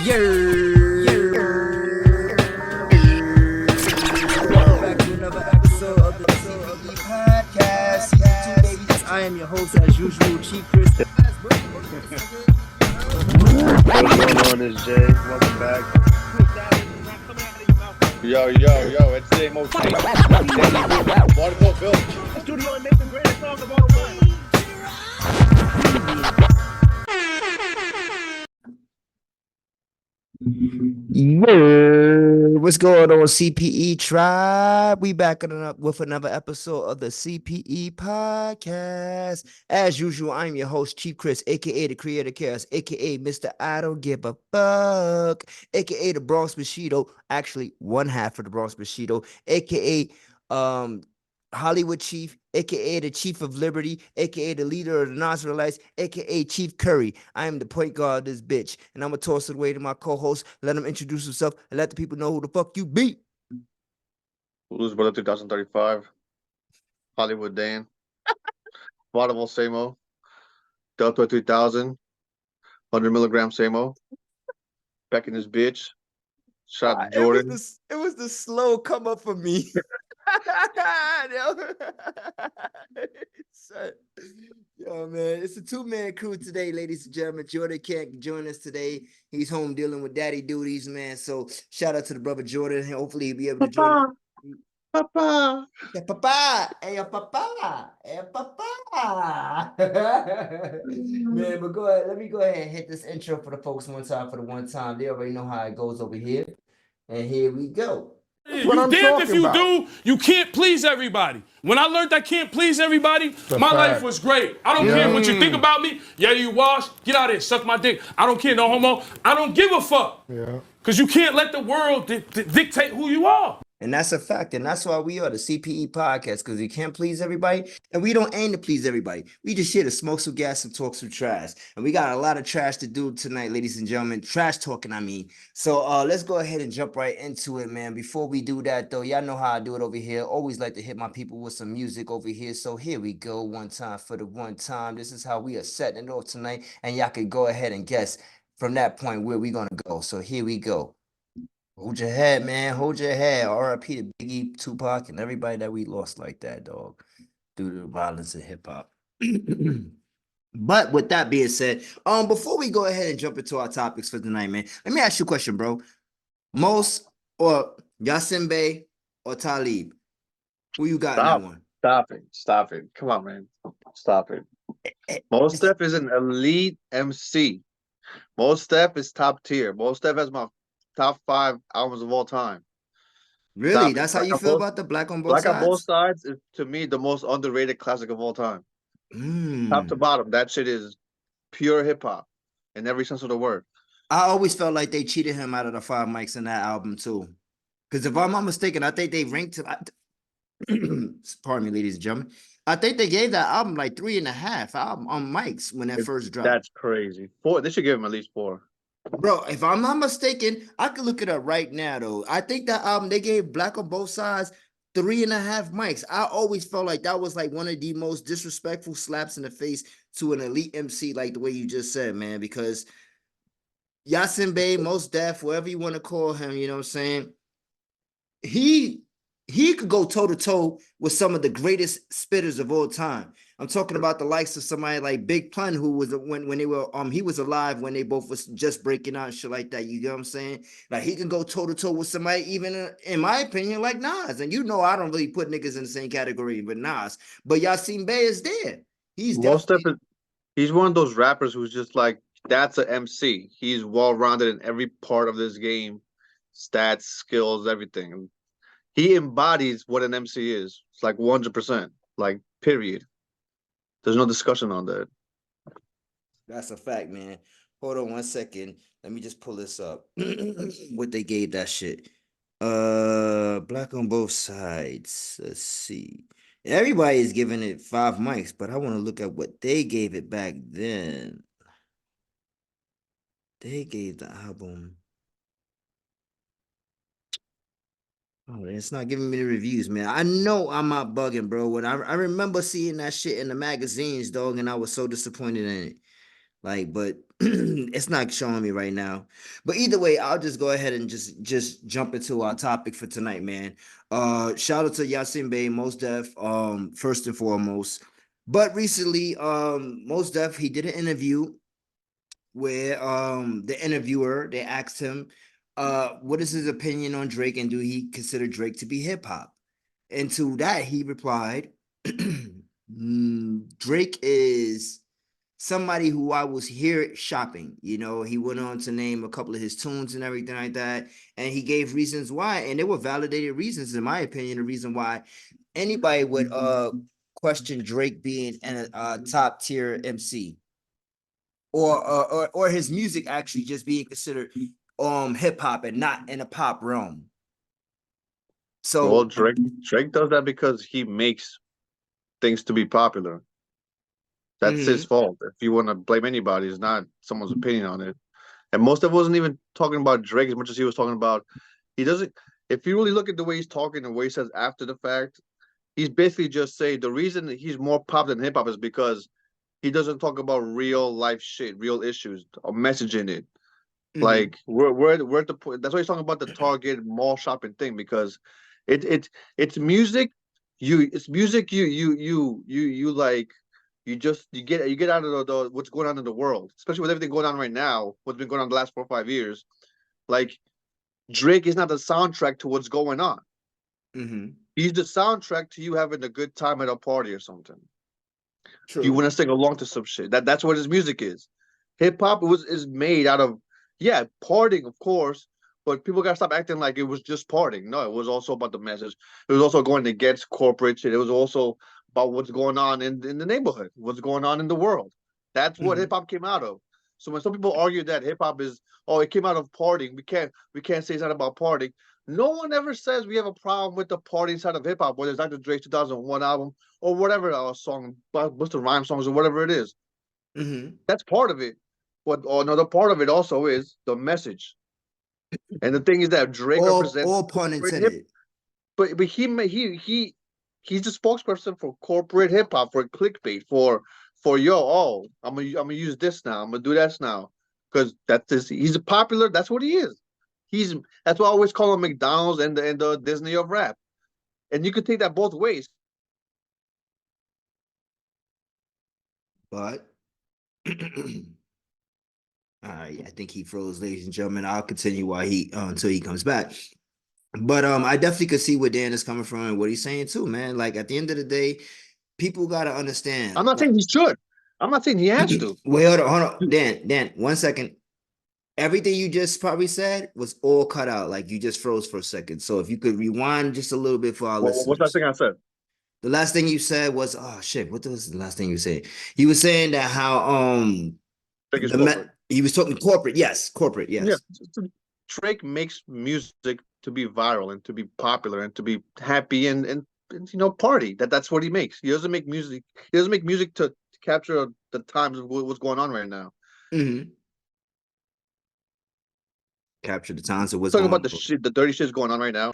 Welcome back to another episode of the CPE Podcast Season 2, baby. I am your host, as usual, Chief Chris. What's going on, it's Jay. Welcome back. Yo, it's the most Waterfall Village. Studio and make the greatest song of all time. What's going on, CPE Tribe? We back with another episode of the CPE Podcast. As usual, I'm your host, Chief Chris, aka the Creator Chaos, aka Mr. I Don't Give a Fuck, aka the Bronx Mosquito, actually one half of the Bronx Mosquito, aka Hollywood Chief, aka the Chief of Liberty, aka the leader of the Nazarites, aka Chief Curry. I am the point guard of this bitch, and I'm gonna toss it away to my co-host. Let him introduce himself and let the people know who the fuck you be. Blues Brother 2035. Hollywood Dan. Waterfall Samo. Delta 3000. 100 milligram Samo. Back in this bitch. Shout out to Jordan. It was the slow come up for me. Yo, man, it's a two-man crew today, ladies and gentlemen. Jordan can't join us today. He's home dealing with daddy duties, man. So shout out to the brother Jordan. Hopefully he'll be able to join us. Papa. Hey, papa. Hey, papa. Hey, papa. Man, but go ahead. Let me go ahead and hit this intro for the folks one time for the one time. They already know how it goes over here. And here we go. You damned if you do, you can't please everybody. When I learned I can't please everybody, my life was great. I don't care what you think about me. Yeah, you wash, get out of here, suck my dick. I don't care, no homo. I don't give a fuck. Yeah. Because you can't let the world dictate who you are. And that's a fact. And that's why we are the CPE Podcast, because we can't please everybody. And we don't aim to please everybody. We just here to smoke some gas and talk some trash. And we got a lot of trash to do tonight, ladies and gentlemen. Trash talking, I mean. So let's go ahead and jump right into it, man. Before we do that, though, y'all know how I do it over here. Always like to hit my people with some music over here. So here we go. One time for the one time. This is how we are setting it off tonight. And y'all can go ahead and guess from that point where we're going to go. So here we go. Hold your head, man. Hold your head. R.I.P. to Biggie, Tupac, and everybody that we lost like that, dog, due to the violence of hip hop. But with that being said, before we go ahead and jump into our topics for tonight, man, let me ask you a question, bro. Most or Yasin Bey or Talib? Who you got in that one? Stop it. Come on, man. Stop it. Mos Def is an elite MC. Mos Def is top tier. Mos Def has my top 5 albums of all time. Really? That's how you feel about the Black on Both Sides? Black on Both Sides is, to me, the most underrated classic of all time. Top to bottom, that shit is pure hip-hop in every sense of the word. I always felt like they cheated him out of the 5 mics in that album, too. Because if I'm not mistaken, I think they ranked it. Pardon me, ladies and gentlemen. I think they gave that album like 3.5 album on mics when that first dropped. That's crazy. 4. They should give him at least 4. Bro, if I'm not mistaken, I can look it up right now, though. I think that album, they gave Black on Both Sides 3.5 mics. I always felt like that was like one of the most disrespectful slaps in the face to an elite MC, like the way you just said, man, because Yasin Bey, Mos Def, whatever you want to call him, you know what I'm saying? He could go toe-to-toe with some of the greatest spitters of all time. I'm talking about the likes of somebody like Big Pun, who was when they were he was alive when they both was just breaking out and shit like that. You know what I'm saying? Like he can go toe-to-toe with somebody, even in my opinion, like Nas. And you know I don't really put niggas in the same category with Nas. But Yasin Bey is there. He's one of those rappers who's just like, that's an MC. He's well-rounded in every part of this game. Stats, skills, everything. He embodies what an MC is. It's like 100%, like period. There's no discussion on that. That's a fact, man. Hold on 1 second. Let me just pull this up. What they gave that shit. Black on Both Sides. Let's see. Everybody is giving it 5 mics, but I want to look at what they gave it back then. They gave the album. Oh, it's not giving me the reviews, man. I know I'm not bugging, bro. When I remember seeing that shit in the magazines, dog, and I was so disappointed in it. Like, but it's not showing me right now. But either way, I'll just go ahead and just jump into our topic for tonight, man. Shout out to Yasin Bey, Mos Def, first and foremost. But recently, Mos Def, he did an interview where the interviewer, they asked him what is his opinion on Drake and do he consider Drake to be hip hop? And to that he replied, Drake is somebody who I was here shopping. You know, he went on to name a couple of his tunes and everything like that. And he gave reasons why, and they were validated reasons, in my opinion, the reason why anybody would question Drake being a top tier MC or his music actually just being considered hip hop and not in a pop realm. Well, So Drake does that because he makes things to be popular. That's his fault. If you want to blame anybody, it's not someone's opinion on it. And most of it wasn't even talking about Drake as much as he was talking about. He doesn't. If you really look at the way he's talking, the way he says after the fact, he's basically just saying the reason that he's more pop than hip hop is because he doesn't talk about real life shit, real issues, or message in it. Like we're at the point. That's why he's talking about the Target mall shopping thing because it's music. It's music. You like you get out of the what's going on in the world, especially with everything going on right now. What's been going on the last 4 or 5 years. Like Drake is not the soundtrack to what's going on. He's the soundtrack to you having a good time at a party or something. True. You want to sing along to some shit. That's what his music is. Hip hop is made out of partying, of course, but people gotta stop acting like it was just partying. No, it was also about the message. It was also going against corporate shit. It was also about what's going on in the neighborhood, what's going on in the world. That's what hip hop came out of. So when some people argue that hip hop is, it came out of partying, we can't say it's not about partying. No one ever says we have a problem with the party side of hip hop, whether it's Dr. Dre's 2001 album or whatever song, Busta Rhymes songs or whatever it is. That's part of it. But another part of it also is the message. And the thing is that Drake represents all pun intended. But he's the spokesperson for corporate hip hop, for clickbait, for I'm gonna use this now, I'm gonna do that now. Because he's popular, that's what he is. That's why I always call him McDonald's and the Disney of rap. And you could take that both ways. But I think he froze, ladies and gentlemen. I'll continue while until he comes back. But I definitely could see where Dan is coming from and what he's saying too, man. Like at the end of the day, people gotta understand. I'm not saying he should. I'm not saying he has to. Wait, hold on. Dan, 1 second. Everything you just probably said was all cut out. Like you just froze for a second. So if you could rewind just a little bit for our listeners. What's that thing I said? The last thing you said was, oh shit, what was the last thing you said? He was saying that how he was talking corporate, yes. Yeah. Drake makes music to be viral and to be popular and to be happy and party. That's what he makes. He doesn't make music. He doesn't make music to capture the times of what's going on right now. Capture the times of what's talking going about the dirty shit's going on right now.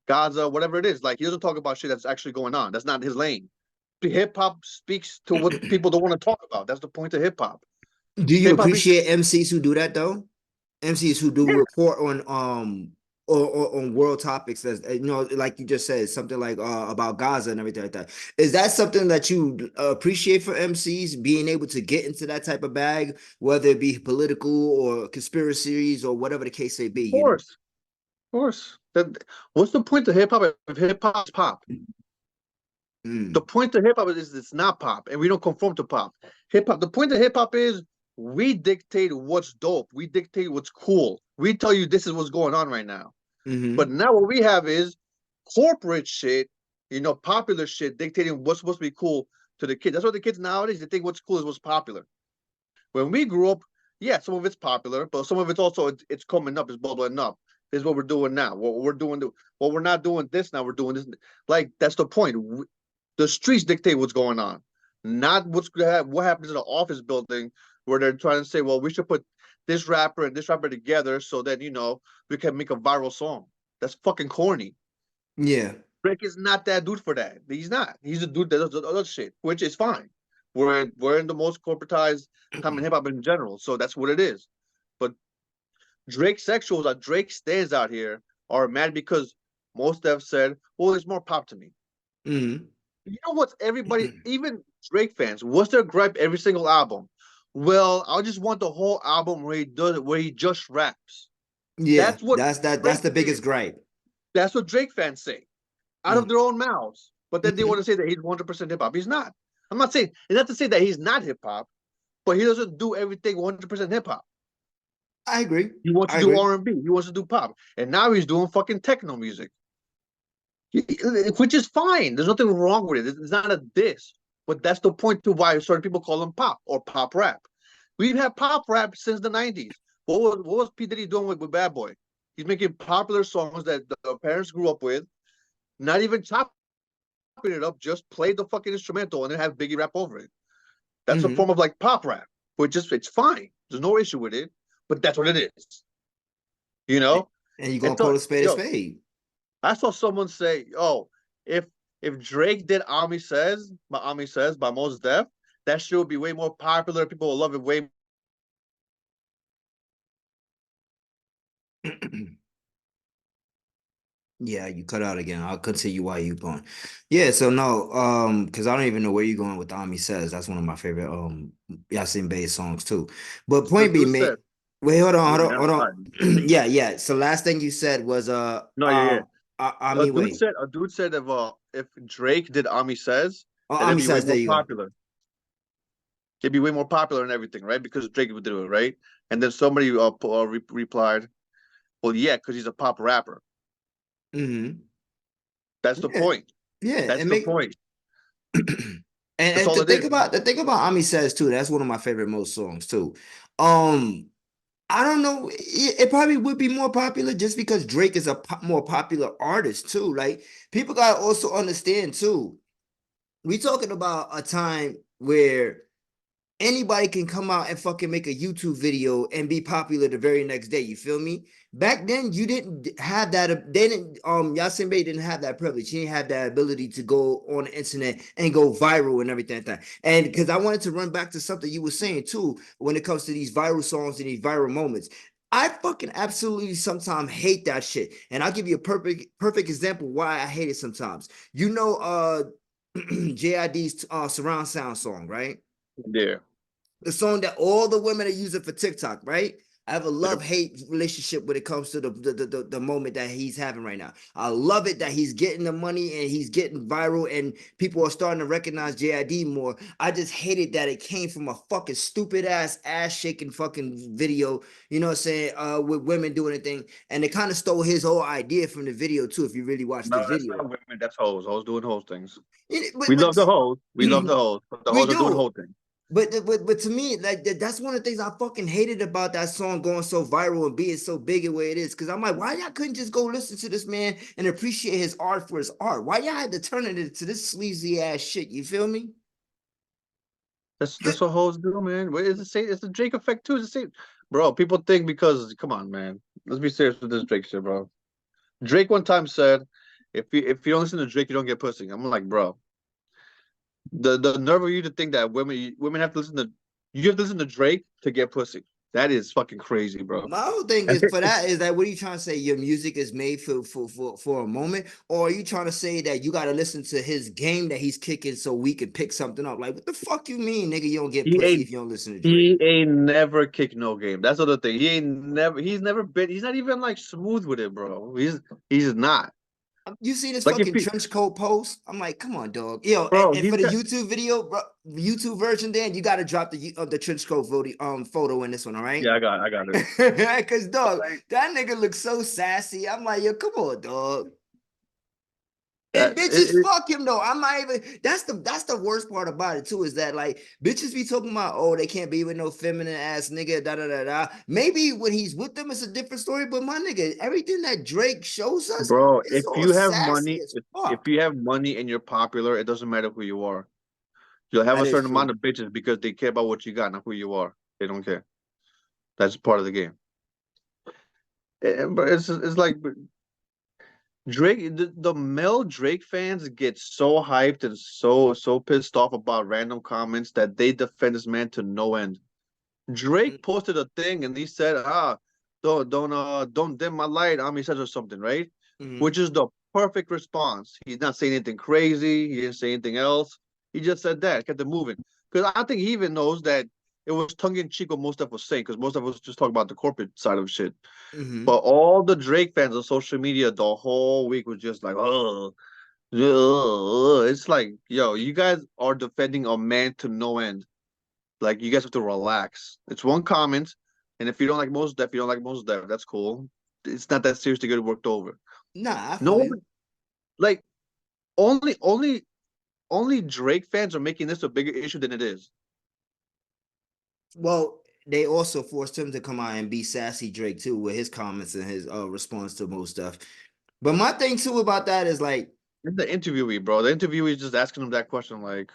Gaza, whatever it is, like he doesn't talk about shit that's actually going on. That's not his lane. Hip hop speaks to what people don't want to talk about. That's the point of hip hop. Do you appreciate MCs who do that though? MCs who do report on on world topics, as like you just said, something like about Gaza and everything like that. Is that something that you appreciate for MCs, being able to get into that type of bag, whether it be political or conspiracies or whatever the case may be? Of course. What's the point of hip hop if hip hop is pop? The point of hip hop is it's not pop, and we don't conform to pop. Hip hop. The point of hip hop is we dictate what's dope. We dictate what's cool. We tell you this is what's going on right now. But now what we have is corporate shit, popular shit dictating what's supposed to be cool to the kids. That's what the kids nowadays, they think what's cool is what's popular. When we grew up, some of it's popular, but some of it's also it's coming up, it's bubbling up. This is what we're doing now. What we're not doing this now. We're doing this. Like that's the point. The streets dictate what's going on, not what happens in the office building where they're trying to say, well, we should put this rapper and this rapper together so that we can make a viral song. That's fucking corny. Yeah, Drake is not that dude for that. He's not. He's a dude that does other shit, which is fine. We're in the most corporatized time in hip hop in general, so that's what it is. But Drake sexuals that Drake stands out here are mad because most have said, "Well, there's more pop to me." Mm-hmm. You know what's everybody, even Drake fans, what's their gripe every single album? Well, I just want the whole album where he does it, where he just raps. Yeah, That's what that's Drake the fans, biggest gripe. that's what Drake fans say out of their Mm-hmm. own mouths. But then they want to say that he's 100% hip hop. He's not. I'm not saying it's not to say that he's not hip hop, but he doesn't do everything 100% hip hop. I agree. He wants to I do agree. R&B. He wants to do pop, and now he's doing fucking techno music, which is fine. There's nothing wrong with it. It's not a diss, but that's the point to why certain people call him pop or pop rap. We've had pop rap since the 90s. What was P. Diddy doing with Bad Boy? He's making popular songs that the parents grew up with, not even chopping it up, just play the fucking instrumental and then have Biggie rap over it. That's a Mm-hmm. form of like pop rap, which is it's fine. There's no issue with it, but that's what it is. You know? And you're And gonna call so, a spade a yo, spade. I saw someone say, "Oh, if Drake did Ami Says by Mos Def, that shit would be way more popular. People will love it way." Yeah, you cut out again. I'll continue while you going. Yeah, so no, because I don't even know where you're going with Ami Says. That's one of my favorite Yasin Bey songs too. But The point being, dude mate. said, Wait, hold on, "Yeah, hold on, never hold mind." on. Yeah, yeah. So last thing you said was No, yeah, yeah. Ami wait. A dude said if Drake did Ami Says, Oh, then it'd Ami be way Says, there more you go. popular. It'd be way more popular and everything, right? Because Drake would do it, right? And then somebody replied, "Well, yeah, because he's a pop rapper." Mm-hmm. That's the Yeah, point. yeah. That's And the make point. That's and all to it think is. about Ami Says too, that's one of my favorite most songs too. Um, I don't know. It probably would be more popular just because Drake is a more popular artist too. Like people gotta also understand too. We talking about a time where anybody can come out and fucking make a YouTube video and be popular the very next day. You feel me? Back then, you didn't have that. They didn't. Yasin Bey didn't have that privilege. He didn't have that ability to go on the internet and go viral and everything like that. And because I wanted to run back to something you were saying too, when it comes to these viral songs and these viral moments. I fucking absolutely sometimes hate that shit. And I'll give you a perfect example why I hate it sometimes. You know, JID's surround sound song, right? Yeah. The song that all the women are using for TikTok, right? I have a Yep. love-hate relationship when it comes to the moment that he's having right now. I love it that he's getting the money and he's getting viral and people are starting to recognize JID more. I just hated that it came from a fucking stupid ass shaking fucking video, you know what I'm saying, with women doing a thing. And it kind of stole his whole idea from the video too, if you really watch the No, that's video. not women. That's hoes. Hoes doing hoes things. But, We but love the hoes. We love the hoes. But the we hoes are doing do. whole things. But to me, like that's one of the things I fucking hated about that song going so viral and being so big the way it is. Cause I'm like, why y'all couldn't just go listen to this man and appreciate his art for his art? Why y'all had to turn it into this sleazy ass shit? You feel me? That's what hoes do, man. What is the same? It's the Drake effect too. It's the same, bro. People think because come on, man. Let's be serious with this Drake shit, bro. Drake one time said, if you don't listen to Drake, you don't get pussy." I'm like, bro, the nerve of you to think that women have to listen to you have to listen to Drake to get pussy. That is fucking crazy, bro. My whole thing is for that is that what are you trying to say? Your music is made for a moment, or are you trying to say that you got to listen to his game that he's kicking so we can pick something up? Like, what the fuck you mean, nigga? You don't get He pussy ain't if you don't listen to Drake. he ain't never kicked no game. That's the other thing. He's never been. He's not even like smooth with it, bro. He's not. You see this Like if fucking he, trench coat post? I'm like, come on, dog. Yo, bro, and he's for the got YouTube video, bro, YouTube version, Dan, you got to drop the trench coat photo in this one, all right? yeah, I got it. Cause dog, Like, that nigga looks so sassy. I'm like, yo, come on, dog. And that bitches fuck him though. I'm not even. That's the worst part about it too. Is that like bitches be talking about, oh, they can't be with no feminine ass nigga. Da da da da. Maybe when he's with them, it's a different story. But my nigga, everything that Drake shows us, bro, it's all sassy as if fuck. you have money and you're popular, it doesn't matter who you are. You'll have a That is certain true. amount of bitches because they care about what you got, not who you are. They don't care. That's part of the game. But it's like Drake, the male Drake fans get so hyped and so pissed off about random comments that they defend this man to no end. Drake posted a thing and he said, don't dim my light, Ami says or something, right? Mm-hmm. Which is the perfect response. He's not saying anything crazy. He didn't say anything else. He just said that, kept it moving. Because I think he even knows that it was tongue in cheek what most of was saying, because most of us just talk about the corporate side of shit. Mm-hmm. But all the Drake fans on social media the whole week was just like, oh, it's like, yo, you guys are defending a man to no end. Like, you guys have to relax. It's one comment, and if you don't like Mos Def, you don't like Mos Def. That's cool. It's not that serious to get it worked over. Nah, I No feel one, you. like, only Drake fans are making this a bigger issue than it is. Well, they also forced him to come out and be sassy Drake too with his comments and his response to most stuff. But my thing too about that is like, It's the interviewee, bro. The interviewee is just asking him that question, like,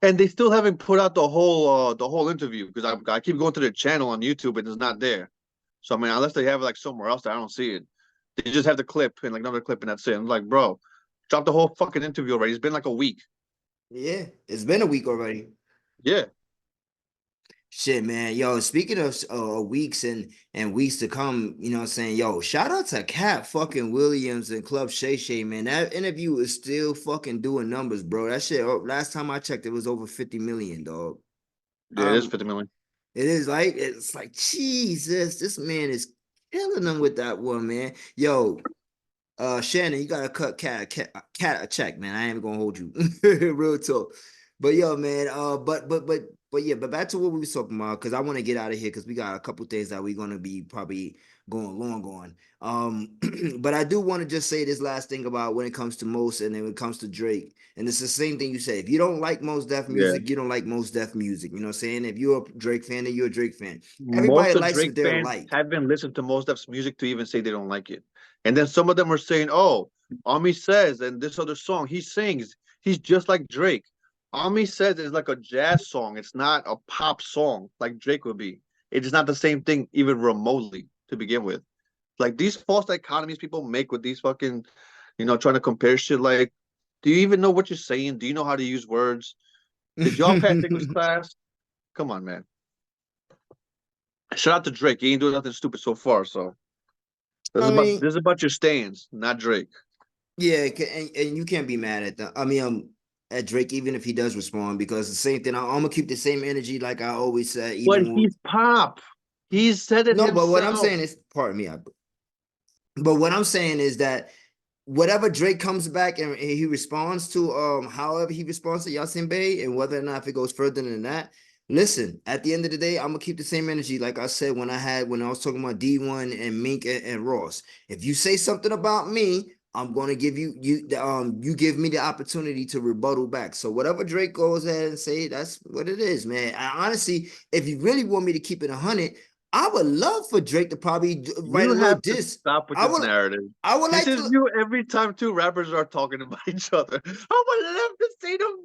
and they still haven't put out the whole interview because I keep going to their channel on YouTube and it's not there. So I mean, unless they have it like somewhere else that I don't see it, they just have the clip and like another clip and that's it. I'm like, bro, drop the whole fucking interview already. It's been like a week. yeah, it's been a week already. Yeah. Shit, man. Yo, speaking of weeks and weeks to come, you know what I'm saying? Yo, shout out to Cat fucking Williams and Club Shay Shay, man. That interview is still fucking doing numbers, bro. That shit, last time I checked, it was over 50 million, dog. Yeah, it is 50 million. It is like, it's like, Jesus, this man is killing them with that one, man. Yo, Shannon, you gotta cut cat a check, man. I ain't gonna hold you. Real talk. But yo, man, but yeah, but back to what we was talking about, because I want to get out of here because we got a couple things that we're gonna be probably going long on. But I do want to just say this last thing about when it comes to Mos and then when it comes to Drake. And it's the same thing you said. If you don't like Mos Def Yeah. music, you don't like Mos Def music. You know what I'm saying? If you're a Drake fan, then you're a Drake fan. Everybody Most of likes Drake what they're fans like. haven't listened to most Def's music to even say they don't like it. And then some of them are saying, oh, Ami says, and this other song, he sings, he's just like Drake. Ami says is like a jazz song. It's not a pop song like Drake would be. It's not the same thing, even remotely, to begin with. Like these false dichotomies people make with these fucking, trying to compare shit. Like, do you even know what you're saying? Do you know how to use words? Did y'all pass English class? Come on, man. Shout out to Drake. He ain't doing nothing stupid so far. So I mean, this is about your stands, not Drake. yeah, and you can't be mad at the. I mean, at Drake, even if he does respond, because the same thing. I'm gonna keep the same energy, like I always said. But Even when, he's pop. He said it no, but what I'm himself. saying is, pardon me, but what I'm saying is that whatever Drake comes back and he responds to, however he responds to Yasin Bey, and whether or not if it goes further than that. Listen, at the end of the day, I'm gonna keep the same energy, like I said when I was talking about D1 and Mink and Ross. If you say something about me, I'm gonna give you give me the opportunity to rebuttal back. So whatever Drake goes ahead and say, that's what it is, man. I, honestly, if you really want me to keep it 100, I would love for Drake to probably write You a little have to diss. stop with I this would narrative. I would This like is to. you every time two rappers are talking about each other. I would love to see them.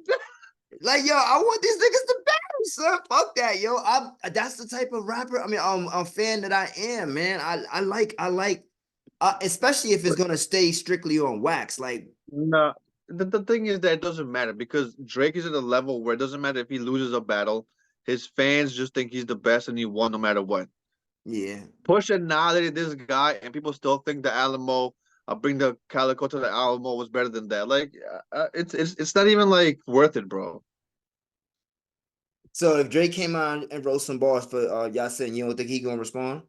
Like, yo, I want these niggas to battle, son. Fuck that, yo. That's the type of rapper. I mean, I'm fan that I am, man. I like, especially if it's gonna stay strictly on wax. Like, No, the thing is that it doesn't matter because Drake is at a level where it doesn't matter if he loses a battle. His fans just think he's the best and he won no matter what. yeah. Push annihilated this guy, and people still think the Alamo. Bring the Calico to the Alamo was better than that. Like, it's not even like worth it, bro. So if Drake came on and wrote some bars for y'all saying you don't think he gonna respond?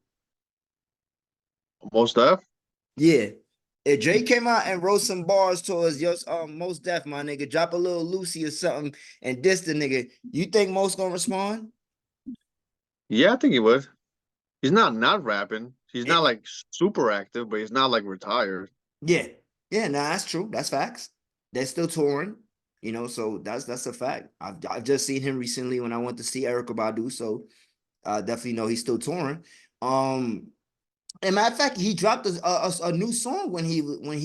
Most stuff. Yeah. If Drake came out and wrote some bars towards your Most Def, my nigga, drop a little Lucy or something and diss the nigga, you think Most gonna respond? Yeah, I think he would. He's not rapping. He's not like super active, but he's not like retired. Yeah. Yeah, no, that's true. That's facts. They're still touring, you know, so that's a fact. I've just seen him recently when I went to see Erica Badu, so I definitely know he's still touring. And matter of fact, he dropped a new song when he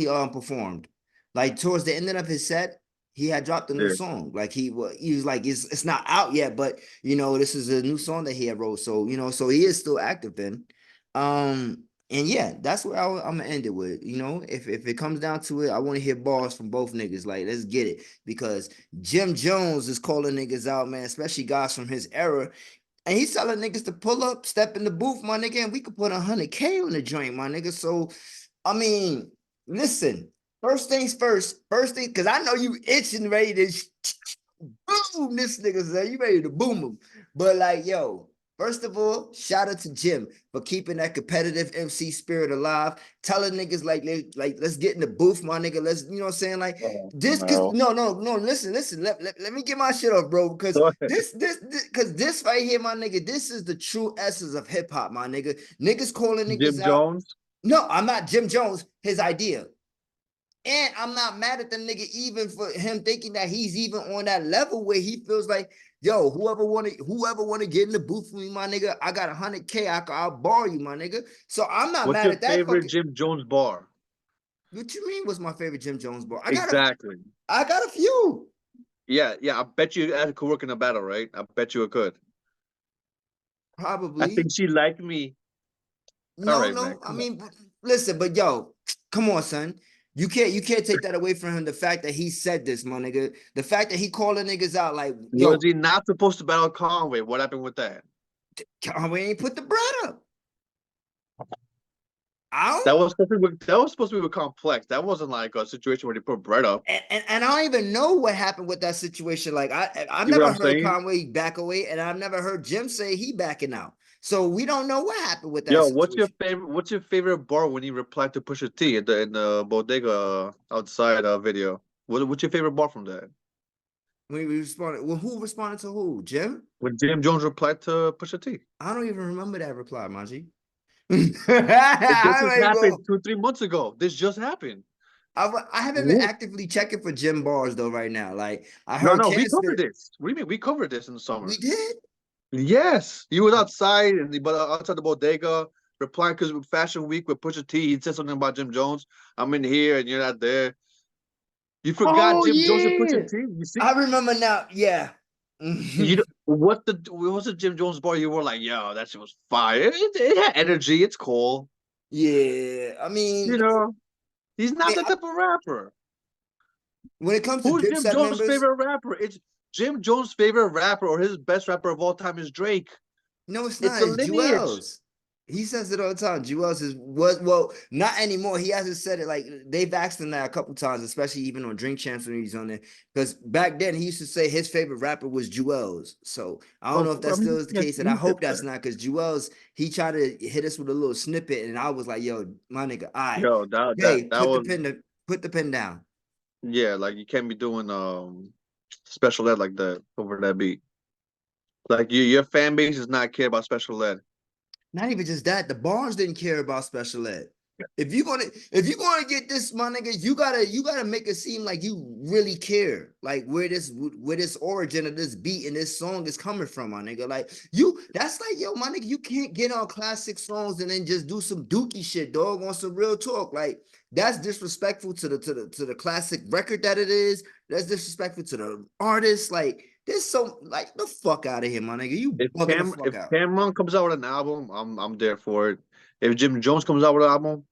performed. Like towards the end of his set, he had dropped a new Yeah. song. Like he was like, it's not out yet, but you know, this is a new song that he had wrote. So, you know, so he is still active then. And yeah, that's where I'm gonna end it with. You know, if it comes down to it, I want to hear bars from both niggas. Like, let's get it. Because Jim Jones is calling niggas out, man, especially guys from his era. And he's telling niggas to pull up, step in the booth, my nigga, and we could put 100K on the joint, my nigga. So, I mean, listen, first things first, because I know you itching ready to boom this nigga, say you ready to boom him. But like, yo, first of all, shout out to Jim for keeping that competitive MC spirit alive, telling niggas like let's get in the booth, my nigga. Let's, you know what I'm saying? Like this, cause no, listen. Let me get my shit off, bro. Because this, because this right here, my nigga, this is the true essence of hip hop, my nigga. Niggas calling niggas Jim out. Jones? No, I'm not Jim Jones, his idea. And I'm not mad at the nigga even for him thinking that he's even on that level where he feels like, yo, whoever want to get in the booth with me, my nigga, I got 100K, I'll borrow you, my nigga. So I'm not What's mad your at that. favorite Jim Jones bar? What you mean? What's my favorite Jim Jones bar? Exactly. I got a few. Yeah. I bet you it could work in a battle, right? I bet you it could. Probably. I think she liked me. No, right, no. man, I mean, listen, but yo, come on, son. You can't take that away from him. The fact that he said this, my nigga. The fact that he calling niggas out like, yo, was he not supposed to battle Conway? What happened with that? Conway ain't put the bread up. That was supposed to be complex. That wasn't like a situation where they put bread up. And I don't even know what happened with that situation. Like I've You know never what I'm heard saying? Conway back away, and I've never heard Jim say he backing out. So we don't know what happened with that. Yo, situation. what's your favorite bar when he replied to Pusha T in the bodega outside video? What's your favorite bar from that? When we responded, well, who responded to who? Jim? When Jim Jones replied to Pusha T. I don't even remember that reply, Manji. This just happened 2-3 months ago. This just happened. I haven't been actively checking for Jim bars though right now. Like I heard. No, we covered this. What do you mean? We covered this in the summer. We did. Yes, you was outside but outside the bodega replying because with Fashion Week with Pusha T, he said something about Jim Jones. I'm in here and you're not there. You forgot Jim Jones and Pusha T. You see? I remember now. Yeah. What's the Jim Jones bar? You were like, yo, that shit was fire. It had energy. It's cool. Yeah, I mean, you know, he's not that type of rapper. When it comes to who's Jim Jones' favorite rapper? It's Jim Jones' favorite rapper or his best rapper of all time is Drake. No, it's not. It's It's Jewels. He says it all the time. Jewels well, not anymore. He hasn't said it. Like they've asked him that a couple times, especially even on Drink Champs when he's on there. Because back then he used to say his favorite rapper was Jewels. So I don't know if that still is the case, and I hope that's not, because Jewels, he tried to hit us with a little snippet, and I was like, "Yo, my nigga, all right, yo, put the pen down." Yeah, like you can't be doing special ed like that over that beat. Like your fan base does not care about special ed. Not even just that. The bars didn't care about special ed. If you're gonna get this, my nigga, you gotta make it seem like you really care, like where this origin of this beat and this song is coming from, my nigga. Like that's like, yo, my nigga, you can't get on classic songs and then just do some dookie shit, dog, on some real talk. Like that's disrespectful to the classic record that it is. That's disrespectful to the artist. Like there's so, like, the fuck out of here, my nigga. If Cameron comes out with an album, I'm there for it. If Jim Jones comes out with an album,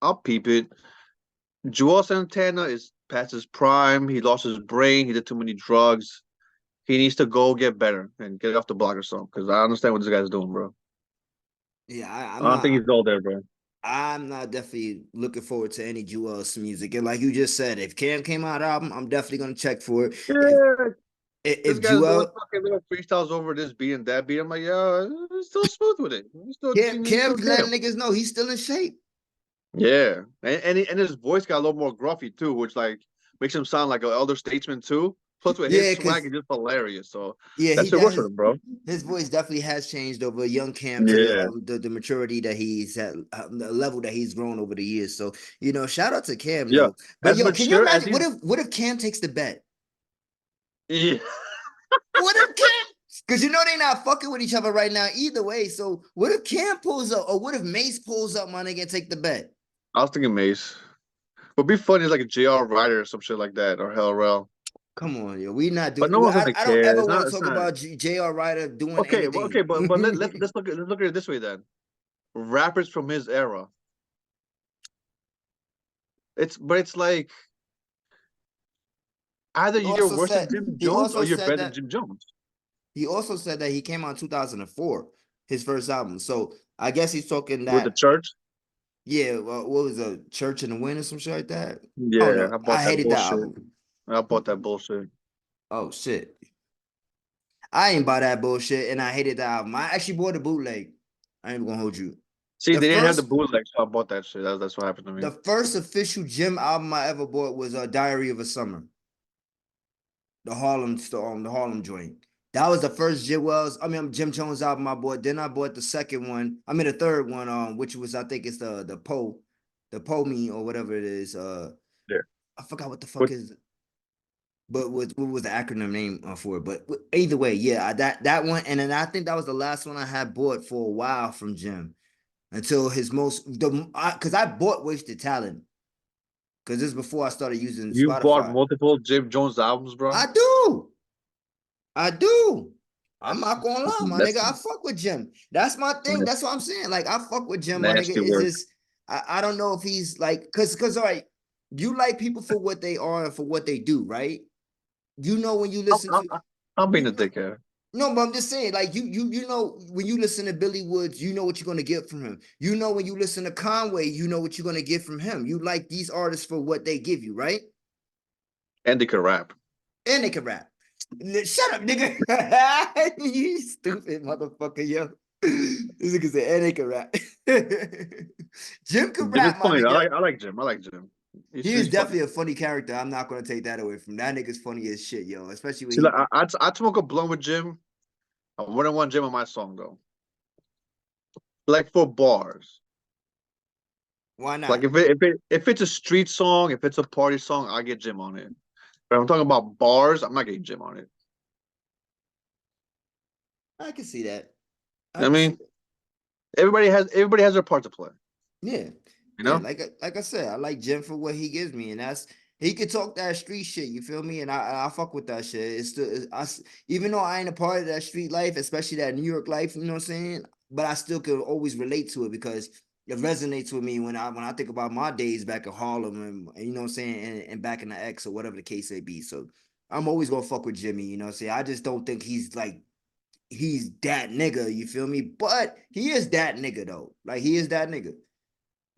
I'll peep it. Joel Santana is past his prime. He lost his brain. He did too many drugs. He needs to go get better and get off the block or something. Because I understand what this guy's doing, bro. Yeah, I don't think he's all there, bro. I'm not definitely looking forward to any Joel's music. And like you just said, if Cam came out album, I'm definitely gonna check for it. Yeah. If guy's doing fucking little freestyles over this beat and that beat, I'm like, yo, he's still smooth with it. Cam's letting niggas know he's still in shape. Yeah, and his voice got a little more gruffy too, which like makes him sound like an elder statesman too. Plus, with his swag, is just hilarious. So yeah, that's the worst for him, bro. His voice definitely has changed over young Cam to the maturity that he's at, the level that he's grown over the years. So shout out to Cam. Yeah, but yo, can you imagine what if Cam takes the bet? Yeah. What if Cam? Because they're not fucking with each other right now either way. So what if Cam pulls up, or what if Mace pulls up, my nigga, and take the bet? I was thinking Mace. Would be funny, like a JR Ryder or some shit like that, or Hell Rel. Come on, yo, we not doing. But no one's gonna I care. don't ever want to talk about JR Ryder doing. Okay, but let's look at it this way then. rappers from his era. It's like either He you're also worse than said Jim he Jones or also you're said better than that Jim Jones. he also said that he came out in 2004, his first album. So I guess he's talking With the that, church. yeah, what was a Church in the Wind or some shit like that? Oh Yeah, no, I I bought that hated that bullshit. album. I bought that bullshit. Oh shit. I ain't buy that bullshit and I hated that album. I actually bought a bootleg. I ain't gonna hold you. See, The they didn't have the first bootleg, so I bought that shit. That's what happened to me. the first official Jim album I ever bought was Diary of a Summer. The Harlem joint. That was the first Jim Jones album I bought. Then I bought the second one. I mean the third one, which was I think it's the Poe Me or whatever it is. Yeah. I forgot what the fuck But is, but what was the acronym name for it? But either way, yeah, that one, and then I think that was the last one I had bought for a while from Jim until his because I bought Wasted Talent because this is before I started using you bought Spotify. multiple Jim Jones albums, bro? I do. I do. I'm not gonna lie, my nigga. I Nasty, fuck with Jim. That's my thing. That's what I'm saying. Like, I fuck with Jim, my nigga. nasty It's work. just I don't know if he's like, cause all right, you like people for what they are and for what they do, right? You know when you I'm, listen I'm, to I'm being you a know, dickhead. no, but I'm just saying, like you know when you listen to Billy Woods, you know what you're gonna get from him. You know when you listen to Conway, you know what you're gonna get from him. You like these artists for what they give you, right? And they can rap. And they can rap. Shut up, nigga. You stupid motherfucker, yo. This nigga said, and they can rap. Jim can Jim is rap, my funny. nigga. I like Jim. I like Jim. He is He's funny. definitely a funny character. I'm not gonna take that away from that nigga's funny as shit, yo. Especially when See, like, he I'd smoke a blunt with Jim. I wouldn't want Jim on my song though. Like for bars. why Like not? if it's a street song, if it's a party song, I get Jim on it. But I'm talking about bars, I'm not getting Jim on it. I can see that. I I can see mean, that. everybody has their part to play. Yeah. You Yeah, know? like I said, I like Jim for what he gives me, and that's he could talk that street shit. You feel me? And I fuck with that shit. Even though I ain't a part of that street life, especially that New York life. You know what I'm saying? But I still could always relate to it because it resonates with me when I think about my days back in Harlem and you know what I'm saying, and back in the X or whatever the case may be. So I'm always gonna fuck with Jimmy. You know what I'm saying? I just don't think he's that nigga. You feel me? But he is that nigga though. Like he is that nigga.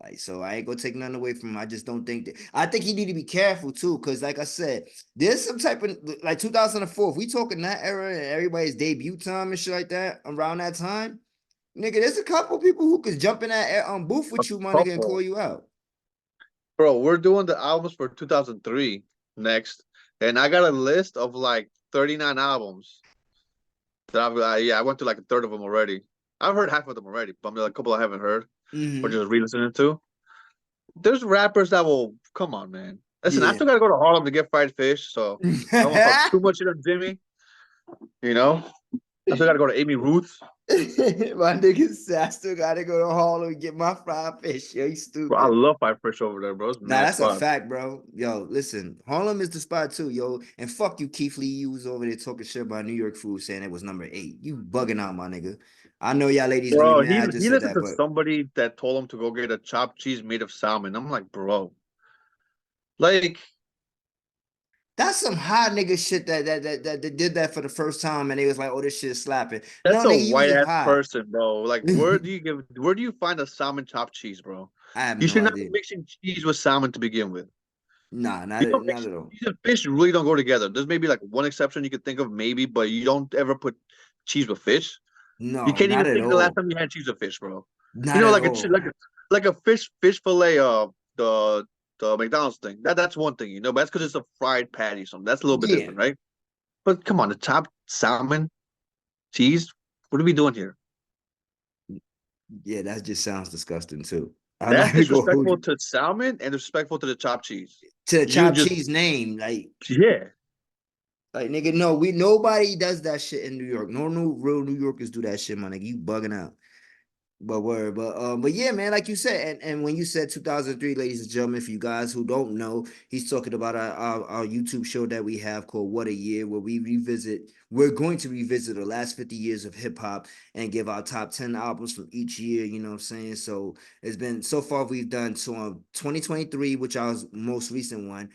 Like, so I ain't gonna take nothing away from him. I just don't think that. I think he need to be careful too, because like I said, there's some type of like 2004. If we talking that era and everybody's debut time and shit like that around that time, nigga, there's a couple people who could jump in that booth A with you, my nigga, and call couple. you out. Bro, we're doing the albums for 2003 next. And I got a list of like 39 albums that I went to like a third of them already. I've heard half of them already, but there's a couple I haven't heard or Mm-hmm. just re-listening to. There's rappers that will come on, man. Listen, I Yeah. still gotta go to Harlem to get fried fish, so I don't want to talk too much shit on Jimmy. You know, I still gotta go to Amy Ruth. My nigga said I still gotta go to Harlem and get my fried fish. Yo, you Bro, I stupid. love fried fish over there, bro. It's Nah, mad that's a spot. fact, bro. Yo, listen, Harlem is the spot too, yo. And fuck you, Keith Lee. You was over there talking shit about New York food, saying it was #8. You bugging out, my nigga. I know y'all ladies gonna Bro, get mad. I just he said listened that, to but somebody that told him to go get a chopped cheese made of salmon. I'm like, bro, like that's some hot nigga shit that did that for the first time, and they was like, "Oh, this shit is slapping." No, that's a nigga, you was white just ass high. person, bro. Like, where do you find a salmon chopped cheese, bro? I have You no should not be idea. mixing cheese with salmon to begin with. Nah, You not don't not mix at all. cheese and fish really don't go together. There's maybe like one exception you could think of, maybe, but you don't ever put cheese with fish. You No, can't not even at think of the last all. time you had cheese with fish, bro. You Not know, at like all. like a fish fillet, the McDonald's thing. That's one thing, you know, but that's because it's a fried patty, so that's a little bit Yeah, different, right? But come on, the chopped salmon, cheese. What are we doing here? yeah, that just sounds disgusting too. I'm not That's even gonna hold disrespectful you to salmon and disrespectful to the chopped cheese. to the You chopped just cheese name, yeah. like nigga, no, nobody does that shit in New York. No real New Yorkers do that shit, my nigga. You bugging out. But yeah, man, like you said, and when you said 2003, ladies and gentlemen, for you guys who don't know, he's talking about our YouTube show that we have called What a Year, where we revisit we're going to revisit the last 50 years of hip hop and give our top 10 albums from each year. You know what I'm saying? So it's been so far we've done 2023, which was most recent one.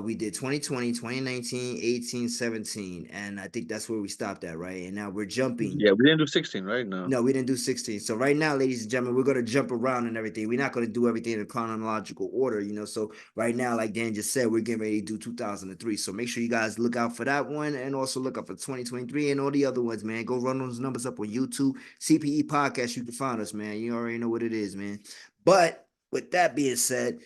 We did 2020, 2019, 18, 17, and I think that's where we stopped at, right? And now we're jumping. Yeah, we didn't do 16, right? No, we didn't do 16. So right now, ladies and gentlemen, we're going to jump around and everything. We're not going to do everything in a chronological order, you know. So right now, like Dan just said, we're getting ready to do 2003. So make sure you guys look out for that one and also look out for 2023 and all the other ones, man. Go run those numbers up on YouTube. CPE Podcast, you can find us, man. You already know what it is, man. But with that being said,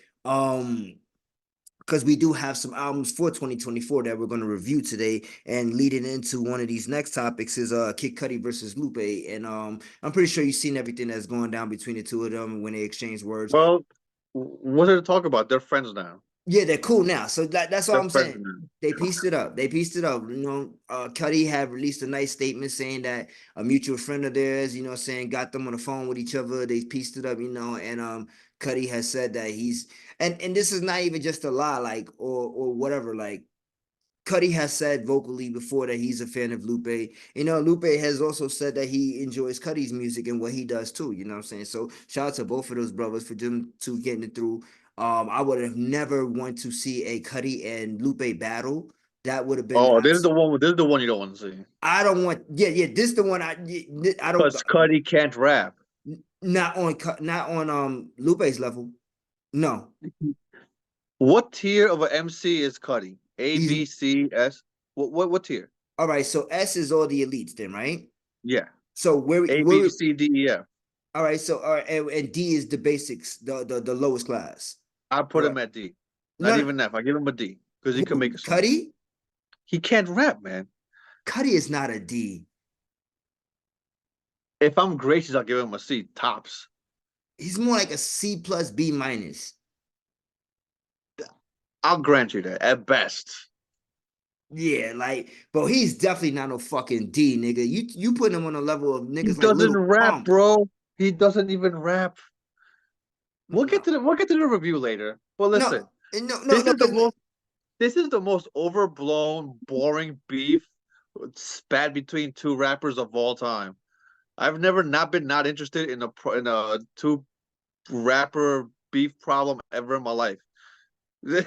because we do have some albums for 2024 that we're going to review today, and leading into one of these next topics is Kid Cudi versus Lupe, and I'm pretty sure you've seen everything that's going down between the two of them when they exchange words. Well, what are they talk about? They're friends now. Yeah, they're cool now. So that's all They're I'm friends saying. now. They pieced it up. You know, Cudi had released a nice statement saying that a mutual friend of theirs, you know, saying got them on the phone with each other. They pieced it up, you know, and Cudi has said that he's and this is not even just a lie, like or whatever. Like Cudi has said vocally before that he's a fan of Lupe. You know, Lupe has also said that he enjoys Cudi's music and what he does too. You know what I'm saying? So shout out to both of those brothers for them two getting it through. I would have never want to see a Cudi and Lupe battle. That would have been. Oh, this is the one. This is the one you don't want to see. I don't want. Yeah. This is the one I don't. Because Cudi can't rap. Not on Lupe's level. No. What tier of an MC is Cudi? A, B, C, S. What tier? All right. So S is all the elites, then, right? Yeah. So A, B, C, D, E, F. All right. So and D is the basics, the lowest class. I put him at D. Not even F. I give him a D because he can make a song. Cudi? He can't rap, man. Cudi is not a D. If I'm gracious, I'll give him a C tops. He's more like a C plus B minus. I'll grant you that at best. Yeah, like, but he's definitely not no fucking D, nigga. You put him on a level of niggas. He like doesn't Lil rap, Pump. bro. He doesn't even rap. We'll get to the review later. Well, listen. This is the most overblown, boring beef spat between two rappers of all time. I've never been not interested in a two rapper beef problem ever in my life.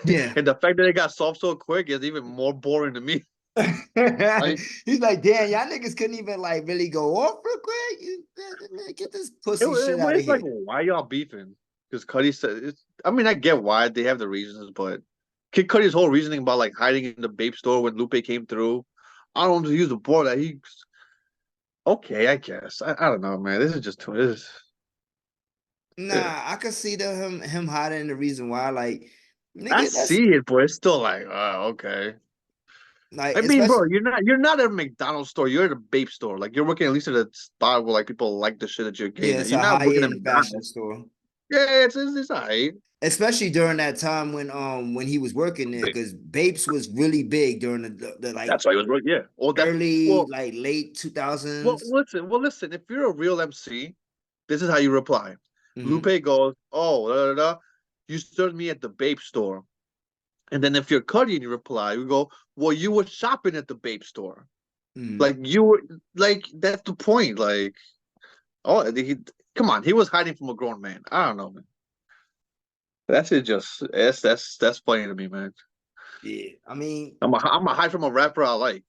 Yeah. And the fact that it got solved so quick is even more boring to me. He's like, damn, y'all niggas couldn't even like really go off real quick. Get this pussy shit out of here. Like, why y'all beefing? Because Cudi said, I mean, I get why they have the reasons, but Kid Cudi's whole reasoning about like hiding in the Bape store when Lupe came through, I don't want to use the board that he. Okay, I guess. I don't know, man. This is just too. I could see him hiding the reason why. Like, nigga, I see it, but it's still like, okay. Like, I mean, bro, you're not at a McDonald's store. You're at a Bape store. Like, you're working at least at a spot where like people like the shit that you're getting. Yeah, it's you're a not working at high-end fashion store. Yeah, it's alright. Especially during that time when he was working there, because Bapes was really big during the like. That's why he was working. Yeah, like late 2000s. Well, listen. If you're a real MC, this is how you reply. Mm-hmm. Lupe goes, "Oh, you served me at the Bape store," and then if you're Cudi and you reply, you go, "Well, you were shopping at the Bape store." Mm-hmm. Like you were, like that's the point. Like, come on, he was hiding from a grown man. I don't know, man. That's funny to me, man. Yeah, I mean, I'm a hide from a rapper I like.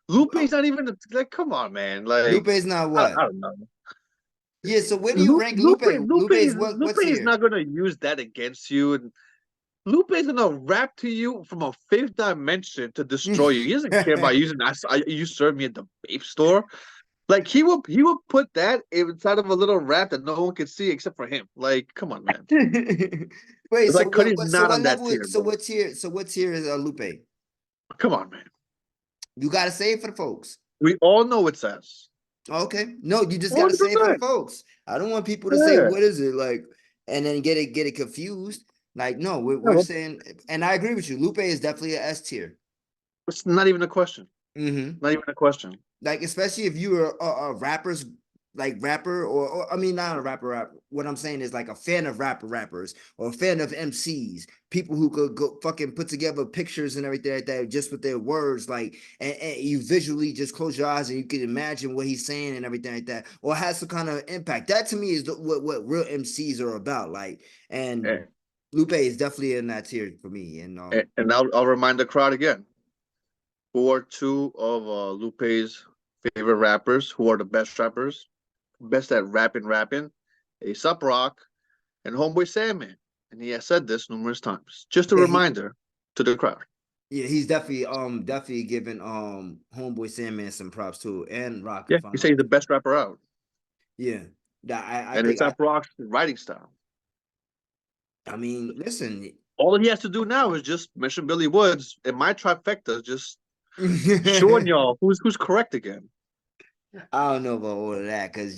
Lupe's not even like, come on, man. Like Lupe's not what? I don't know. Yeah, so where do you rank Lupe? Lupe is not gonna use that against you, and Lupe is gonna rap to you from a fifth dimension to destroy you. He doesn't care about using you served me at the Bape store. Like he will put that inside of a little rap that no one can see except for him. Like, come on, man. Wait, it's so like Cudi's not on that tier. So what tier? So what tier is Lupe? Come on, man. You gotta say it for the folks. We all know it's S. Okay, no, you just gotta 100%. say it for the folks. I don't want people to say what is it like, and then get it confused. Like, no, we're saying, and I agree with you. Lupe is definitely an S tier. It's not even a question. Mm-hmm. Not even a question. Like, especially if you are a rapper's like rapper, or I mean, not a rapper. What I'm saying is like a fan of rappers or a fan of MCs, people who could go fucking put together pictures and everything like that just with their words, like, and you visually just close your eyes and you can imagine what he's saying and everything like that, or has some kind of impact. That to me is what real MCs are about. Like, and And, Lupe is definitely in that tier for me. And and I'll remind the crowd again. Who are two of Lupe's favorite rappers? Who are the best rappers? Best at rapping? A$AP Rock and Homeboy Sandman. And he has said this numerous times. Just a yeah, reminder to the crowd. yeah, he's definitely giving Homeboy Sandman some props too, and Rock Yeah, and he said he's the best rapper out. yeah. That I And think A$AP Rock's writing style. I mean, listen. All he has to do now is just mention Billy Woods and my trifecta, just showing y'all who's correct again. I don't know about all of that, cause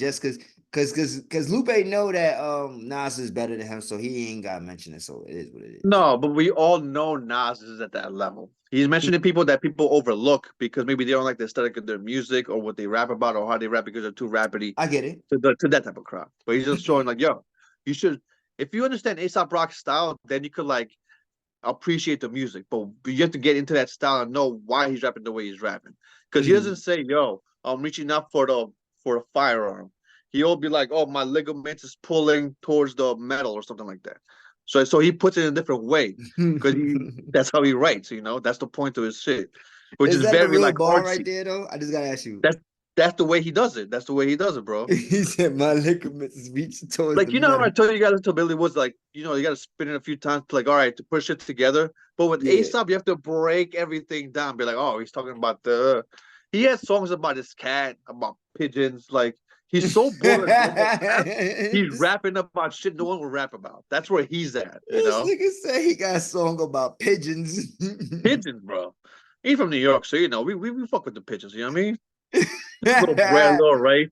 Lupe know that Nas is better than him, so he ain't got to mention it. So it is what it is. No, but we all know Nas is at that level. He's mentioning people that people overlook because maybe they don't like the aesthetic of their music or what they rap about or how they rap because they're too rapidy I get it. to that type of crowd. But he's just showing like, yo, you should, if you understand A$AP Rock's style, then you could like appreciate the music. But you have to get into that style and know why he's rapping the way he's rapping. Because he doesn't say, yo, I'm reaching out for a firearm. He'll be like, oh, my ligaments is pulling towards the metal or something like that. So he puts it in a different way because that's how he writes. That's the point of his shit, which Is is that the very real like bar artsy. right there though? I just gotta ask you. That's the way he does it. That's the way he does it, bro. He said my ligaments is reaching towards Like, the you know how metal. I told you guys until Billy Woods, like, you got to spin it a few times to like, all right, to push it together. But with Yeah. A$AP, you have to break everything down. Be like, oh, he's talking about he has songs about his cat, about pigeons. Like, he's so bored of he's rapping about shit no one will rap about. That's where he's at, This nigga said he got a song about pigeons. Pigeons, bro. He's from New York, so we fuck with the pigeons. You know what I mean? Little Brad, little Ray.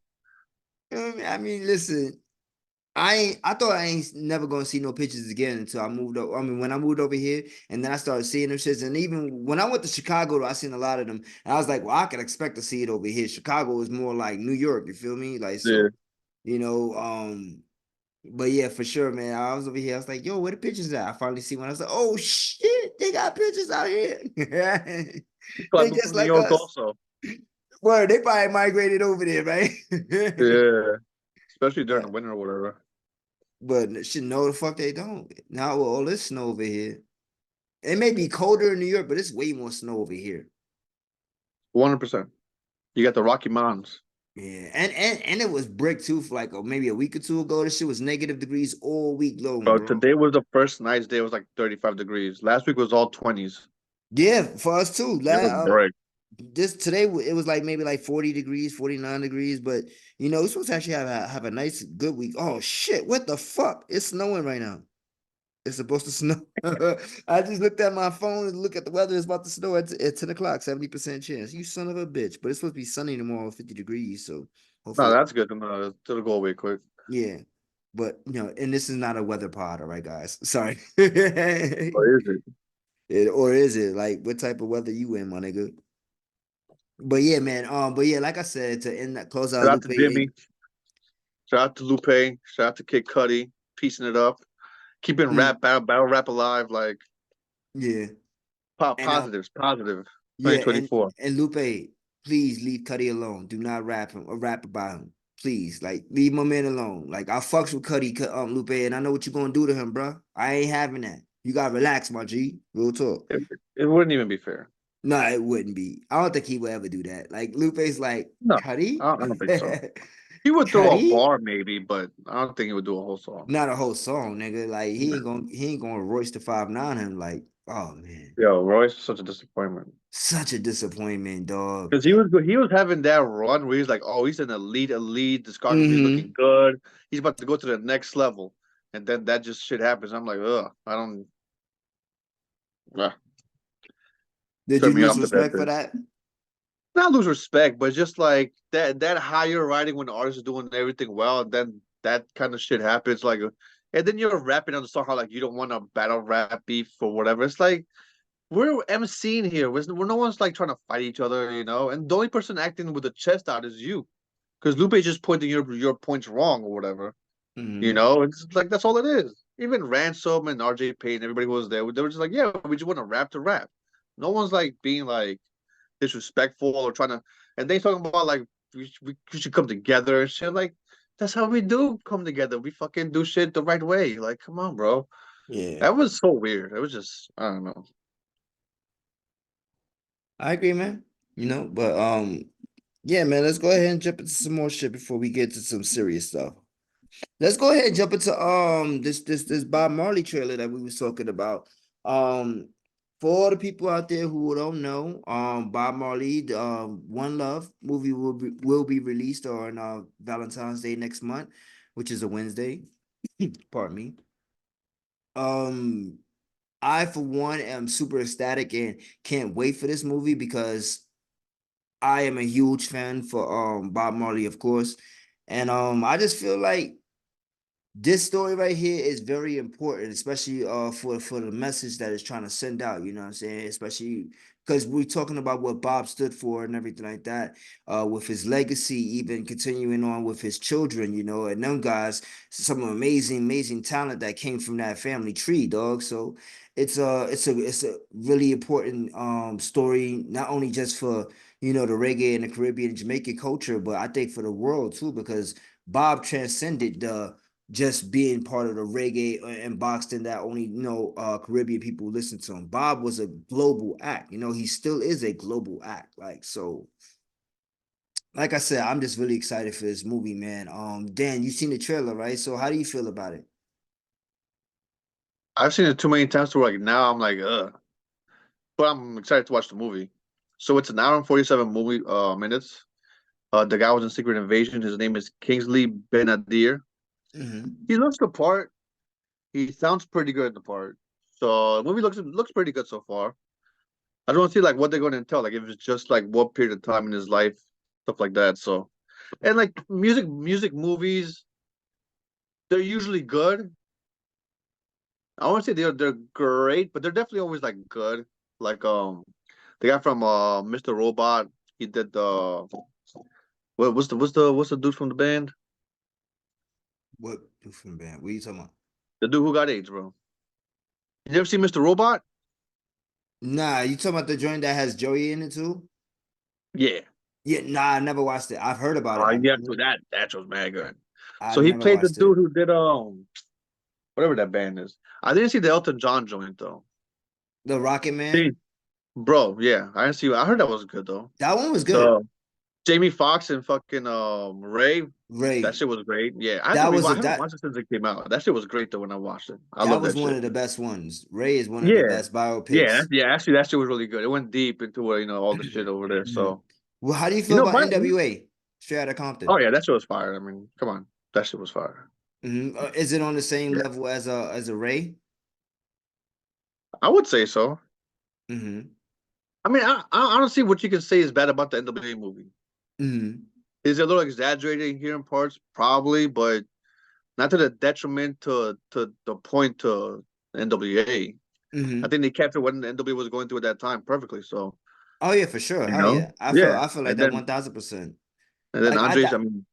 I mean, listen, I thought I ain't never gonna see no pictures again until I moved up. I mean, when I moved over here, and then I started seeing them shits. And even when I went to Chicago, though, I seen a lot of them. And I was like, well, I could expect to see it over here. Chicago is more like New York. You feel me? Like, so, but yeah, for sure, man. I was over here. I was like, yo, where the pictures at? I finally see one. I was like, oh shit, they got pictures out here. They just New like York us. also. Well, they probably migrated over there, right? Yeah. Especially during the winter or whatever. But shit, no, the fuck they don't. Now with all this snow over here, it may be colder in New York, but it's way more snow over here. 100%. You got the Rocky Mountains. Yeah, and it was brick too for like maybe a week or two ago. This shit was negative degrees all week long, Bro, bro. today was the first nice day. It was like 35 degrees. Last week was all 20s. Yeah, for us too. It was brick. Today it was like maybe like 40 degrees, 49 degrees, but we're supposed to actually have a nice good week. Oh shit, what the fuck? It's snowing right now. It's supposed to snow. I just looked at my phone and look at the weather. It's about to snow at 10 o'clock, 70% chance. You son of a bitch. But it's supposed to be sunny tomorrow, 50 degrees. So hopefully. No, that's good. No, it'll go away quick. Yeah. But, and this is not a weather pod, all right, guys. Sorry. Or is it? Or is it? Like, what type of weather you in, my nigga? But yeah, man. But yeah, like I said, to end that close out. Shout out to Jimmy. Shout out to Lupe. Shout out to Kid Cudi. Piecing it up. Keeping battle rap alive. Like, yeah. Positive. Yeah, 2024. and Lupe, please leave Cudi alone. Do not rap him or rap about him. Please, like, leave my man alone. Like, I fucks with Cudi, Lupe, and I know what you're gonna do to him, bro. I ain't having that. You gotta relax, my G. Real talk. It wouldn't even be fair. No, it wouldn't be. I don't think he would ever do that. Like, Lupe's like, No, Cudi? I don't think so. He would throw a bar maybe, but I don't think he would do a whole song. Not a whole song, nigga. Like, he ain't gonna Royce the 5'9" him. Like, oh man. Yo, Royce is such a disappointment. Such a disappointment, dog. Because he was having that run where he's like, oh, he's an elite. Discography is looking good. He's about to go to the next level. And then that just shit happens. I'm like, ugh, I don't. Did you lose respect for that? Not lose respect, but just like that higher writing when the artist is doing everything well, and then that kind of shit happens. Like, and then you're rapping on the song how like you don't want to battle rap beef or whatever. It's like we're MCing here. We're no one's like trying to fight each other, And the only person acting with the chest out is you, because Lupe just pointing your points wrong or whatever. You Mhm. know, it's like that's all it is. Even Ransom and RJ Payne, everybody who was there, they were just like, yeah, we just want to rap to rap. No one's like being like disrespectful or trying to. And they talking about like we should come together and shit. Like that's how we do come together. We fucking do shit the right way. Like, come on, bro. Yeah, That was so weird. It was just I don't know. I agree, man. But yeah, man. Let's go ahead and jump into some more shit before we get to some serious stuff. Let's go ahead and jump into this Bob Marley trailer that we was talking about. Um, for the people out there who don't know, Bob Marley, the One Love movie will be released on Valentine's Day next month, which is a Wednesday. Pardon me. Um, I for one am super ecstatic and can't wait for this movie because I am a huge fan for Bob Marley, of course, and I just feel like this story right here is very important, especially for the message that it's trying to send out. You know what I'm saying? Especially because we're talking about what Bob stood for and everything like that. With his legacy, even continuing on with his children, and them guys, some amazing talent that came from that family tree, dog. So it's a really important story, not only just for the reggae and the Caribbean and Jamaican culture, but I think for the world too, because Bob transcended the just being part of the reggae and Boston that only Caribbean people listen to him. Bob was a global act. He still is a global act. Like so, like I said, I'm just really excited for this movie, man. Dan, you seen the trailer, right? So how do you feel about it? I've seen it too many times to where like now I'm like, ugh. But I'm excited to watch the movie. So it's an hour and 47 movie minutes. The guy was in Secret Invasion. His name is Kingsley Benadir. Mm-hmm. He looks the part. He sounds pretty good in the part. So the movie looks pretty good so far. I don't see like what they're going to tell. Like if it's just like what period of time in his life, stuff like that. So and like music movies, they're usually good. I want to say they're great, but they're definitely always like good. Like the guy from Mr. Robot, he did the what's the dude from the band? What from band? What are you talking about? The dude who got AIDS, bro. You never seen Mr. Robot? Nah, you talking about the joint that has Joey in it too? Yeah. Yeah, nah, I never watched it. I've heard about it. Yeah, so that was mad good. I So he never played the watched it. dude who did whatever that band is. I didn't see the Elton John joint though. The Rocket See, Man. bro, yeah, I didn't see. I heard that was good though. That one was good. The Jamie Foxx and fucking Ray, that Ray. shit was great. Yeah, I have to That was rewatch. a I haven't that watched it since it came out. That shit was great though when I watched it. I that love was that one shit. of the best ones. Ray is one of the Yeah, best biopics. yeah. Actually, that shit was really good. It went deep into all the shit over there. Mhm. So Well, how do you feel about but NWA? Straight Outta oh Compton. yeah, that shit was fire. I mean, come on, that shit was fire. Is it on the same Yeah, level as a Ray? I would say so. hmm I mean, I don't see what you can say is bad about the NWA movie. hmm Is it a little exaggerated here in parts? Probably, but not to the detriment to the point to NWA. I hmm think they captured what the NWA was going through at that time perfectly. So, Oh yeah, for sure. you Hell know, yeah. I feel yeah. I feel like And that then 1000%. and then Like Andre's, I mean,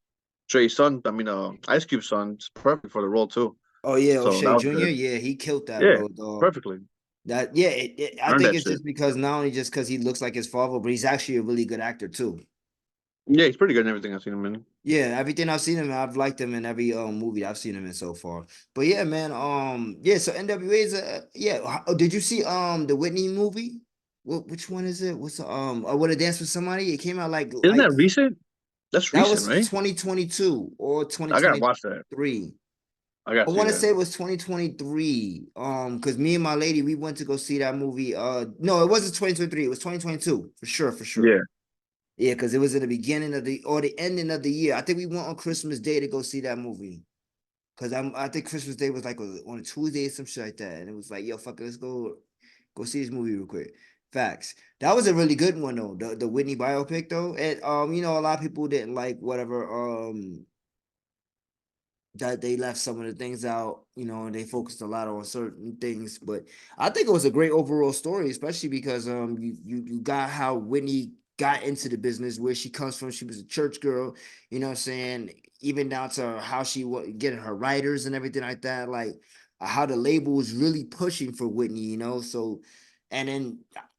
Dre's son, I mean, Ice Cube's son, is perfect for the role too. oh yeah, So that O'Shea was Jr. good. Yeah, he killed that Yeah, role, dog. perfectly. That yeah, I Earned think that it's shit. just because not only just because he looks like his father, but he's actually a really good actor too. Yeah, he's pretty good in everything I've seen him in. Yeah, everything I've seen him, I've liked him in every movie I've seen him in so far. But yeah, man, yeah. So NWA is yeah. Did you see the Whitney movie? Which one is it? What's I want to dance with somebody? It came out like Isn't like that recent? That's that recent, was right? 2022 or I gotta watch that. 2023. I gotta I see want to that. say it was 2023. Because me and my lady, we went to go see that movie. No, it wasn't 2023. It was 2022 for sure, for sure. Yeah. Yeah, because it was in the beginning of the ending of the year. I think we went on Christmas Day to go see that movie. Cause I think Christmas Day was like on a Tuesday or some shit like that. And it was like, yo, fuck it, let's go see this movie real quick. Facts. That was a really good one though. The Whitney biopic though. And a lot of people didn't like whatever that they left some of the things out, and they focused a lot on certain things. But I think it was a great overall story, especially because you got how Whitney got into the business, where she comes from. She was a church girl, you know what I'm saying? Even down to how she was getting her writers and everything like that. Like how the label was really pushing for Whitney, you know? So, and then,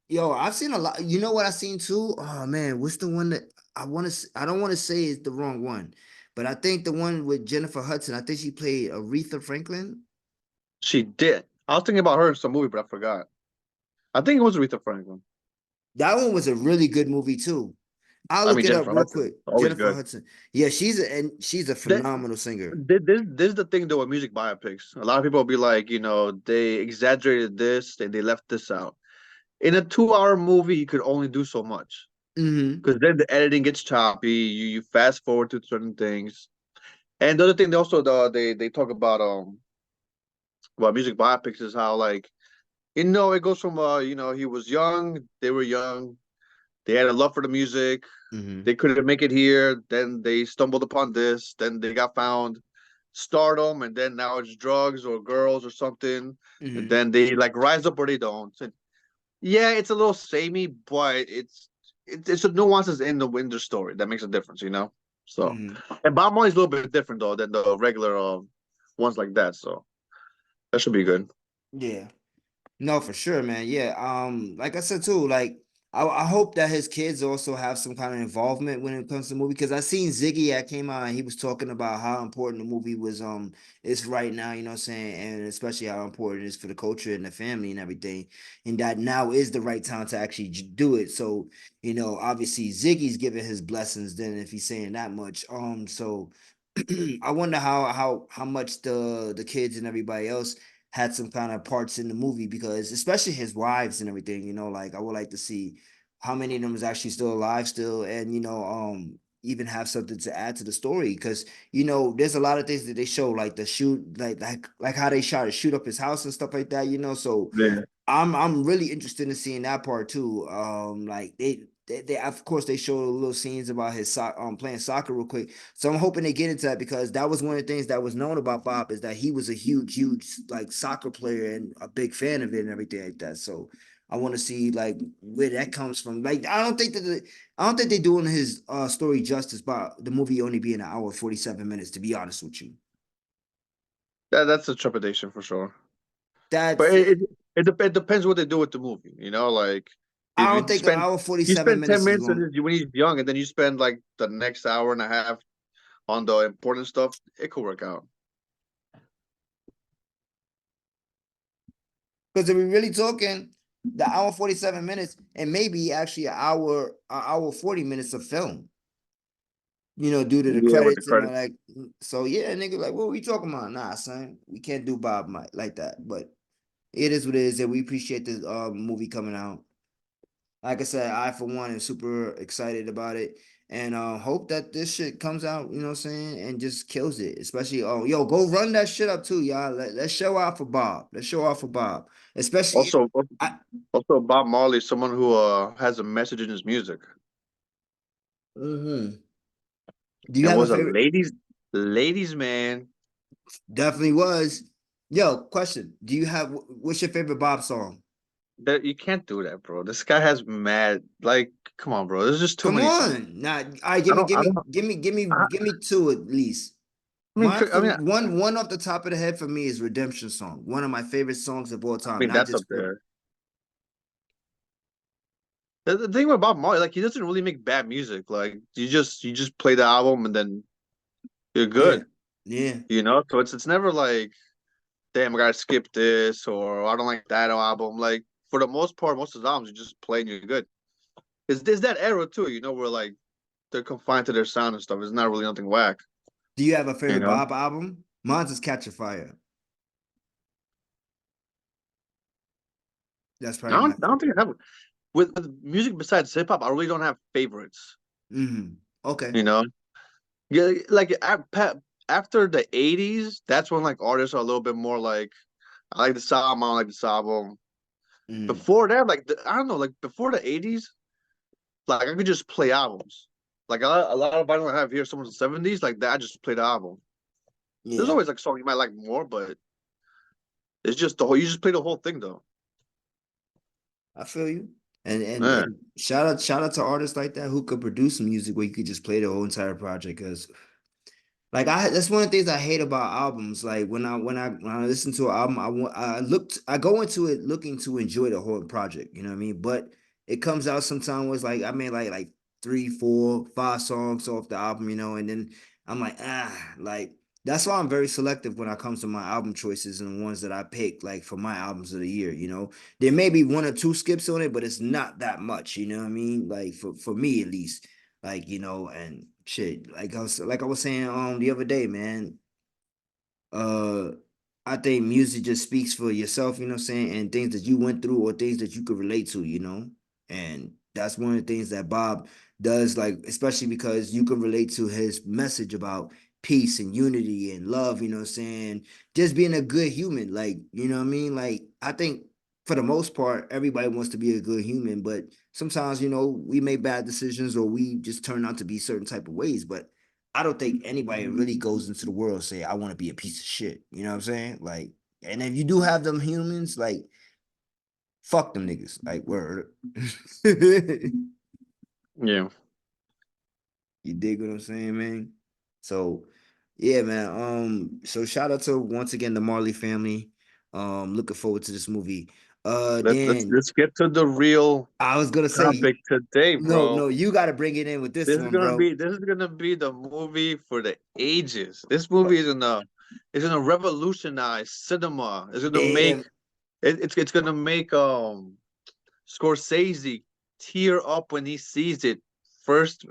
yo, I've seen a lot. You know what I seen too? Oh man, what's the one that I don't want to say it's the wrong one, but I think the one with Jennifer Hudson, I think she played Aretha Franklin. She did. I was thinking about her in some movie, but I forgot. I think it was Aretha Franklin. That one was a really good movie too. I'll I look mean, it up Jennifer real Hudson, quick. always Jennifer good. Hudson. Yeah, she's a That, phenomenal singer. this is the thing though with music biopics. A lot of people will be like, they exaggerated this and they left this out. In a 2-hour movie, you could only do so much Mm-hmm. because then the editing gets choppy. You fast forward to certain things. And the other thing, they also they talk about music biopics is how like it goes from he was young, they were young, they had a love for the music, Mm-hmm. they couldn't make it here, then they stumbled upon this, then they got found, stardom, and then now it's drugs or girls or something, and Mm-hmm. then they like rise up or they don't. And yeah, it's a little samey, but it's the nuances in the story that makes a difference, you know. So, Mm-hmm. and Bob Marley's a little bit different though than the regular ones like that. So that should be good. Yeah. No, for sure, man. Yeah. Like I said too, like I hope that his kids also have some kind of involvement when it comes to the movie. Because I seen Ziggy that came out and he was talking about how important the movie was is right now, you know what I'm saying? And especially how important it is for the culture and the family and everything. And that now is the right time to actually do it. So, obviously Ziggy's giving his blessings then if he's saying that much. So I wonder how much the kids and everybody else had some kind of parts in the movie, because especially his wives and everything, like I would like to see how many of them is actually still alive still, and even have something to add to the story, because there's a lot of things that they show, like the shoot, like how they shot to shoot up his house and stuff like that, so Yeah. I'm really interested in seeing that part too. Like they of course they show little scenes about his playing soccer real quick. So I'm hoping they get into that, because that was one of the things that was known about Bob, is that he was a huge like soccer player and a big fan of it and everything like that. So I want to see like where that comes from. Like I don't think they're doing his story justice by the movie only being an hour 47 minutes. To be honest with you, That's a trepidation for sure. But that's it depends what they do with the movie. Like if I you don't think an spend hour you 47 spend ten minutes is minutes long. when he's young, and then you spend like the next hour and a half on the important stuff, it could work out. Because if we're really talking the hour 47 minutes and maybe actually an hour 40 minutes of film, due to the Yeah, with the credits and all credits. that. So yeah, nigga, like what we talking about? Nah, son. We can't do Bob Mike like that. But it is what it is, and we appreciate the movie coming out. Like I said, I for one am super excited about it. And hope that this shit comes out, you know what I'm saying, and just kills it. Especially, yo, go run that shit up too, y'all. Let's show out for Bob. Let's show out for Bob. Especially, Also, I, also Bob Marley is someone who has a message in his music, mm-hmm. Do you and have a was a favorite? ladies man. Definitely was. Yo, question. What's your favorite Bob song? That you can't do that, bro. This guy has mad like, come on, bro. There's just too Come many songs. on. Nah, all right, I don't. I don't. give me two at least. Mine I for mean, one off the top of the head for me is Redemption Song. One of my favorite songs of all I time. mean Not that's up just for there. The thing with Bob Marley, like he doesn't really make bad music. Like you just play the album and then you're yeah. good. Yeah. So it's never like, damn, I gotta skip this or I don't like that album. Like for the most part, most of the albums you just play and you're good. There's that era too, where like they're confined to their sound and stuff. It's not really nothing whack. Do you have a You favorite know, Bob album? Mine's is Catch a Fire. That's I probably my don't I don't favorite. think I have with music besides hip hop. I really don't have favorites. Mm-hmm. Okay. You know, yeah, like after the '80s, that's when like artists are a little bit more like, I like this album, I don't like this album. Mm. Before that, like I don't know, like before the '80s, like I could just play albums. Like a lot of vinyl I have here, some of the '70s, like that. I just play the album. There's Yeah, always like song you might like more, but it's just the whole. You just play the whole thing though. I feel you. Yeah. And shout out to artists like that who could produce music where you could just play the whole entire project. Because like that's one of the things I hate about albums. Like when I listen to an album, I go into it looking to enjoy the whole project. You know what I mean? But it comes out sometimes where it's like I made like 3, 4, 5 songs off the album, and then I'm like, like that's why I'm very selective when it comes to my album choices and the ones that I pick, like for my albums of the year. There may be 1 or 2 skips on it, but it's not that much. You know what I mean? Like for me at least. Like, and shit, like I was saying the other day, man. Uh I think music just speaks for yourself, you know what I'm saying, and things that you went through or things that you could relate to. And that's one of the things that Bob does, like, especially because you can relate to his message about peace and unity and love, you know what I'm saying? Just being a good human, like, you know what I mean? Like, I think for the most part, everybody wants to be a good human, but sometimes, we make bad decisions or we just turn out to be certain type of ways. But I don't think anybody really goes into the world and say, I want to be a piece of shit. You know what I'm saying? Like, and if you do have them humans, like, fuck them niggas. Like, word. Yeah. You dig what I'm saying, man? So, yeah, man. So shout out to once again the Marley family. Looking forward to this movie. Dan, Let's get to the real I was gonna say, topic today, no, bro. you got to bring it in with this one, bro. This is gonna be the movie for the ages. This movie is gonna revolutionize cinema. It's gonna make Damn, it's gonna make Scorsese tear up when he sees it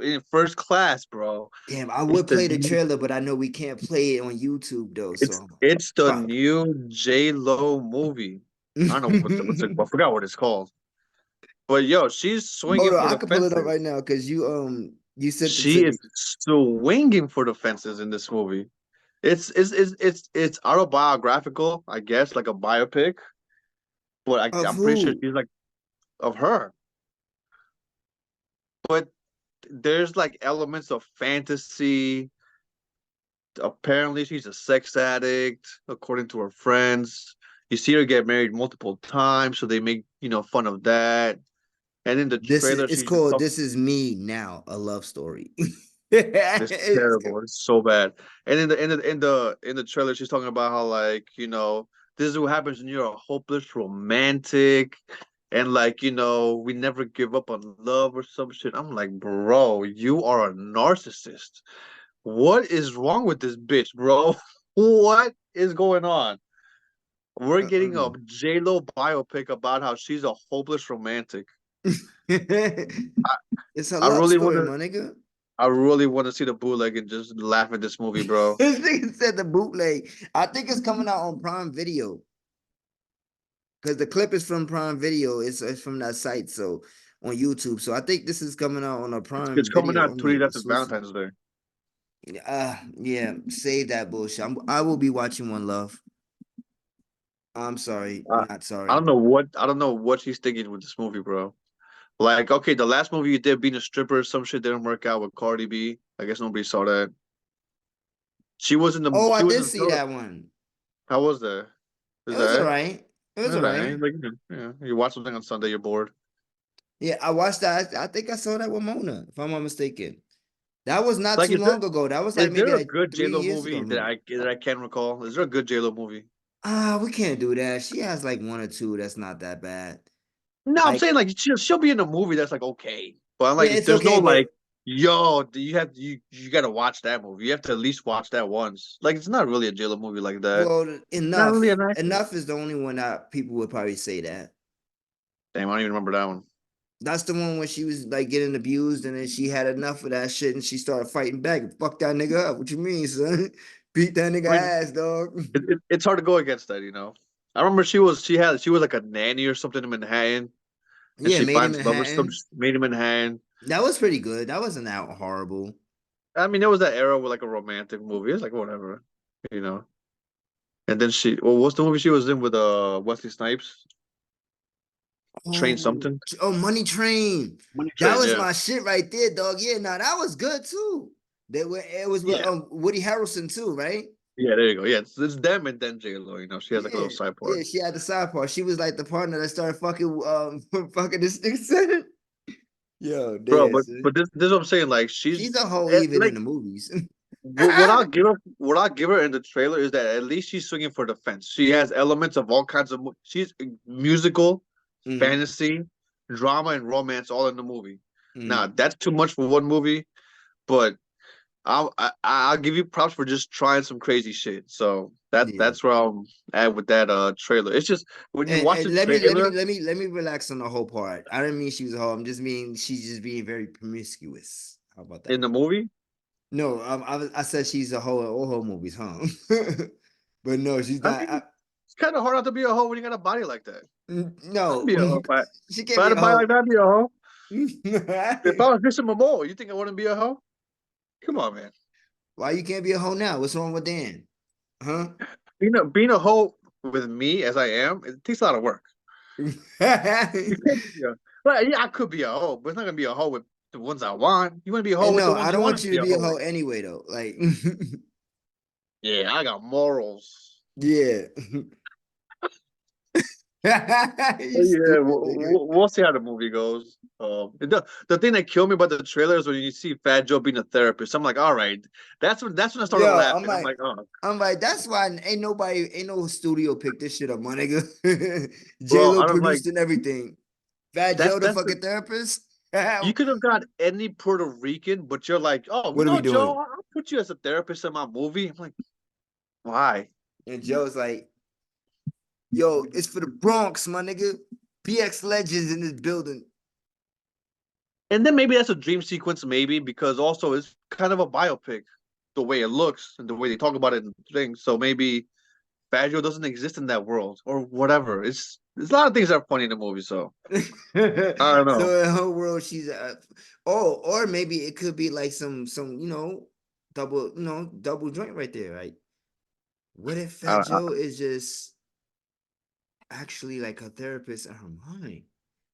in first class, bro. damn. I It's would the play the trailer, but I know we can't play it on YouTube though. it's So it's the fuck. new J Lo movie. I don't know I forgot what it's called. But yo, she's Hold swinging on, for I the can pull it up fences. right now because you sent it to She me. is swinging for the fences in this movie. It's autobiographical, I guess, like a biopic. But Of I'm pretty sure who? she's like of her. But there's like elements of fantasy. Apparently, she's a sex addict, according to her friends. You see her get married multiple times, so they make fun of that. And in the This is trailer, it's she's just called talking. "This Is Me Now," a love story. It's terrible. It's so bad. And in the trailer, she's talking about how this is what happens when you're a hopeless romantic, and we never give up on love or some shit. I'm like, bro, you are a narcissist. What is wrong with this bitch, bro? What is going on? We're getting a Uh-uh. J Lo biopic about how she's a hopeless romantic. I, It's a I love really want story, to. my nigga. I really want to see the bootleg and just laugh at this movie, bro. This nigga said the bootleg. I think it's coming out on Prime Video because the clip is from Prime Video. It's from that site, so on YouTube. So I think this is coming out on a It's Prime coming Video out 2 days only after exclusive. Valentine's Day. Yeah, save that bullshit. I will be watching One Love. I'm sorry, Uh, not I sorry. don't know what she's thinking with this movie, bro. Like, okay, the last movie you did being a stripper, some shit didn't work out with Cardi B. I guess nobody saw that. Oh, I She was did in see that one. how was that? It Is was all that right. It was all alright? right. Like, you watch something on Sunday, you're bored. Yeah, I watched that. I think I saw that with Mona, if I'm not mistaken. That was not Like, too long ago. That was like is maybe there a like good J 3 Lo years ago, movie that maybe. I can recall? Is there a good J Lo movie? We can't do that. She has like 1 or 2 that's not that bad. No, I'm Like, saying like she'll be in a movie that's like okay, but I'm yeah, like, it's there's no okay, but like, yo, you got to watch that movie. You have to at least watch that once. Like, it's not really a J Lo movie like that. well, Not really enough. an actor. Enough is the only one that people would probably say that. Damn, I don't even remember that one. That's the one where she was like getting abused and then she had enough of that shit and she started fighting back and fuck that nigga up. What you mean, son? Beat that nigga I mean, ass, dog. it's hard to go against that. I remember she was like a nanny or something in Manhattan, and Yeah, she Made in finds love with some Manhattan. made in Manhattan. That was pretty good. That wasn't that horrible. I mean, there was that era with like a romantic movie. It's like whatever, you know. And then what's the movie she was in with Wesley Snipes? Train Oh, something. Money Train. Money That Train, was yeah. my shit right there, dog. Yeah, now that was good too. It was with Yeah. Woody Harrelson too, right? Yeah, there you go. Yeah, it's them and then J-Lo. You know, she has like a little side part. Yeah, she had the side part. She was like the partner that started fucking fucking this nigga. Yo, Bro, damn, son. but this is what I'm saying. Like She's a hoe even like in the movies. what I'll give her in the trailer is that at least she's swinging for the fence. She has elements of all kinds of. She's musical, Mhm, fantasy, drama, and romance all in the movie. Now mhm. that's too much for one movie, but I'll give you props for just trying some crazy shit. So Yeah. that's where I'm at with that trailer. It's just when you watch And the let me trailer let me relax on the whole part. I didn't mean she was a hoe. I'm just mean she's just being very promiscuous. How about in that? the movie, No, I said she's a hoe in all her movies, huh? But no, she's I not. mean, it's kind of hard not to be a hoe when you got a body like that. I'd No, be a hoe. she If can't I be had a a body hoe. like that, I'd be a hoe. If I was Jason Momoa, you think I wouldn't be a hoe? Come on, man. Why you can't be a hoe now? What's wrong with Dan? Huh? Being a hoe with me as I am, it takes a lot of work. You can't be a, well, yeah, I could be a hoe, but it's not gonna be a hoe with the ones I want. You want to be a hoe And with the no, ones I you don't want want to you be to a be a hoe hoe with. anyway, though. Like, Yeah, I got morals. yeah. You Yeah, stupid nigga. we'll see how the movie goes. The thing that killed me about the trailer is when you see Fat Joe being a therapist. I'm like, all right, that's when I started Yo, laughing. I'm like, oh, I'm like, that's why ain't no studio picked this shit up, my nigga. J bro, Lo I'm like, produced and everything. Fat that's Joe, the that's the fucking therapist. you could have got any Puerto Rican, but you're like, oh What are we no, Joe, doing? I'll put you as a therapist in my movie. I'm like, why? And Joe's like, yo, it's for the Bronx, my nigga. BX Legends in this building. And then maybe that's a dream sequence, maybe because also it's kind of a biopic, the way it looks and the way they talk about it and things. So maybe Fagio doesn't exist in that world or whatever. It's there's a lot of things that are funny in the movie. So I don't know. So in her world, she's oh, or maybe it could be like some double joint right there, right? What if Fat I, Joe is just actually like a therapist in her mind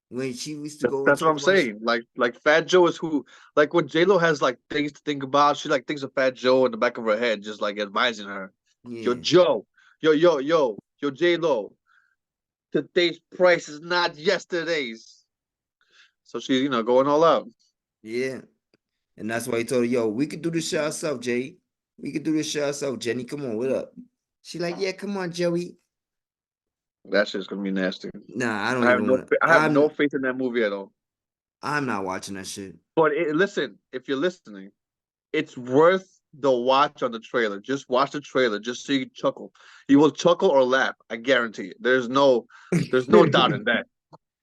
when she used to go and That's what talk I'm about saying. Like Fat Joe is who like when J Lo has like things to think about, she like thinks of Fat Joe in the back of her head, just like advising her. Yo, yeah, Joe, yo, J Lo. Today's price is not yesterday's. So she's going all out. yeah, and that's why he told her, yo, we could do this shit ourselves, Jay. We could do this shit ourselves, Jenny. Come on, what up? She like, yeah, come on, Joey. That shit's gonna be nasty. Nah, I don't even want to. I have no faith in that movie at all. I'm not watching that shit. But listen, if you're listening, it's worth the watch on the trailer. Just watch the trailer, just so you chuckle. You will chuckle or laugh. I guarantee it. There's no doubt in that.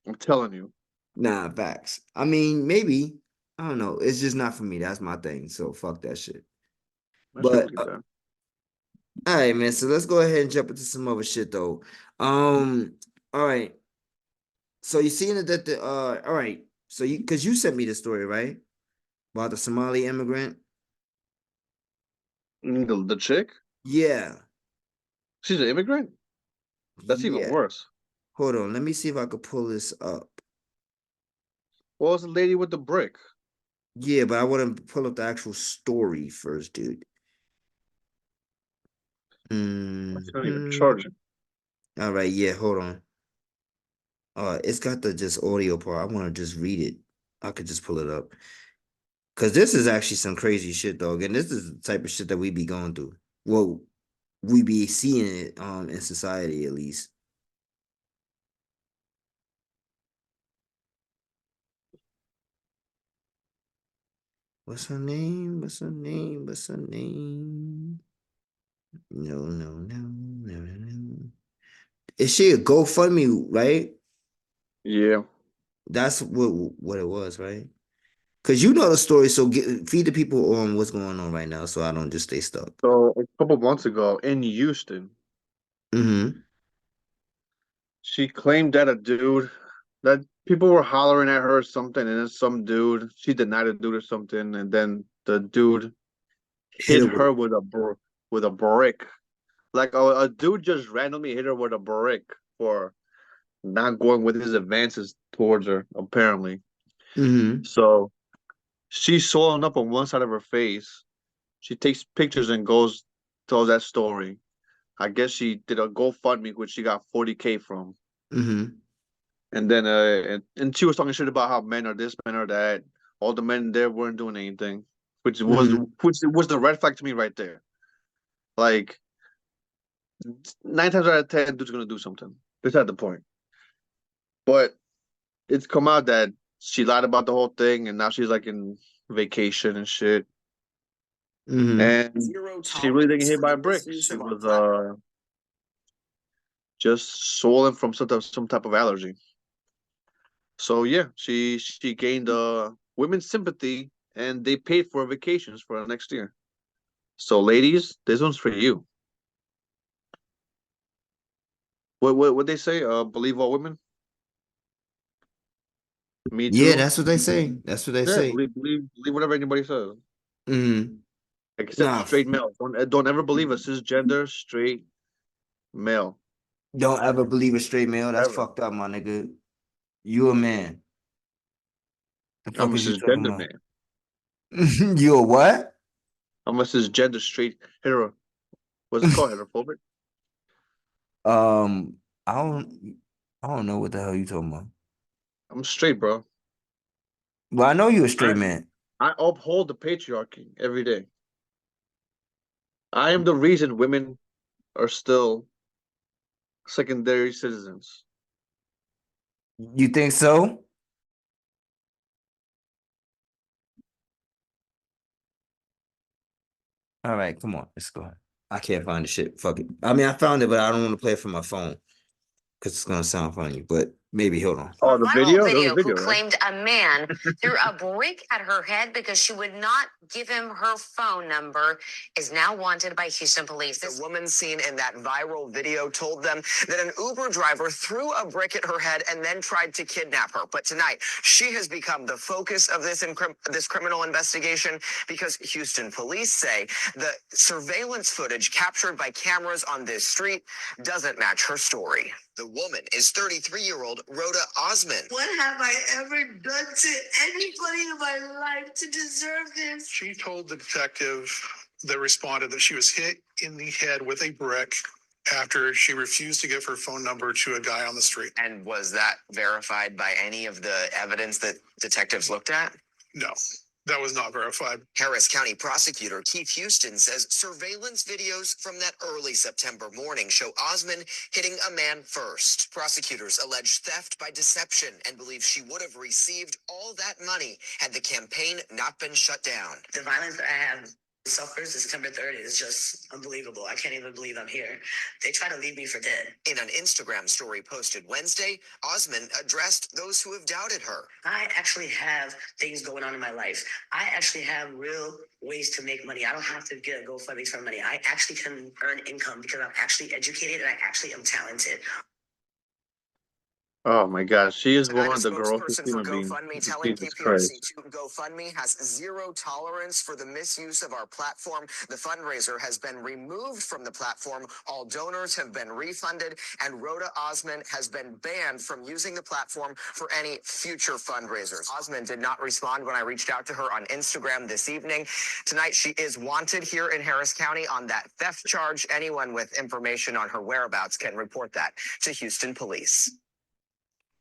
I'm telling you. Nah, facts. I mean, maybe. I don't know. It's just not for me. That's my thing. So fuck that shit. That shit But will get done. all right, man. So let's go ahead and jump into some other shit though. All right. So you seen it that the all right. So you because you sent me the story, right? About the Somali immigrant. The chick, Yeah. she's an immigrant. That's even Yeah. worse. Hold on. Let me see if I could pull this up. What was the lady with the brick? Yeah, but I want to pull up the actual story first, dude. That's not even Mhm. charging. All right, yeah, hold on. It's got the just audio part. I want to just read it. I could just pull it up. Cause this is actually some crazy shit, dog. And this is the type of shit that we be going through. Well, we be seeing it in society at least. What's her name? What's her name? What's her name? No, no, no, no, no, no. Is she a GoFundMe, right? Yeah. That's what it was, right? Cause you know the story, so feed the people on what's going on right now, so I don't just stay stuck. So a couple months ago in Houston, Mm-hmm. she claimed that that people were hollering at her or something, and then some dude, she denied the dude or something, and then the dude Hit hit her with her with a brick. Like a dude just randomly hit her with a brick for not going with his advances towards her, apparently. mm-hmm. So she's swollen up on one side of her face. She takes pictures and goes tells that story. I guess she did a GoFundMe, which she got 40K from. Mm-hmm. And then and she was talking shit about how men are this, men are that. All the men there weren't doing anything, Mm-hmm. which was the red flag to me right there. Like 9 times out of 10, dude's gonna do something. That's at the point. But it's come out that she lied about the whole thing, and now she's like in vacation and shit. Mm-hmm. And she really didn't get hit by a brick. She was just swollen from some type of allergy. So yeah, she gained women's sympathy, and they paid for vacations for next year. So ladies, this one's for you. What they say? Believe all women. Me Yeah, too. that's what they say. That's what they Yeah, say. believe whatever anybody says, Mm-hmm. except Nah, straight male. Don't ever believe a cisgender straight male don't ever believe a straight male. That's ever. fucked up, my nigga. You a man. The I'm fuck a is you talking cisgender about? man. You a what? I'm a cisgender straight hetero. What's it called? Heterophobic. Um, I don't I don't know what the hell you talking about. I'm straight, bro. Well, I know you a I straight man. I uphold the patriarchy every day. I am the reason women are still secondary citizens. You think so? All right, come on, let's go. I can't find the shit. Fuck it. I mean, I found it, but I don't want to play it from my phone because it's gonna sound funny. But maybe hold on. Oh, A the viral video? There was a video who video, right? claimed a man threw a brick at her head because she would not give him her phone number is now wanted by Houston police. The woman seen in that viral video told them that an Uber driver threw a brick at her head and then tried to kidnap her. But tonight, she has become the focus of this criminal investigation because Houston police say the surveillance footage captured by cameras on this street doesn't match her story. The woman is 33-year-old Rhoda Osmond. What have I ever done to anybody in my life to deserve this? She told the detective that responded that she was hit in the head with a brick after she refused to give her phone number to a guy on the street. And was that verified by any of the evidence that detectives looked at? No, that was not verified. Harris County prosecutor Keith Houston says surveillance videos from that early September morning show Osmond hitting a man first. Prosecutors allege theft by deception and believe she would have received all that money had the campaign not been shut down. The violence that I have suffered since September 30th is just unbelievable. I can't even believe I'm here. They try to leave me for dead. In an Instagram story posted Wednesday, Osmond addressed those who have doubted her. I actually have things going on in my life. I actually have real ways to make money. I don't have to get a GoFundMe for money. I actually can earn income because I'm actually educated and I actually am talented. Oh my gosh, she is Tonight, one a of the grossest spokesperson for human beings. GoFundMe telling Jesus Christ. KPRC2 GoFundMe has zero tolerance for the misuse of our platform. The fundraiser has been removed from the platform. All donors have been refunded, and Rhoda Osmond has been banned from using the platform for any future fundraisers. Osmond did not respond when I reached out to her on Instagram this evening. Tonight, she is wanted here in Harris County on that theft charge. Anyone with information on her whereabouts can report that to Houston Police.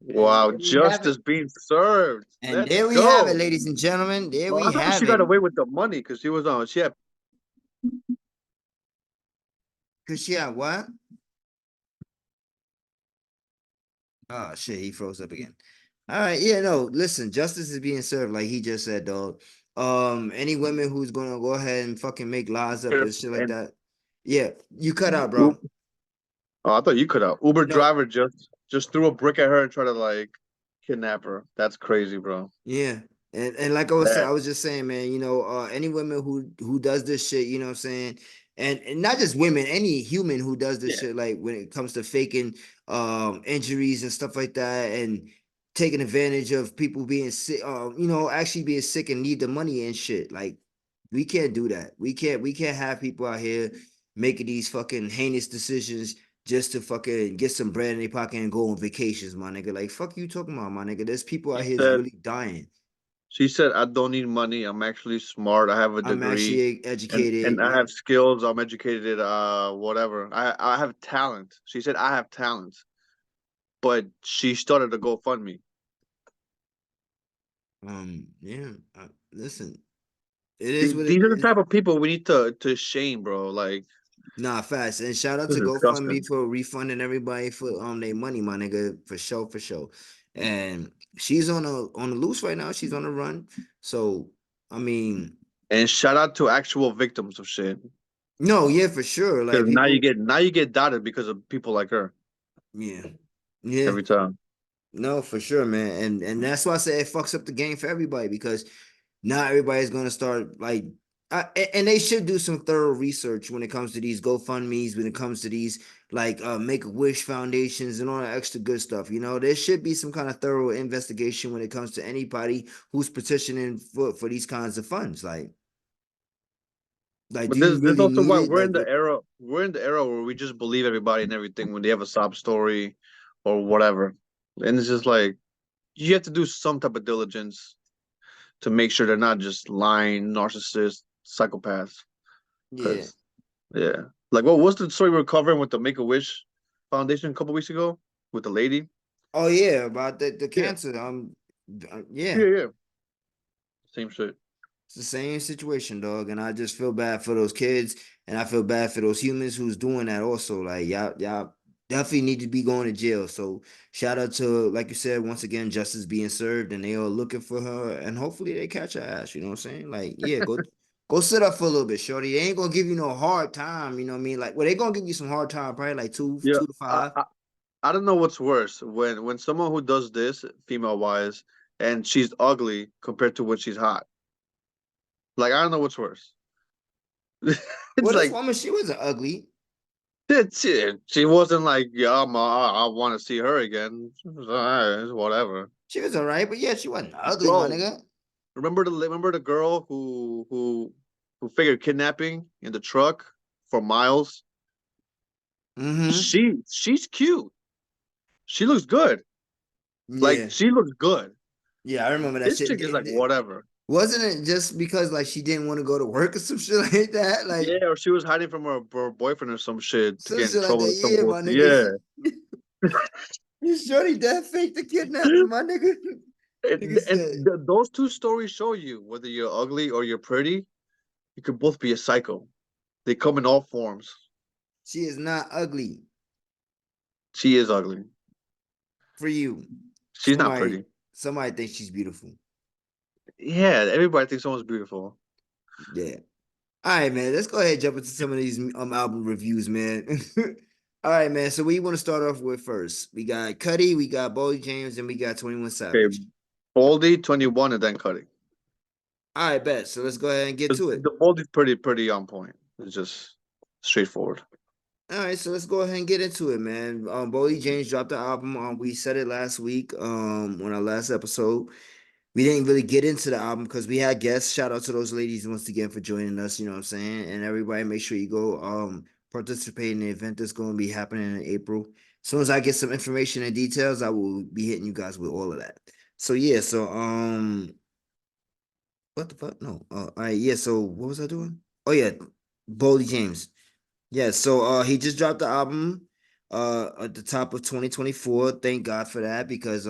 Wow, And there we have justice it. being served. And Let's there we have it, go. ladies and gentlemen. There Well, we I thought she have got it. away with the money because she was on. She had Cause yeah, what? Oh shit, he froze up again. All right, yeah, no, listen, justice is being served, like he just said, dog. Any women who's gonna go ahead and fucking make lies up and shit like and that. Yeah, you cut out, bro. oh, I thought you could have. Uber No, driver just threw a brick at her and tried to like kidnap her. That's crazy, bro. yeah. And like I was saying, That I was just saying, man, any women who does this shit, you know what I'm saying? And not just women, any human who does this yeah. shit, like when it comes to faking injuries and stuff like that, and taking advantage of people being sick, actually being sick and need the money and shit. Like, we can't do that. We can't have people out here making these fucking heinous decisions just to fucking get some bread in their pocket and go on vacations, my nigga. Like, fuck you talking about, my nigga. There's people out He here that's said really dying. She said, "I don't need money. I'm actually smart. I have a I'm degree, actually educated. and I Yeah. have skills. I'm educated. Whatever. I have talent." She said, "I have talent," but she started a GoFundMe. Yeah. Listen, it is what it These are the is. type of people we need to shame, bro. Like, Nah, fast. And shout out this to is GoFundMe disgusting. for refunding everybody for their money, my nigga, for sure, for sure. And she's on the loose right now. She's on the run. So I mean, And shout out to actual victims of shit. no, yeah, for sure. Like Because now people, you get doubted because of people like her yeah, yeah. every time. No, for sure, man. And that's why I say it fucks up the game for everybody because not everybody's gonna start like and they should do some thorough research when it comes to these GoFundMe's, when it comes to these like Make-A-Wish foundations and all that extra good stuff. You know, there should be some kind of thorough investigation when it comes to anybody who's petitioning for these kinds of funds. Like, But do you this really also need why it? Like, we're in the era where we just believe everybody and everything when they have a sob story or whatever. And it's just like you have to do some type of diligence to make sure they're not just lying, narcissists, psychopaths. yeah. Because yeah, like what was the story we were covering with the Make a Wish Foundation a couple weeks ago with the lady? Oh yeah, about the Yeah, cancer. Yeah. yeah. Same shit. It's the same situation, dog. And I just feel bad for those kids, and I feel bad for those humans who's doing that also. Like y'all definitely need to be going to jail. So shout out to, like you said, once again, justice being served, and they are looking for her, and hopefully they catch her ass. You know what I'm saying? Like, yeah, go sit up for a little bit, shorty. They ain't gonna give you no hard time. You know what I mean? Like, well, they gonna give you some hard time, probably like Yeah, 2 to 5. I don't know what's worse when someone who does this female wise and she's ugly compared to when she's hot. Like I don't know what's worse. It's Well, this like woman, she wasn't ugly. she wasn't like yeah I want to see her again. It's whatever. She was all right, but yeah, she wasn't ugly, my Bro, nigga. remember the girl who figured kidnapping in the truck for Miles? Mm-hmm. She's cute. She looks good. Like Yeah. she looks good. Yeah, I remember that This shit. chick is like whatever. Wasn't it just because like she didn't want to go to work or some shit like that? Like Yeah, or she was hiding from her boyfriend or some shit to some get in shit like trouble that. with some Yeah, my bullshit. nigga. Yeah. You shorty that fake the kidnapping, my nigga. Nigga said Those two stories show you whether you're ugly or you're pretty, you could both be a psycho. They come in all forms. she is not ugly She is ugly. for you. She's not Somebody, pretty. somebody thinks she's beautiful. Yeah, everybody thinks someone's beautiful. Yeah. All right, man. Let's go ahead and jump into some of these album reviews, man. All right, man. So we want to start off with first. We got Cuddy, we got Boldy James, and we got 21 Okay, Savage. Boldy, 21, and then Cutting. All right, bet. So let's go ahead and get to it. The Boldy's pretty on point. It's just straightforward. All right, so let's go ahead and get into it, man. Boldy James dropped the album. We said it last week, on our last episode. We didn't really get into the album because we had guests. Shout out to those ladies once again for joining us. You know what I'm saying? And everybody, make sure you go participate in the event that's going to be happening in April. As soon as I get some information and details, I will be hitting you guys with all of that. So yeah, so what the fuck? No, all right, yeah. So what was I doing? Oh yeah, Boldy James. Yeah, so he just dropped the album at the top of 2024. Thank God for that because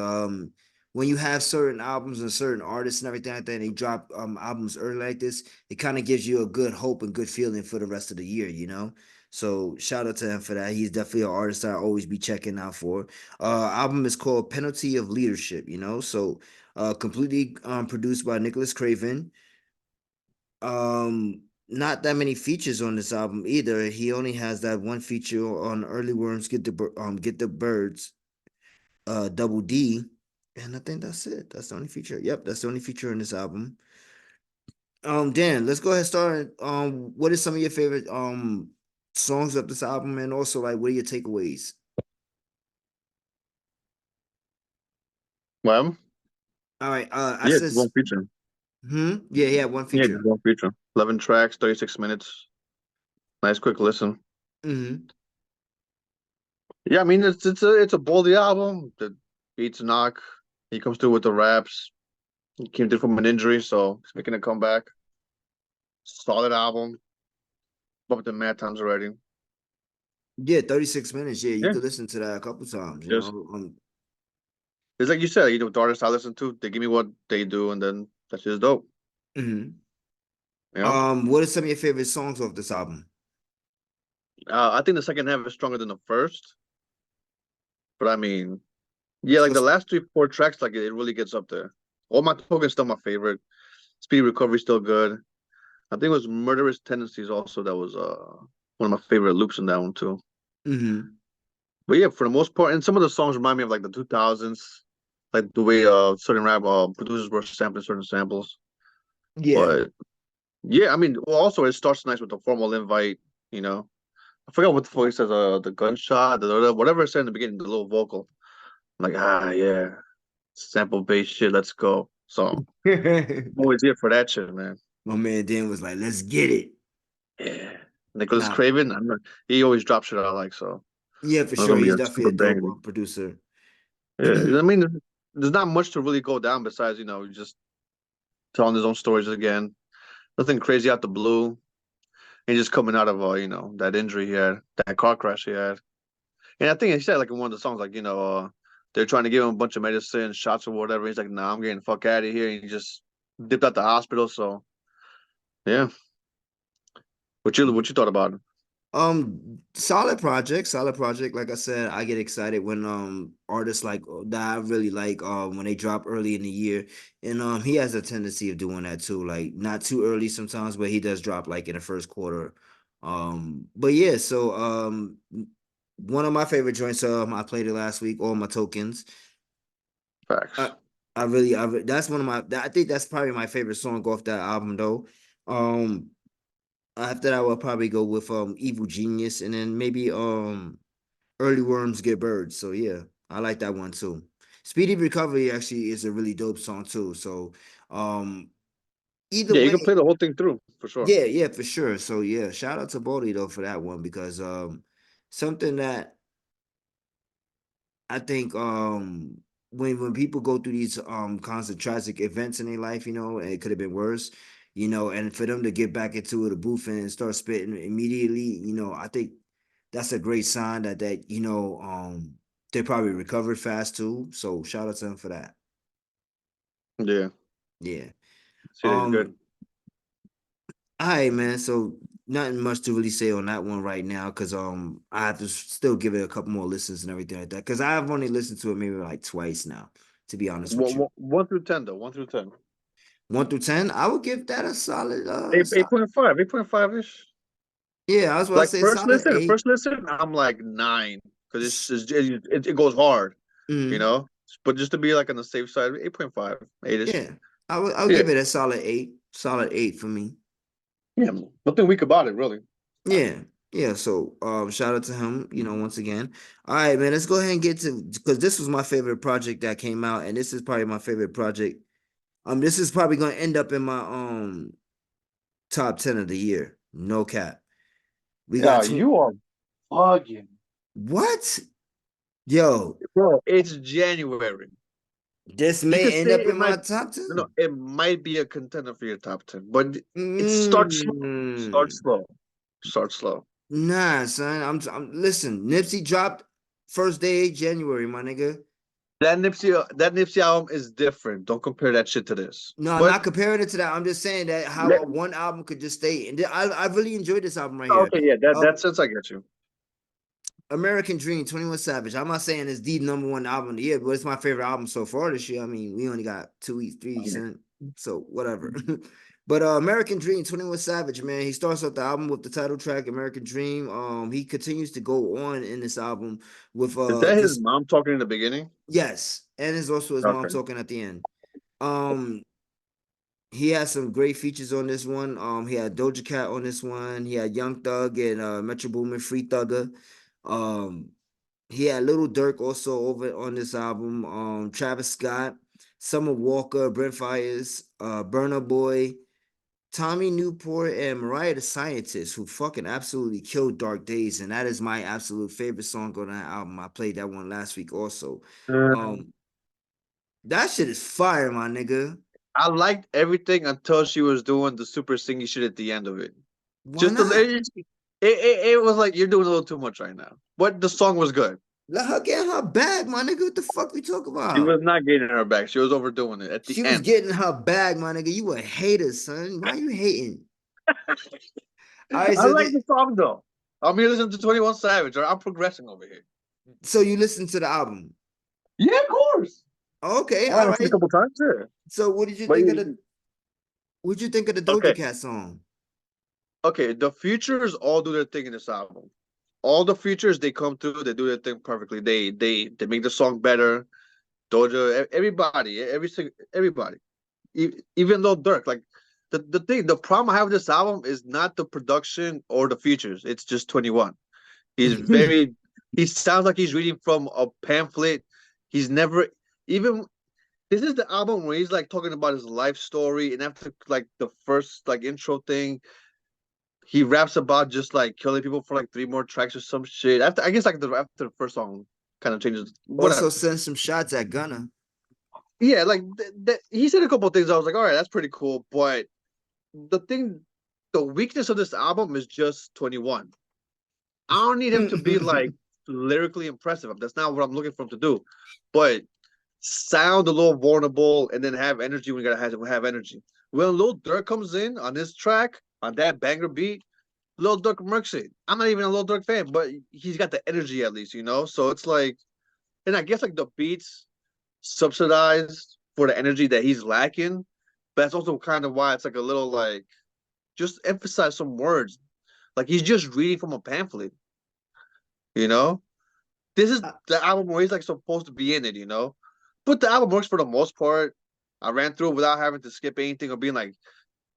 when you have certain albums and certain artists and everything like that, and they drop albums early like this, it kind of gives you a good hope and good feeling for the rest of the year, you know. So shout out to him for that. He's definitely an artist I always be checking out for. Album is called Penalty of Leadership, you know. So completely produced by Nicholas Craven. Not that many features on this album either. He only has that one feature on Early Worms Get the Birds, Double D, and I think that's it. That's the only feature. Yep, that's the only feature on this album. Dan, let's go ahead and start. What is some of your favorite songs of this album, and also like what are your takeaways? Well, All right, I yeah, said, just one feature. yeah, he had one Yeah, feature. just one feature. 11 tracks, 36 minutes. Nice quick listen. Mm-hmm. Yeah, I mean it's a Boldy album. The beats knock. He comes through with the raps. He came through from an injury, so he's making a comeback. Solid album. Bumped it mad times already. Yeah, 36 minutes. Yeah, you Yeah, could listen to that a couple times, you just know. it's like you said, the artists I listen to, they give me what they do, and then that's just dope. Mhm. You know, What are some of your favorite songs off this album? I think the second half is stronger than the first, but I mean, yeah, like So, the last three, four tracks, like it really gets up there. All My Token is still my favorite. Speedy Recovery still good. I think it was Murderous Tendencies also that was one of my favorite loops in that one too. mhm. But yeah, for the most part, and some of the songs remind me of like the 2000s, like the way certain rap producers were sampling certain samples. Yeah. But yeah, I mean, well, also it starts nice with the formal invite. You know, I forgot what the fuck he says. The gunshot, whatever it said in the beginning, the little vocal. I'm like, yeah, sample based shit. Let's go. So I'm always here for that shit, man. My man Dan was like, let's get it. Yeah, Nicholas Nah, Craven. He always drops shit I like. So yeah, for that's sure. gonna be He's a definitely super a dope banger. producer. Yeah, I mean, there's not much to really go down besides just telling his own stories again. Nothing crazy out the blue. And just coming out of that injury he had, that car crash he had. And I think he said like in one of the songs, like, they're trying to give him a bunch of medicine, shots or whatever. He's like, nah, I'm getting the fuck out of here. And he just dipped out the hospital. So yeah. What you thought about him? Solid project, solid project. Like I said, I get excited when artists like that I really like when they drop early in the year. And he has a tendency of doing that too, like not too early sometimes, but he does drop like in the first quarter. But yeah, so one of my favorite joints, I played it last week, All My Tokens. I Facts. that's one of I think that's probably my favorite song off that album though. Um After that, I will probably go with Evil Genius, and then maybe Early Worms Get Birds. So yeah, I like that one too. Speedy Recovery actually is a really dope song too. So um either Yeah, you way, can play the whole thing through for sure. yeah, for sure. So yeah, shout out to Bodie though for that one because something that I think when people go through these constant tragic events in their life, you know, and it could have been worse, you know, and for them to get back into the booth and start spitting immediately, you know, I think that's a great sign that they probably recovered fast too. So shout out to them for that. Yeah. Yeah. Shit is good. All right, man. So nothing much to really say on that one right now, because I have to still give it a couple more listens and everything like that. Because I've only listened to it maybe like twice now, to be honest with you. 1 through 10 though. 1 through 10. 1 through 10, I would give that a solid 8.5. 8.5 ish. yeah, I was about to Like say solid eight. first listen, I'm like 9 because it goes hard, you Mhm. know. But just to be like on the safe side, 8.5, 8ish. Yeah. I'll Yeah, give it a solid eight. Solid eight for me. yeah. Nothing weak about it, really. Yeah. Yeah. So shout out to him, you know, once again. All right, man. Let's go ahead and get to because this was my favorite project that came out, and this is probably my favorite project. This is probably gonna end up in my top 10 of the year. No cap. We Yeah, got two. you are bugging, What? Yo, bro. It's January. this You could may say end up it in my might, top no, 10. it might be a contender for your top 10, but it starts slow. Start Mm. slow. Start slow. Nah, son. Listen, Nipsey dropped first day January, my nigga. That Nipsey album is different. Don't compare that shit to this. No, I'm But not comparing it to that. I'm just saying that how let, one album could just stay. And I really enjoyed this album right here. okay, yeah, that Uh, that sense I get you. American Dream, 21 Savage. I'm not saying it's the number one album of the year, but it's my favorite album so far this year. I mean, we only got 2 weeks, 3 weeks in, so whatever. But American Dream, 21 Savage, man. He starts off the album with the title track, American Dream. He continues to go on in this album with Is that his this mom talking in the beginning? yes, and it's also his mom Okay. talking at the end. Um, he has some great features on this one. He had Doja Cat on this one. He had Young Thug and Metro Boomin, Free Thugger. Um, he had Little Dirk also over on this album. Travis Scott, Summer Walker, Brent Fires, Burna Boy, Tommy Newport, and Mariah the Scientist, who fucking absolutely killed Dark Days, and that is my absolute favorite song on that album. I played that one last week also. Uh, That shit is fire, my nigga. I liked everything until she was doing the super singy shit at the end of it. Why Just the not? it was like you're doing a little too much right now. But the song was good. Let her get her bag, my nigga. What the fuck we talk She about? was not getting her back. She was overdoing it at the She was end. getting her bag, my nigga. You a hater, son. Why you hating? All right, I like the song though. I'm here listening to 21 Savage, or I'm progressing over here. so you listen to the album. Yeah, of course. Okay, I all listened a right. couple times. Yeah. So what did you But think of the Doja okay, Cat song? okay. The features all do their thing in this album. All the features they come through, they do their thing perfectly. They make the song better. Doja, everybody, everybody. Even though Dirk, like the problem I have with this album is not the production or the features. It's just 21. He's very he sounds like he's reading from a pamphlet. He's never even this is the album where he's like talking about his life story, and after like the first like intro thing, he raps about just like killing people for like 3 more tracks or some shit. After I guess like after the first song kind of changes. Also Whatever. send some shots at Gunna. Yeah, like he said a couple of things. I was like, all right, that's pretty cool. But the thing, the weakness of this album is just 21. I don't need him to be like lyrically impressive. That's not what I'm looking for him to do. But sound a little vulnerable and then have energy when you gotta have energy. When Lil Durk comes in on this track, on that banger beat, Lil Durk murks it. I'm not even a Lil Durk fan, but he's got the energy at least, you know? So it's like, and I guess like the beats subsidized for the energy that he's lacking. But that's also kind of why it's like a little like just emphasize some words. Like he's just reading from a pamphlet, you know? This is the album where he's like supposed to be in it, you know? But the album works for the most part. I ran through it without having to skip anything or being like,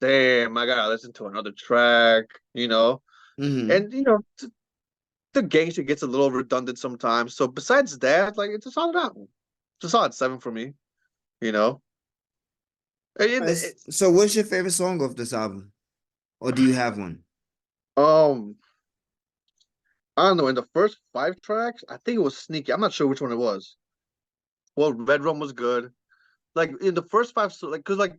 damn, I gotta listen to another track, you know? Mhm. And you know, the gangster gets a little redundant sometimes. So besides that, like it's a solid album. It's a solid 7 for me, you know? So what's your favorite song off this album? Or do you have one? Um, I don't know. In the first 5 tracks, I think it was Sneaky. I'm not sure which one it was. Well, Red Rum was good. Like in the first 5, so like, cause like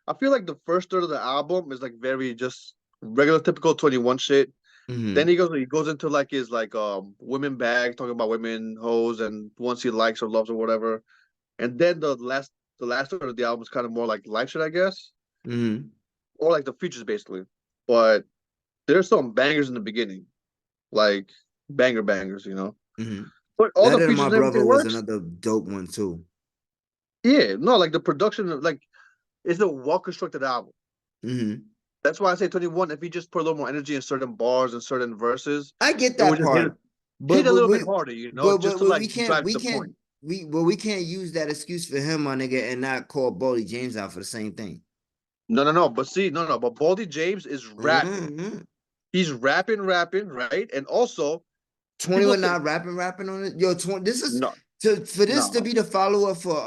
I feel like the first third of the album is like very just regular, typical 21 shit. Then Mhm. he goes into like his like women bag, talking about women, hoes, and ones he likes or loves or whatever. And then the last third of the album is kind of more like life shit, I guess, Mhm. or like the features basically. But there's some bangers in the beginning, like bangers, you know. Mhm. But all the Letter to My features and Brother everything was works. another dope one too. Yeah, no, like the production, like it's a well constructed album. Mhm. That's why I say 21. If he just put a little more energy in certain bars and certain verses, I get it would that just part. hit But a but little bit we harder, you know, just to but like drive the point. we can't use that excuse for him, my nigga, and not call Boldy James out for the same thing. No. But see, no. But Baldy James is rapping. Mhm. He's rapping, right? And also, people 21 say not rapping on it. Yo, this is no, for this to no. be the follow-up for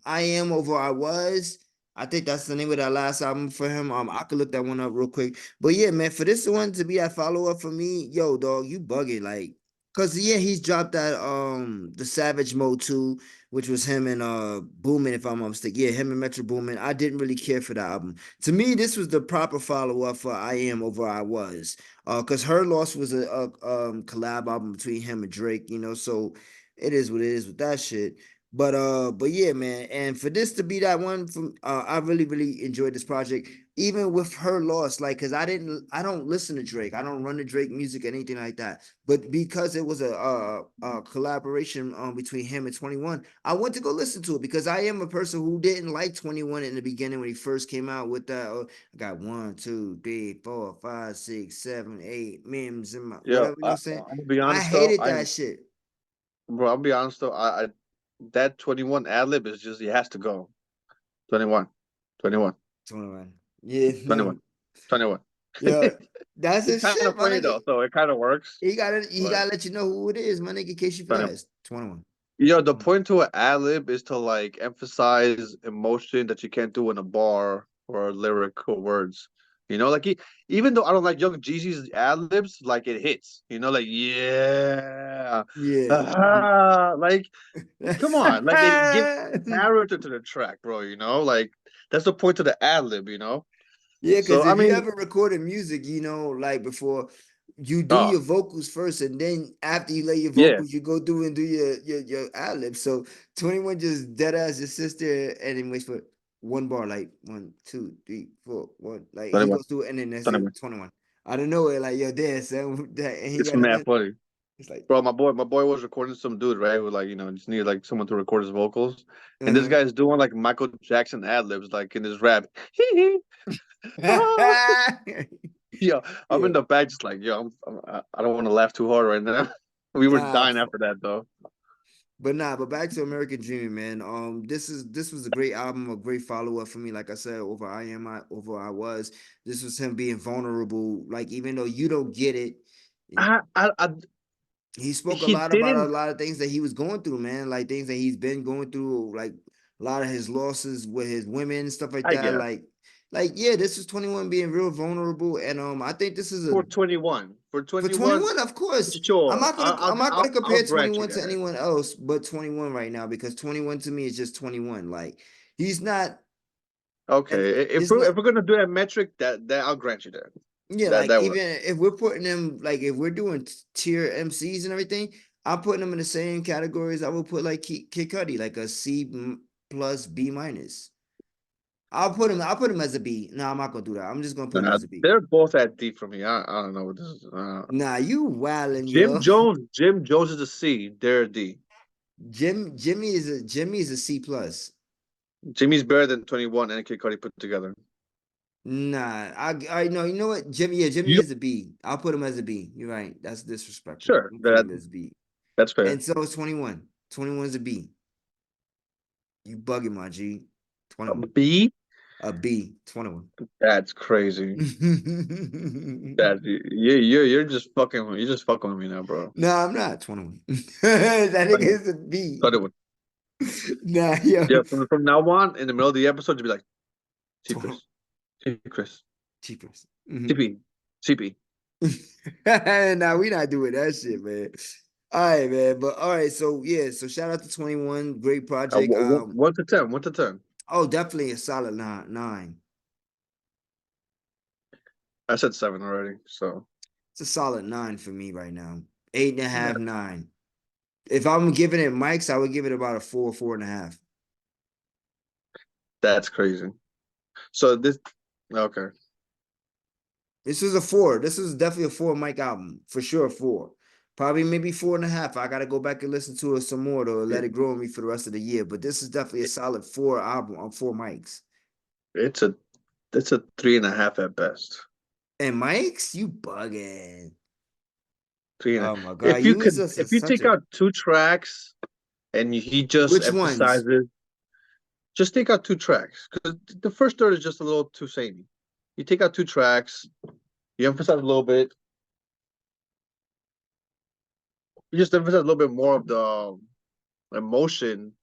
I Am Over I Was. I think that's the name of that last album for him. I could look that one up real quick. But yeah, man, for this one to be that follow-up for me, yo, dog, you bugging. Like, cause yeah, he's dropped that the Savage Mode 2, which was him and Boomin, if I'm not mistaken. Yeah, him and Metro Boomin. I didn't really care for that album. To me, this was the proper follow-up for I Am Over I Was. Because Her Loss was a collab album between him and Drake, you know, so it is what it is with that shit. But yeah, man, and for this to be that one from I really enjoyed this project, even with Her Loss, like, cause I don't listen to Drake, I don't run to Drake music or anything like that, but because it was a collaboration between him and 21, I went to go listen to it because I am a person who didn't like 21 in the beginning when he first came out with that. I got 1, 2, 3, 4, 5, 6, 7, 8 memes in my Yeah, whatever, you know what I'm saying? I'm gonna be I honest though. hated that shit. I'll be honest though. I that 21 ad lib is just he has to go. 21, 21, 21. Yeah, 21, no. 21. Yeah, that's It's his kind shit, of my funny nigga. though, so it kind of works. He But gotta let you know who it is, my nigga, in case you 21. forgot. It's 21. The point to an ad lib is to like emphasize emotion that you can't do in a bar or a lyric or words. You know, like even though I don't like Young Jeezy's ad libs, like it hits. You know, like yeah, Yeah. like come on, like it gives character to the track, bro. You know, like that's the point of the ad lib, you know. Yeah, So because I if you mean, ever recorded music, you know, like before, you do oh your vocals first, and then after you lay your yeah, vocals, you go through and do your ad lib. So 21 just dead ass just sits there and then waits for one bar, like 1, 2, 3, 4, 1. Like he 21, goes through it, and then that's 21. it, 21. I don't know it, like yo, damn, son, and he It's got it mad in. funny. It's like, Bro, my boy was recording some dude, right? Who like, just needed like someone to record his vocals. And this uh-huh. guy's doing like Michael Jackson ad libs, like in his rap. Yo, I'm Yeah, in the back just like, yo, I don't want to laugh too hard right now. We were nah, dying after that though. but back to American Dream, man. This was a great album, a great follow up for me. Like I said, over I was. This was him being vulnerable. Like even though you don't get it, I he spoke a he lot about a didn't. lot of things that he was going through, man. Like things that he's been going through, like a lot of his losses with his women and stuff like I that. guess Like yeah, this is 21 being real vulnerable, and I think this is a for 21, for for 21, 21, of course. sure. I'm not gonna I'll compare grant you 21 to that. anyone else but 21 right now because 21 to me is just 21. Like he's not and Okay, if it's we're not if we're gonna do that metric, that I'll grant you that. yeah, That like that works. even if we're putting them like if we're doing tier MCs and everything, I'm putting them in the same categories I would put like Kid Cudi, like a plus B minus. I'll put him as a B. No, I'm not gonna do that. I'm just gonna put him as a B. They're both at D for me. I don't know what this is. Nah, you wildin', yo. Jim Jones is a C. They're a D. Jimmy is a C plus. Jimmy's better than 21 and Kid Cudi put together. Nah, I know. You know what, Jimmy? Yeah, Jimmy You is a B. I'll put him as a B. You're right. That's disrespectful. sure I'm put that him as B. that's fair. And so is 21. 21 is a B. You bugging my G. A 21. B? A B. 21. That's crazy. That you're just fucking with me now, bro. No, I'm not 21. That nigga is a B. 21. Nah, yo. Yeah, from now on, in the middle of the episode, you'll be like, T 21. Chris, Cheapers. CP, CP. Nah, we not doing that shit, man. All right, man. But all right, so yeah, so shout out to 21. Great project. 1 to 10, 1 to 10. Oh, definitely a solid nine. I said 7 already, so It's a solid 9 for me right now. 8.5, yeah, 9. If I'm giving it mics, I would give it about a 4, 4.5. that's crazy. So this, okay, This is a 4. This is definitely a 4 mic album. For sure, 4. Probably maybe 4.5. I gotta go back and listen to it some more to let it grow on me for the rest of the year. But this is definitely a solid 4 album on 4 mics. it's a 3.5 at best. And mics, you bugging. 3.5. Oh my god, If you take out 2 tracks and he just which ones? emphasizes, just take out 2 tracks because the first third is just a little too samey. You take out 2 tracks, you emphasize a little bit. You just emphasize a little bit more of the emotion.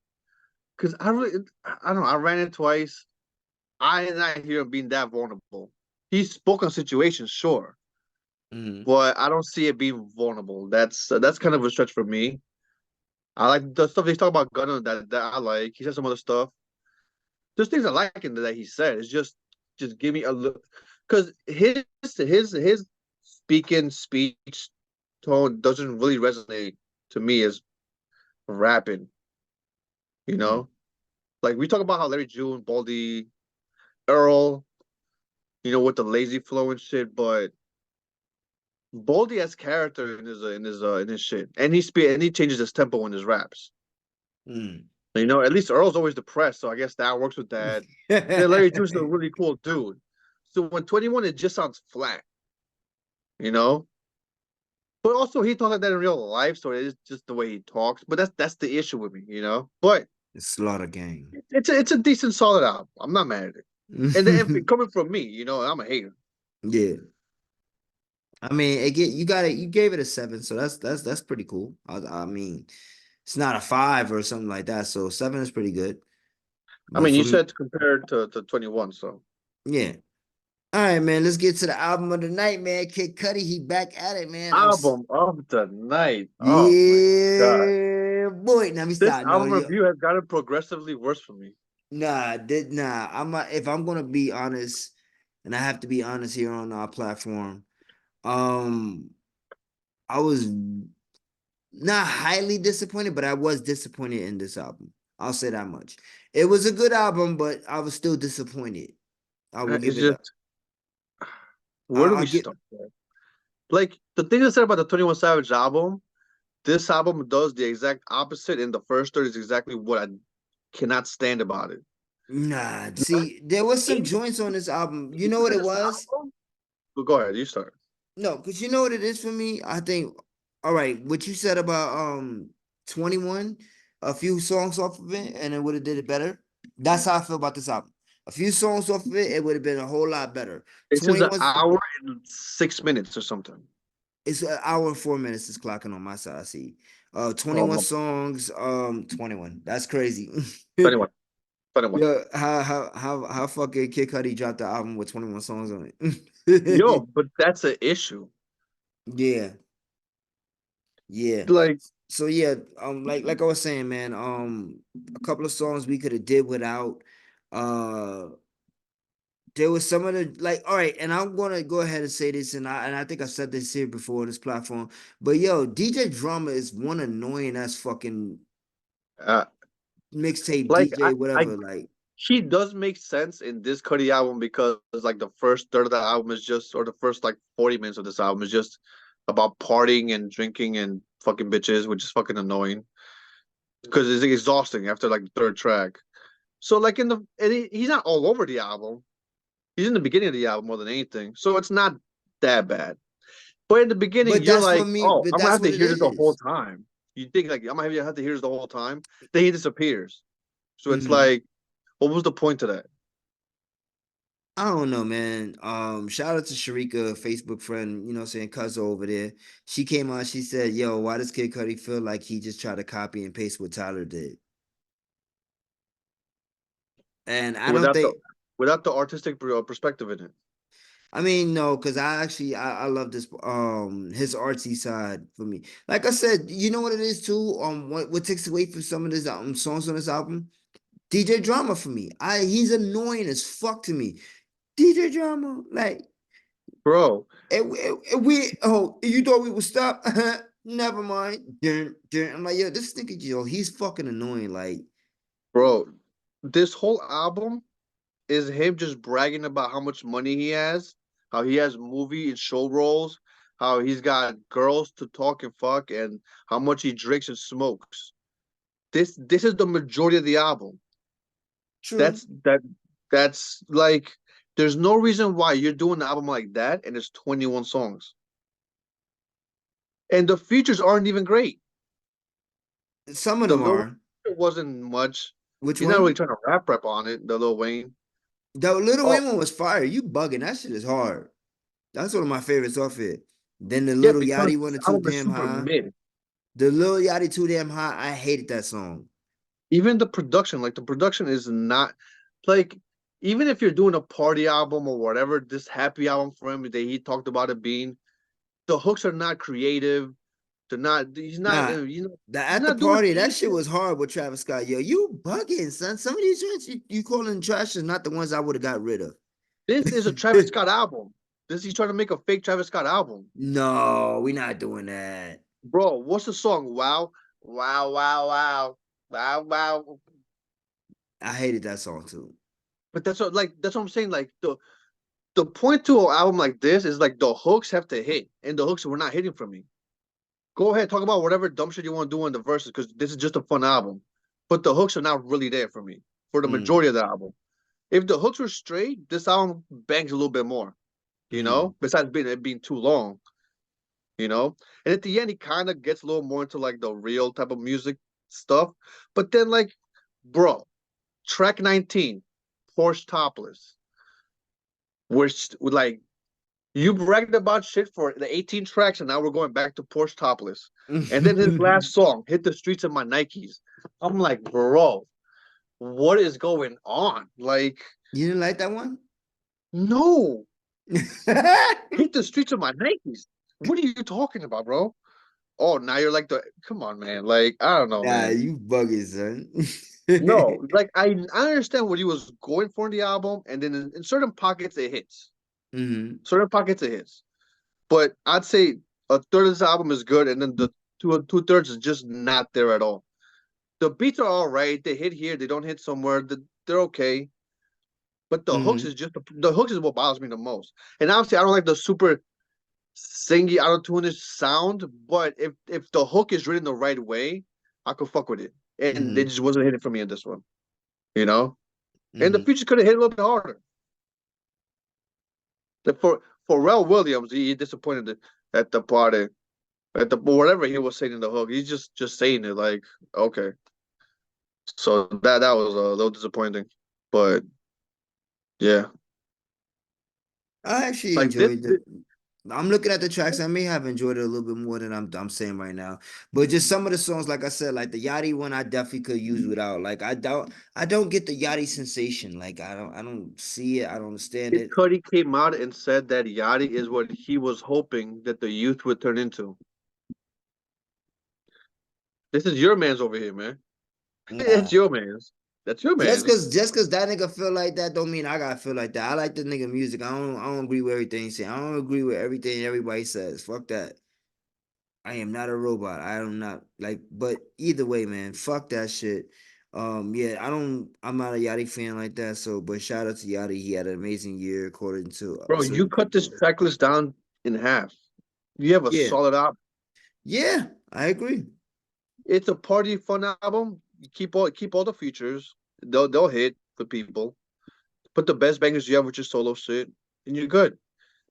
Because I don't know. I ran it twice. I did not hear him being that vulnerable. He spoke on situations, sure, but I don't see it being vulnerable. That's kind of a stretch for me. I like the stuff he's talking about Gunna that I like. He said some other stuff. There's things I like in that he said. It's just give me a look, because his speech tone doesn't really resonate to me as rapping. You know, like we talk about how Larry June, Baldy, Earl, with the lazy flow and shit, but Baldy has character in his shit, and he changes his tempo in his raps. At least Earl's always depressed, so I guess that works with that. Then Larry June's a really cool dude. So when 21, it just sounds flat, But also he talks like that in real life, so it is just the way he talks. But that's the issue with me, But it's Slaughter Gang. It's a decent, solid album. I'm not mad at it. And then if it coming from me, I'm a hater. Yeah. I mean, you gave it a 7, so that's pretty cool. I mean, it's not a 5 or something like that, so 7 is pretty good. But you said to compare it to 21, so yeah. All right, man. Let's get to the album of the night, man. Kid Cudi, he back at it, man. Album of the night. Yeah, boy. Now we This start. album review has gotten progressively worse for me. Nah. If I'm gonna be honest, and I have to be honest here on our platform, um, I was not highly disappointed, but I was disappointed in this album. I'll say that much. It was a good album, but I was still disappointed. I will It's give it up. just, where do I'll we get start? Like the thing I said about the 21 Savage album, this album does the exact opposite. In the first third is exactly what I cannot stand about it. nah. See, there was some joints on this album. You know what it was? Well, go ahead, you start. No, because you know what it is for me. I think. All right, what you said about 21, a few songs off of it, and it would have did it better. That's how I feel about this album. A few songs off of it, it would have been a whole lot better. This is an 21, hour and 6 minutes or something. it's an hour and 4 minutes is clocking on my side. I see. 21 Almost. songs, 21. That's crazy. 21. 21. Yeah, how fucking Kid Cudi dropped the album with 21 songs on Yo, it. but that's an issue. Yeah, yeah. Like, So yeah, like I was saying, man, a couple of songs we could have did without. Uh there was some of the like, all right, and I'm gonna go ahead and say this, and I think I said this here before on this platform, but yo, DJ Drama is one annoying ass fucking uh, mixtape like DJ, I whatever. Like, he does make sense in this Cudi album because like the first third of the album is just, or the first like 40 minutes of this album is just about partying and drinking and fucking bitches, which is fucking annoying because it's exhausting after like the third track. So like he's not all over the album. He's in the beginning of the album more than anything, so it's not that bad. But in the beginning, but you're that's for like, me, oh, but I'm gonna that's have what to it hear this the whole is. time. You think like I'm gonna have to hear this the whole time? Then he disappears. So it's Mhm. like, what was the point to that? I don't know, man. Shout out to Sharika, Facebook friend, you know what I'm saying, cousin over there. She came on, she said, yo, why does Kid Cudi feel like he just tried to copy and paste what Tyler did? And I don't Without the think, without the artistic perspective in it. I mean, no, because I love this his artsy side for me. Like I said, you know what it is too? What takes away from some of this songs on this album? DJ Drama for me. He's annoying as fuck to me. DJ Drama, like Bro, you thought we would stop? Never mind. I'm like, yo, this nigga, yo, he's fucking annoying. Like, bro, this whole album is him just bragging about how much money he has, how he has movie and show roles, how he's got girls to talk and fuck, and how much he drinks and smokes. This is the majority of the album. true. That's like there's no reason why you're doing an album like that and it's 21 songs. And the features aren't even great. Some of The them Lil are. Wayne wasn't much. Which He's not really one? trying to rap on it, the Lil Wayne. The Little Oh, Wayne one was fire. You bugging. That shit is hard. That's one of my favorites off it. Then the yeah, Little because Yachty one, this the Too album is Damn super High. mid. The Little Yachty Too Damn High. I hated that song. Even the production, like the production is not like, even if you're doing a party album or whatever, this happy album for him that he talked about it being, the hooks are not creative. They're not. Nah, the He's at the not doing party, that shit anything. was hard with Travis Scott. Yo, you bugging, son. Some of these joints you calling trash is not the ones I would have got rid of. This is a Travis Scott album. He's trying to make a fake Travis Scott album. No, we not doing that. Bro, what's the song? Wow, wow, wow, wow, wow, wow. I hated that song too. But that's what I'm saying. Like the point to an album like this is like the hooks have to hit, and the hooks were not hitting for me. Go ahead, talk about whatever dumb shit you want to do in the verses, because this is just a fun album. But the hooks are not really there for me for the majority of the album. If the hooks were straight, this album bangs a little bit more. You know, besides being too long. You know, and at the end, he kind of gets a little more into like the real type of music stuff. But then, like, bro, track 19, Porsche Topless, which like you bragged about shit for the 18 tracks, and now we're going back to Porsche Topless. And then his last song, Hit the Streets of My Nikes. I'm like, bro, what is going on? Like, You didn't like that one? no, Hit the Streets of My Nikes. What are you talking about, bro? Oh, now you're like come on, man. Like, I don't know, Nah, man. you bugging, son. No, like I understand what he was going for in the album, and then in certain pockets it hits. Hmm. Certain pockets it hits. But I'd say a third of this album is good, and then the two-thirds is just not there at all. The beats are all right. They hit here, they don't hit somewhere. They're okay. But the hooks Hmm. is just the hooks is what bothers me the most. And obviously, I don't like the super singy auto-tune sound. But if the hook is written the right way, I could fuck with it. And it Hmm. just wasn't hitting for me in this one, you know. And the Hmm. future could have hit a little bit harder. Like for Pharrell Williams, he disappointed at the party, at the whatever he was saying in the hook. He's just saying it like okay. So that was a little disappointing, but yeah, I actually like this. enjoyed it. I'm looking at the tracks. I may have enjoyed it a little bit more than I'm saying right now. But just some of the songs, like I said, like the Yachty one, I definitely could use without. Like I don't get the Yachty sensation. Like I don't see it. I don't understand Kid it. Cudi came out and said that Yachty is what he was hoping that the youth would turn into. This is your man's over here, man. Nah. It's your man's. That's your Just man's. cause just cause that nigga feel like that don't mean I gotta feel like that. I like the nigga music. I don't agree with everything he say. I don't agree with everything everybody says. Fuck that. I am not a robot. I am not like, but either way, man, fuck that shit. Yeah, I'm not a Yachty fan like that. So, but shout out to Yachty. He had an amazing year according to Bro, you cut this people. track list down in half. You have a Yeah, solid album. yeah, I agree. It's a party fun album. You keep all the features. They'll hit the people. Put the best bangers you have with your solo shit, and you're good.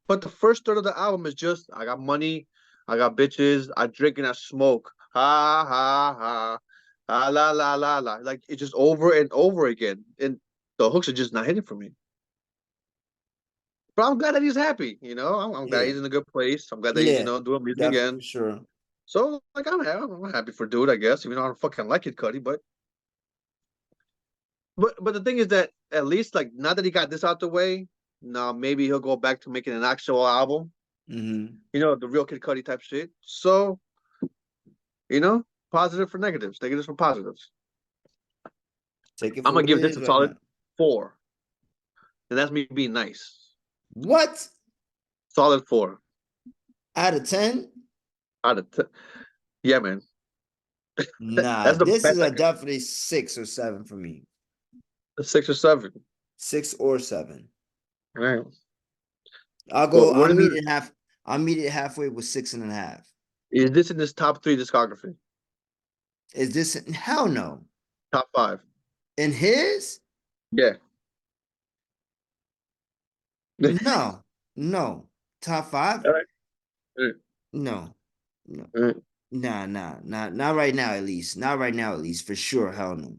But the first third of the album is just I got money, I got bitches, I drink and I smoke. Ha ha ha. Ah, la la la la. Like it's just over and over again. And the hooks are just not hitting for me. But I'm glad that he's happy, you know. I'm glad Yeah, he's in a good place. I'm glad that he's, yeah, doing music definitely for again. sure. So like I'm happy for dude, I guess. Even though I don't fucking like it, Cuddy, but the thing is that at least like now that he got this out the way, now maybe he'll go back to making an actual album. Hmm. The real Kid Cudi type shit. So, positive for negatives, negatives for positives. Take it I'm for gonna what it give this is a right solid now. 4, and that's me being nice. What Solid 4 out of 10? out of 10. Yeah, man. Nah, That's the this is best I a could. definitely 6 or 7 for me. A 6 or 7. 6 or 7. All right. I'll go. What is it? I'll meet it halfway with 6.5. Is this in this top 3 discography? Is this hell no? Top 5? In his? Yeah. No, no. Top 5? All right. All right. No, no. All right. Nah, not right now at least. Not right now at least, for sure. Hell no.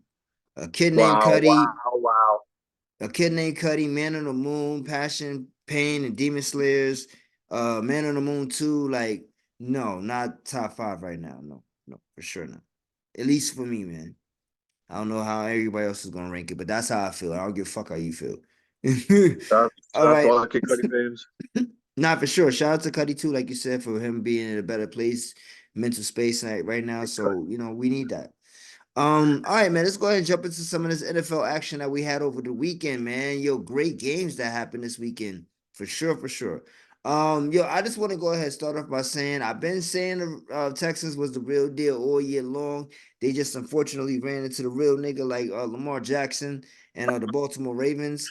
A kid named Wow. Cuddy, Wow. Wow. Man on the Moon, Passion, Pain, and Demon Slayers. Man on the Moon 2, like, no, not top 5 right now. No, no, for sure not. At least for me, man. I don't know how everybody else is gonna rank it, but that's how I feel. I don't give a fuck how you feel. All That's right. all the Kid Cudi fans. Not for sure. Shout out to Cuddy too, like you said, for him being in a better place, mental space right now. So, we need that. All right, man. Let's go ahead and jump into some of this NFL action that we had over the weekend, man. Yo, great games that happened this weekend. For sure, for sure. Yo, I just want to go ahead and start off by saying I've been saying the Texans was the real deal all year long. They just unfortunately ran into the real nigga like Lamar Jackson and the Baltimore Ravens.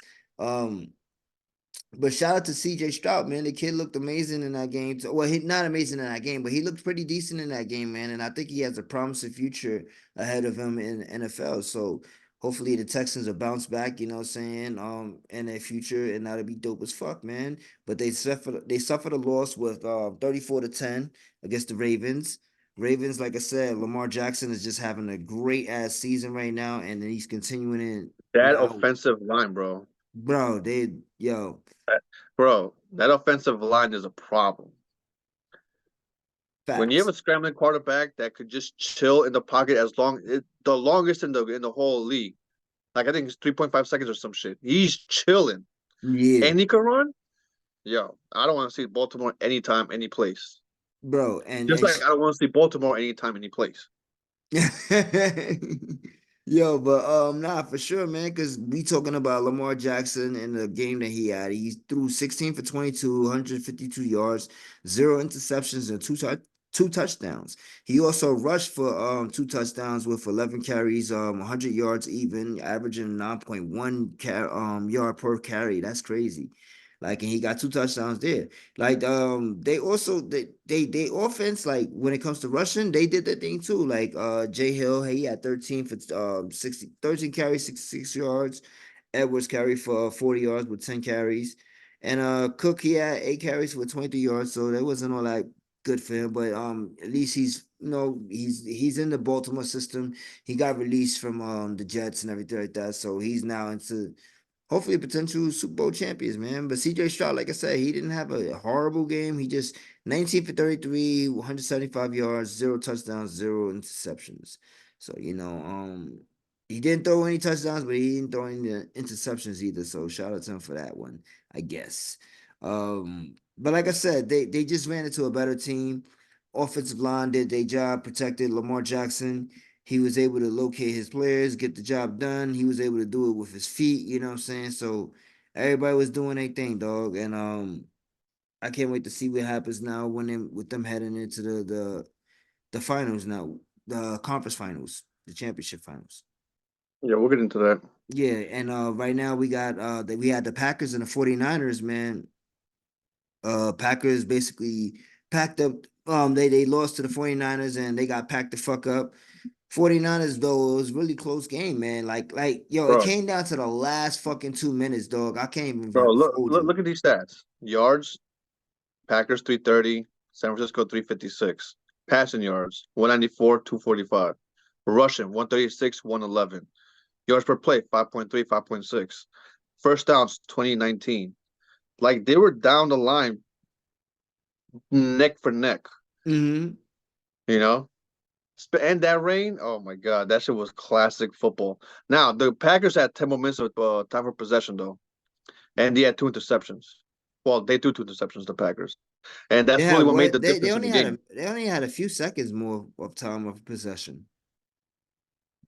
But shout out to CJ Stroud, man. The kid looked amazing in that game. Well, he not amazing in that game, but he looked pretty decent in that game, man. And I think he has a promising future ahead of him in the NFL. So hopefully the Texans will bounce back, you know what I'm saying, in their future, and that'll be dope as fuck, man. But they suffered a loss with 34-10 against the Ravens. Ravens, like I said, Lamar Jackson is just having a great ass season right now, and he's continuing in That without offensive line, bro. bro, yo. Bro, that offensive line is a problem. When you have Facts. a scrambling quarterback that could just chill in the pocket the longest in the whole league, like I think it's 3.5 seconds or some shit. He's chilling, Yeah, and he can run. Yo, I don't want to see Baltimore anytime, any place. bro, Just like I don't want to see Baltimore anytime, any place. Yo, but nah, for sure, man. Because we talking about Lamar Jackson and the game that he had. He threw 16 for 22, 152 yards, zero interceptions, and two touchdowns. He also rushed for two touchdowns with 11 carries, 100 yards even, averaging 9.1 yard per carry. That's crazy. Like, and he got two touchdowns there. Like, they also they offense, like when it comes to rushing, they did their thing too. Like Jay Hill, hey, he had 13 for 13 carries, 66 yards. Edwards carried for 40 yards with 10 carries. And Cook, he had 8 carries for 23 yards. So that wasn't all that good for him. But at least he's in the Baltimore system. He got released from the Jets and everything like that. So he's now into hopefully potential Super Bowl champions, man. But CJ Stroud, like I said, he didn't have a horrible game. He just 19 for 33, 175 yards, zero touchdowns, zero interceptions. So, he didn't throw any touchdowns, but he didn't throw any interceptions either. So shout out to him for that one, I guess. But like I said, they just ran into a better team. Offensive line did their job, protected Lamar Jackson. He was able to locate his players, get the job done. He was able to do it with his feet, you know what I'm saying? So everybody was doing their thing, dog. And I can't wait to see what happens now with them heading into the finals now, the conference finals, the championship finals. Yeah, we'll get into that. Yeah, and right now we got we had the Packers and the 49ers, man. Packers basically packed up. They lost to the 49ers and they got packed the fuck up. 49ers, though, it was really close game, man. Yo, it Bro, came down to the last fucking 2 minutes, dog. I can't even look, hold look, you. look at these stats. Yards, Packers 330, San Francisco 356. Passing yards, 194, 245. Rushing, 136, 111. Yards per play, 5.3, 5.6. First downs, 2019. Like they were down the line, neck for neck, Mm-hmm. you know? And that rain, oh my God, that shit was classic football. Now, the Packers had 10 more minutes of time for possession, though. And they had two interceptions. Well, they threw two interceptions, the Packers. And that's Yeah, really what made what the difference in the game. they only had a few seconds more of time of possession.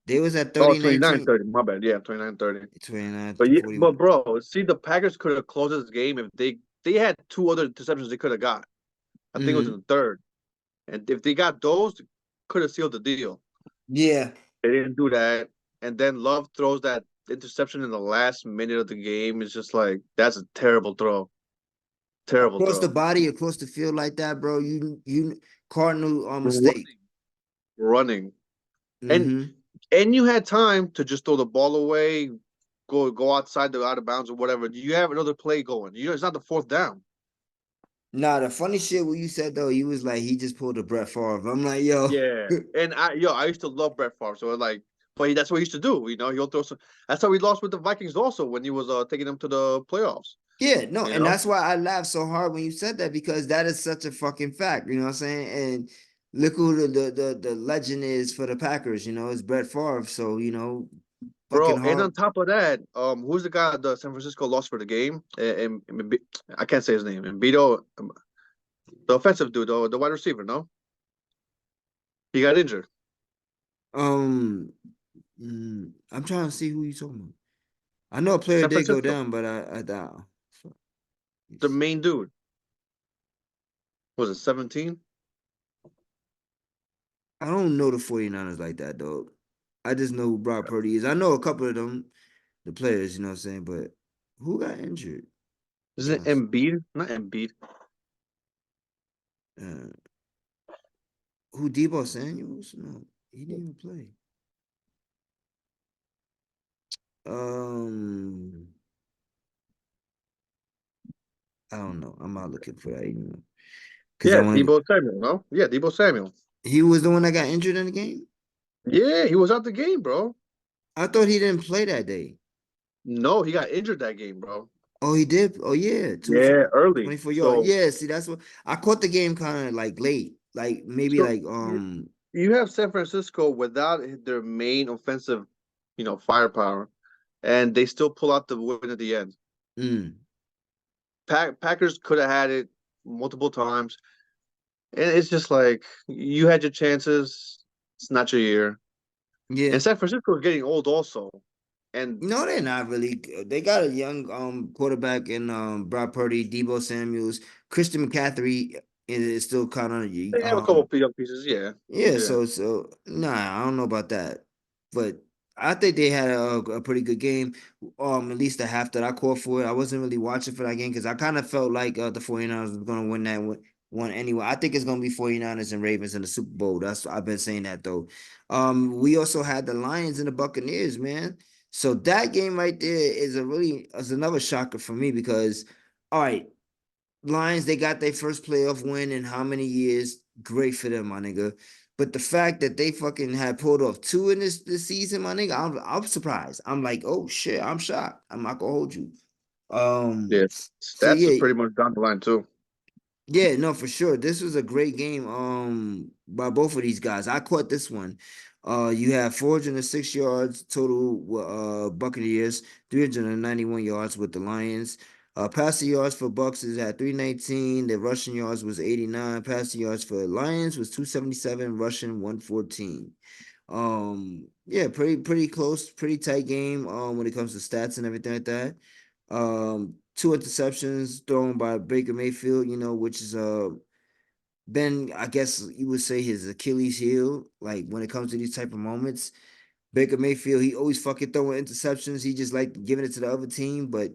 They was at Oh, 39 29-30. My bad. Yeah, 29-30. 29 But to yeah, 41. but bro, see, the Packers could have closed this game if they had two other interceptions they could have got. I think it was in Mm-hmm. the third. And if they got those, could have sealed the deal. Yeah. They didn't do that. And then Love throws that interception in the last minute of the game. It's just like that's a terrible throw. Terrible Across the throw. body, across the field like that, bro. You cardinal mistake. Running. Running. And Mm-hmm. and you had time to just throw the ball away, go outside the out of bounds or whatever. You have another play going. It's not the fourth down. Nah, the funny shit what you said though, you was like he just pulled a Brett Favre. I'm like, yo. Yeah. And I used to love Brett Favre. So like, but that's what he used to do. He'll throw some. That's how he lost with the Vikings also when he was taking them to the playoffs. Yeah, no, You and know, that's why I laughed so hard when you said that because that is such a fucking fact. You know what I'm saying? And look who the legend is for the Packers. It's Brett Favre. So fucking bro. And hard. on top of that, who's the guy the San Francisco lost for the game? I can't say his name. And Beto, the offensive dude, the wide receiver. No, he got injured. Um, I'm trying to see who you talking about. I know a player San did go Francisco, down, but I doubt. the main dude. Was it 17? I don't know the 49ers like that, dog. I just know who Brock Purdy is. I know a couple of them, the players. You know what I'm saying? But who got injured? Isn't it Yes. Embiid? Not Embiid. Uh, who Debo Samuels? No, he didn't even play. Um, I don't know. I'm not looking for that because I Yeah, want. Debo Samuel. No, yeah, Debo Samuel. He was the one that got injured in the game. Yeah, he was out the game, bro. I thought he didn't play that day. No, he got injured that game, bro. Oh, he did. Oh, yeah, two for Yeah, early. 24 yards. So, Yeah, see, that's what I caught the game kind of like late, like maybe so like you have San Francisco without their main offensive, firepower, and they still pull out the win at the end. mm, Packers could have had it multiple times, and it's just like you had your chances. It's not your year. Yeah. And San Francisco is getting old also. And No, they're not really. They got a young quarterback in Brock Purdy, Debo Samuels, Christian McCaffrey is still kind of they have a couple of young pieces, yeah. yeah. Yeah. So nah, I don't know about that, but I think they had a pretty good game. At least the half that I called for it. I wasn't really watching for that game because I kind of felt like the 49ers was going to win that one anyway. I think it's going to be 49ers and Ravens in the Super Bowl. That's I've been saying that though. We also had the Lions and the Buccaneers, man. So that game right there is another shocker for me because all right, Lions, they got their first playoff win in how many years? Great for them, my nigga. But the fact that they fucking had pulled off two in this season, my nigga, I'm surprised. I'm like, oh shit, I'm shocked. I'm not gonna hold you. Yeah. So That's yeah, pretty much down the line too. yeah, no, for sure. This was a great game by both of these guys. I caught this one. You have 406 yards total Buccaneers, 391 yards with the Lions. Passing yards for Bucks is at 319. The rushing yards was 89. Passing yards for Lions was 277, rushing 114. Yeah, pretty close, pretty tight game when it comes to stats and everything like that. Two interceptions thrown by Baker Mayfield, which is been, I guess you would say, his Achilles heel, like when it comes to these type of moments. Baker Mayfield, he always fucking throwing interceptions. He just like giving it to the other team. But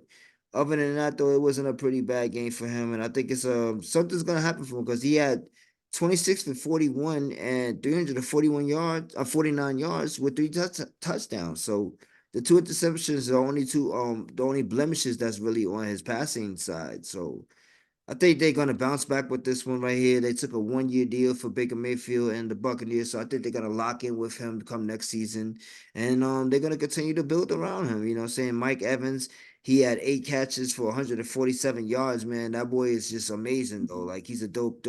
other than that, though, it wasn't a pretty bad game for him. And I think it's something's gonna happen for him because he had 26 for 41 and 341 yards, 49 yards with three touchdowns. So the two interceptions are the only blemishes that's really on his passing side. So I think they're gonna bounce back with this one right here. They took a 1-year deal for Baker Mayfield and the Buccaneers, so I think they're gonna lock in with him come next season, and they're gonna continue to build around him. You know, what I'm saying Mike Evans, he had 8 catches for 147 yards. Man, that boy is just amazing though. Like he's a dope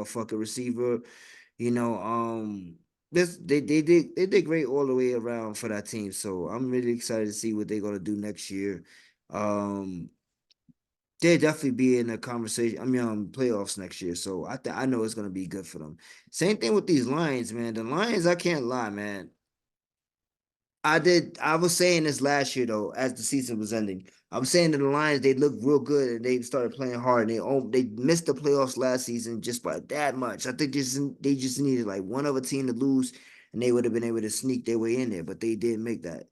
fucking receiver. You know, this they did great all the way around for that team. So I'm really excited to see what they're gonna do next year. They'll definitely be in a conversation. I mean, playoffs next year. So I know it's gonna be good for them. Same thing with these Lions, man. The Lions, I can't lie, man. I was saying this last year though, as the season was ending. I was saying that the Lions, they looked real good and they started playing hard. And they missed the playoffs last season just by that much. I think they just needed like one other team to lose, and they would have been able to sneak their way in there, but they didn't make that.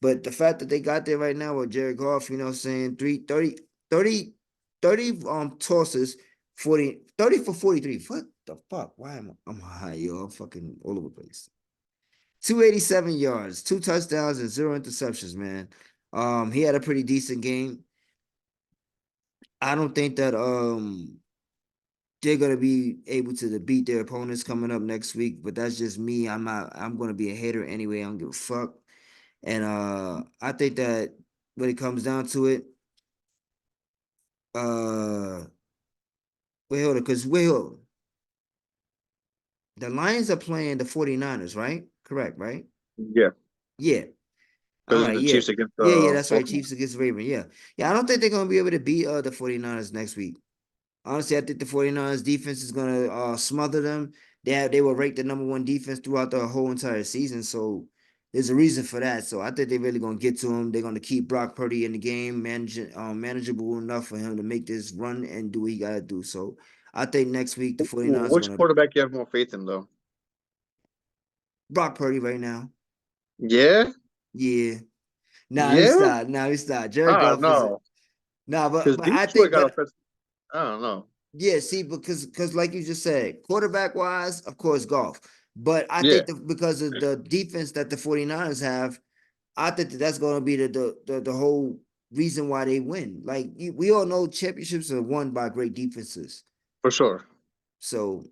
But the fact that they got there right now with Jared Goff, you know what I'm saying, 30 tosses, 30 for 43. What the fuck? Why am I'm high, yo? I'm fucking all over the place. 287 yards, 2 touchdowns, and 0 interceptions, man. He had a pretty decent game. I don't think that they're gonna be able to beat their opponents coming up next week, but that's just me. I'm gonna be a hater anyway. I don't give a fuck. And I think that when it comes down to it, uh wait, hold on, because the Lions are playing the 49ers, right? Correct, right? Yeah. Yeah. All Because right, the yeah. Chiefs against Yeah, that's right. Baltimore. Chiefs against Ravens. Yeah. Yeah, I don't think they're gonna be able to beat the 49ers next week. Honestly, I think the 49ers defense is gonna smother them. They were ranked the #1 defense throughout the whole entire season. So there's a reason for that. So I think they're really gonna get to him. They're gonna keep Brock Purdy in the game, manageable enough for him to make this run and do what he gotta do. So I think next week the 49ers are Which gonna quarterback you have more faith in though? Brock Purdy right now. Yeah? Yeah. Nah, he Yeah? stopped. Nah, he stopped. Jared I don't Goff is know. nah, Because but I Detroit think, got but offensive. I don't know. yeah, see, because like you just said, quarterback wise, of course, golf. But I Yeah, think because of the defense that the 49ers have, I think that's going to be the whole reason why they win. Like we all know championships are won by great defenses. for sure. So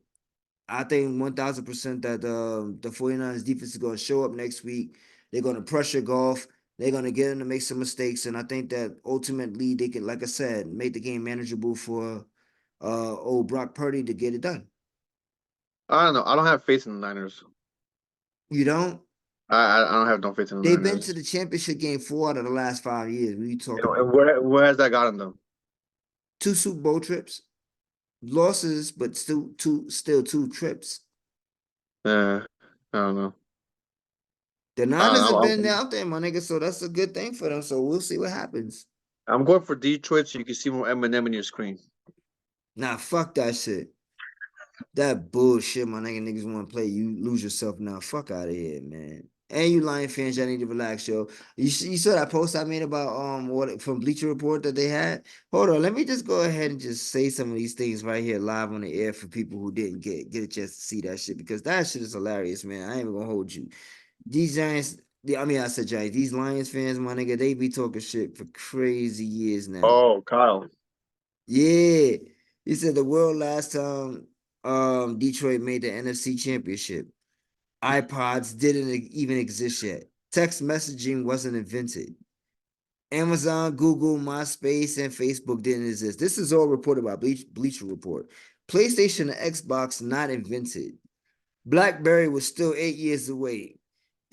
I think 1000% that the 49ers defense is going to show up next week. They're going to pressure golf. They're going to get him to make some mistakes. And I think that ultimately they can, like I said, make the game manageable for old Brock Purdy to get it done. I don't know. I don't have faith in the Niners. You don't? I don't have no faith in the They've been to Niners. the championship game 4 out of the last 5 years. What are you talking And about? where has that gotten them? 2 Super Bowl trips, losses, but still two trips. I don't know. The Niners have been I'm, out there, my nigga, so that's a good thing for them. So we'll see what happens. I'm going for Detroit so you can see more Eminem in your screen. Nah, fuck that shit. That bullshit, my nigga. Niggas want to play. You lose yourself now. Fuck out of here, man. And you Lion fans, y'all need to relax, yo. You saw that post I made about what from Bleacher Report that they had. Hold on, let me just go ahead and just say some of these things right here live on the air for people who didn't get a chance to see that shit, because that shit is hilarious, man. I ain't even gonna hold you. These Giants, I mean, I said Giants. These Lions fans, my nigga, they be talking shit for crazy years now. Oh, Kyle. Yeah, he said the world last time Detroit made the NFC Championship. iPods didn't even exist yet. Text messaging wasn't invented. Amazon, Google, MySpace, and Facebook didn't exist. This is all reported by Bleacher Report. PlayStation and Xbox not invented. BlackBerry was still 8 years away.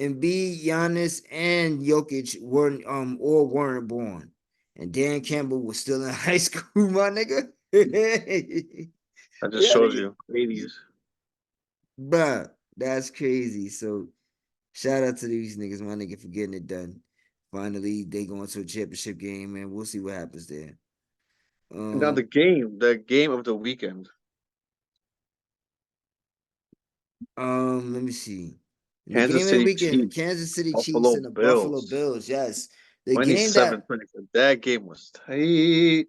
Embiid, Giannis, and Jokic weren't born. And Dan Campbell was still in high school, my nigga. That just Yeah, shows you. 80s. bruh, that's crazy. So shout out to these niggas, my nigga, for getting it done. Finally, they going to a championship game, and we'll see what happens there. Now the game of the weekend. Let me see. The Kansas game of the City weekend, Chiefs, Kansas City Chiefs Buffalo and the Buffalo Bills. Bills. Yes. The game that 27-24. That game was tight.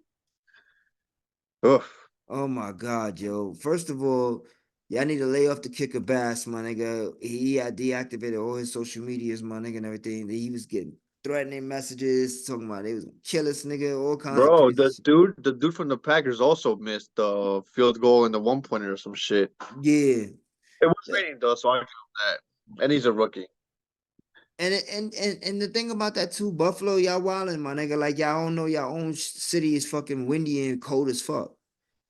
Oof. Oh my God, yo. First of all, y'all need to lay off the kicker Bass, my nigga. He had deactivated all his social medias, my nigga, and everything. He was getting threatening messages, talking about they was gonna kill us, nigga, all kinds of Bro, crazy shit. the dude from the Packers also missed the field goal and the 1-pointer or some shit. Yeah. It was raining though, so I give him that. And he's a rookie. And the thing about that too, Buffalo, y'all wildin', my nigga. Like y'all don't know your own city is fucking windy and cold as fuck.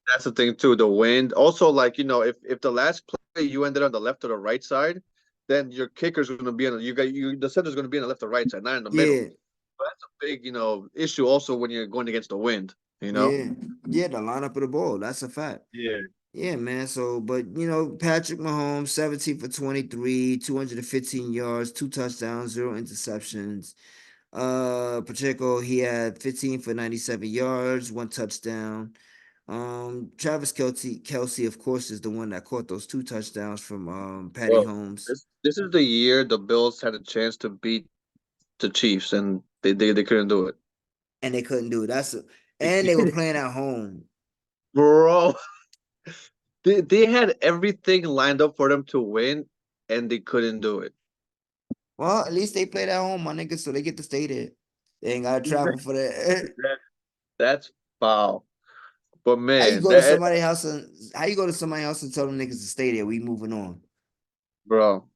That's the thing too, the wind. Also, like, if the last play you ended on the left or the right side, then your kicker's gonna be on the center's gonna be on the left or right side, not in the middle. Yeah, But that's a big, issue also when you're going against the wind, yeah, yeah. The lineup of the ball, that's a fact. Yeah. Yeah, man. So, but Patrick Mahomes, 17 for 23, 215 yards, 2 touchdowns, 0 interceptions. Pacheco, he had 15 for 97 yards, 1 touchdown. Travis Kelsey, of course, is the one that caught those 2 touchdowns from Patty Well, Holmes. this is the year the Bills had a chance to beat the Chiefs and they couldn't do it. And they couldn't do it. And they were playing at home. Bro, they had everything lined up for them to win and they couldn't do it. Well, at least they played at home, my nigga, so they get to stay there. They ain't gotta travel for that. That's foul. But How you man, go to somebody's house and tell them niggas to stay there? We moving on. bro.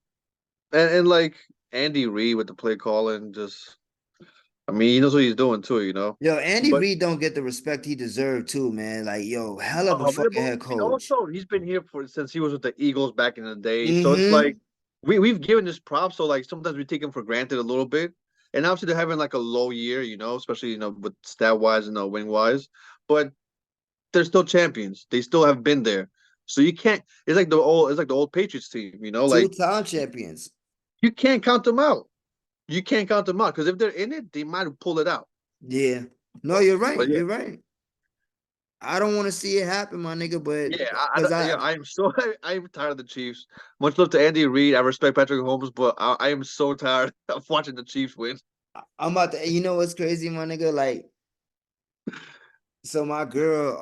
And like Andy Reid with the play calling, he knows what he's doing too, Yo, Andy But Reid don't get the respect he deserved too, man. Like, yo, hell of a fucking head coach. also he's been here since he was with the Eagles back in the day. So it's Mm-hmm. like we've given this prop, so like sometimes we take him for granted a little bit. And obviously they're having like a low year, especially with stat wise and win wise. But they're still champions. They still have been there. So you can't. It's like the old Patriots team. Like Two-time champions. you can't count them out. You can't count them out because if they're in it, they might pull it out. Yeah. No, you're right. But yeah. You're right. I don't want to see it happen, my nigga, but Yeah, I'm I'm tired of the Chiefs. Much love to Andy Reid. I respect Patrick Holmes, but I am so tired of watching the Chiefs win. I'm about to, you know what's crazy, my nigga? Like, so my girl,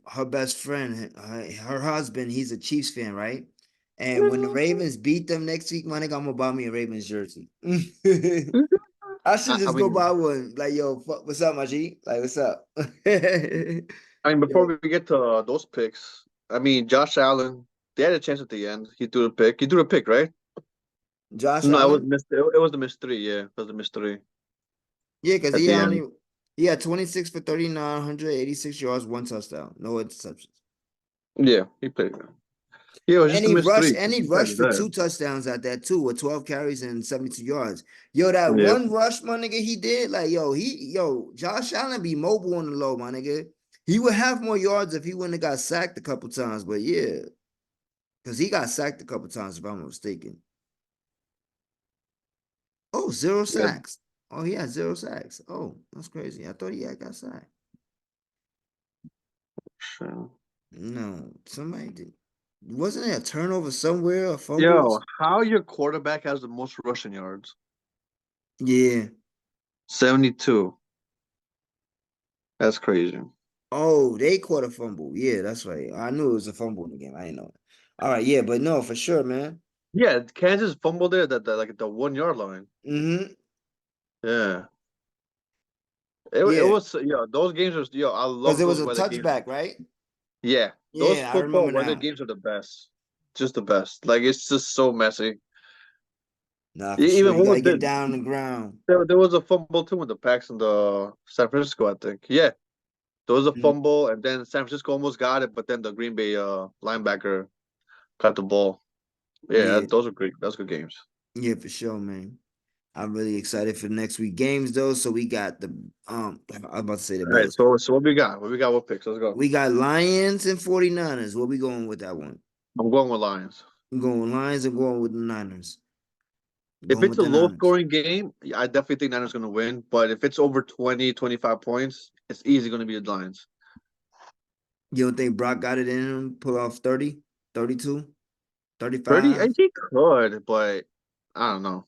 her best friend, her husband, he's a Chiefs fan, right? And when the Ravens beat them next week, my nigga, I'm gonna buy me a Ravens jersey. I should just go buy one. Like, yo, what's up, my G? Like, what's up? Before Yo, we get to those picks, Josh Allen, they had a chance at the end. He threw the pick. He threw the pick, right? Josh No, Allen? it was the missed three. Yeah, it was the missed three Yeah, because at the end. he had 26 for 39, 186 yards, 1 touchdown, no interceptions. Yeah, he played. Yeah, it was just a missed three. And he rushed for 2 touchdowns at that too, with 12 carries and 72 yards. Yo, that Yeah. one rush, my nigga, he did. Like, Josh Allen be mobile on the low, my nigga. He would have more yards if he wouldn't have got sacked a couple times, but yeah. Because he got sacked a couple times, if I'm not mistaken. Oh, zero Yeah. sacks. Oh, he had 0 sacks. Oh, that's crazy. I thought he had got sacked. Sure. No, somebody did. Wasn't there a turnover somewhere? A fumble? Yo, how your quarterback has the most rushing yards? Yeah. 72. That's crazy. Oh, they caught a fumble. Yeah, that's right. I knew it was a fumble in the game. I didn't know. All right, yeah, but no, for sure, man. Yeah, Kansas fumbled there that like the 1 yard line. Mm-hmm. Yeah. It Yeah, was those games are I because love it was those a weather games. touchback, right? Yeah, those Yeah, I football remember weather now. games are the best. Just the best. Like it's just so messy. Nah, for sure. Even You what gotta was get down on the ground. there was a fumble too with the Packs and the San Francisco, I think. Yeah. There was a Mhm. fumble and then San Francisco almost got it, but then the Green Bay linebacker caught the ball. Yeah, Yeah, those are great. Those good games. yeah, for sure, man. I'm really excited for next week games though. So we got the I was about to say the All right, Bills. so what we got? What we got? What picks? Let's go. We got Lions and 49ers. Where we going with that one? I'm going with Lions. I'm going Lions and going with the Niners. If Going it's with a the low Niners. scoring game, yeah, I definitely think Niners going to win. But if it's over 20, 25 points, it's easy going to be the Lions. You don't think Brock got it in him? Pull off 30, 32, 30, I 35? think could, but I don't know.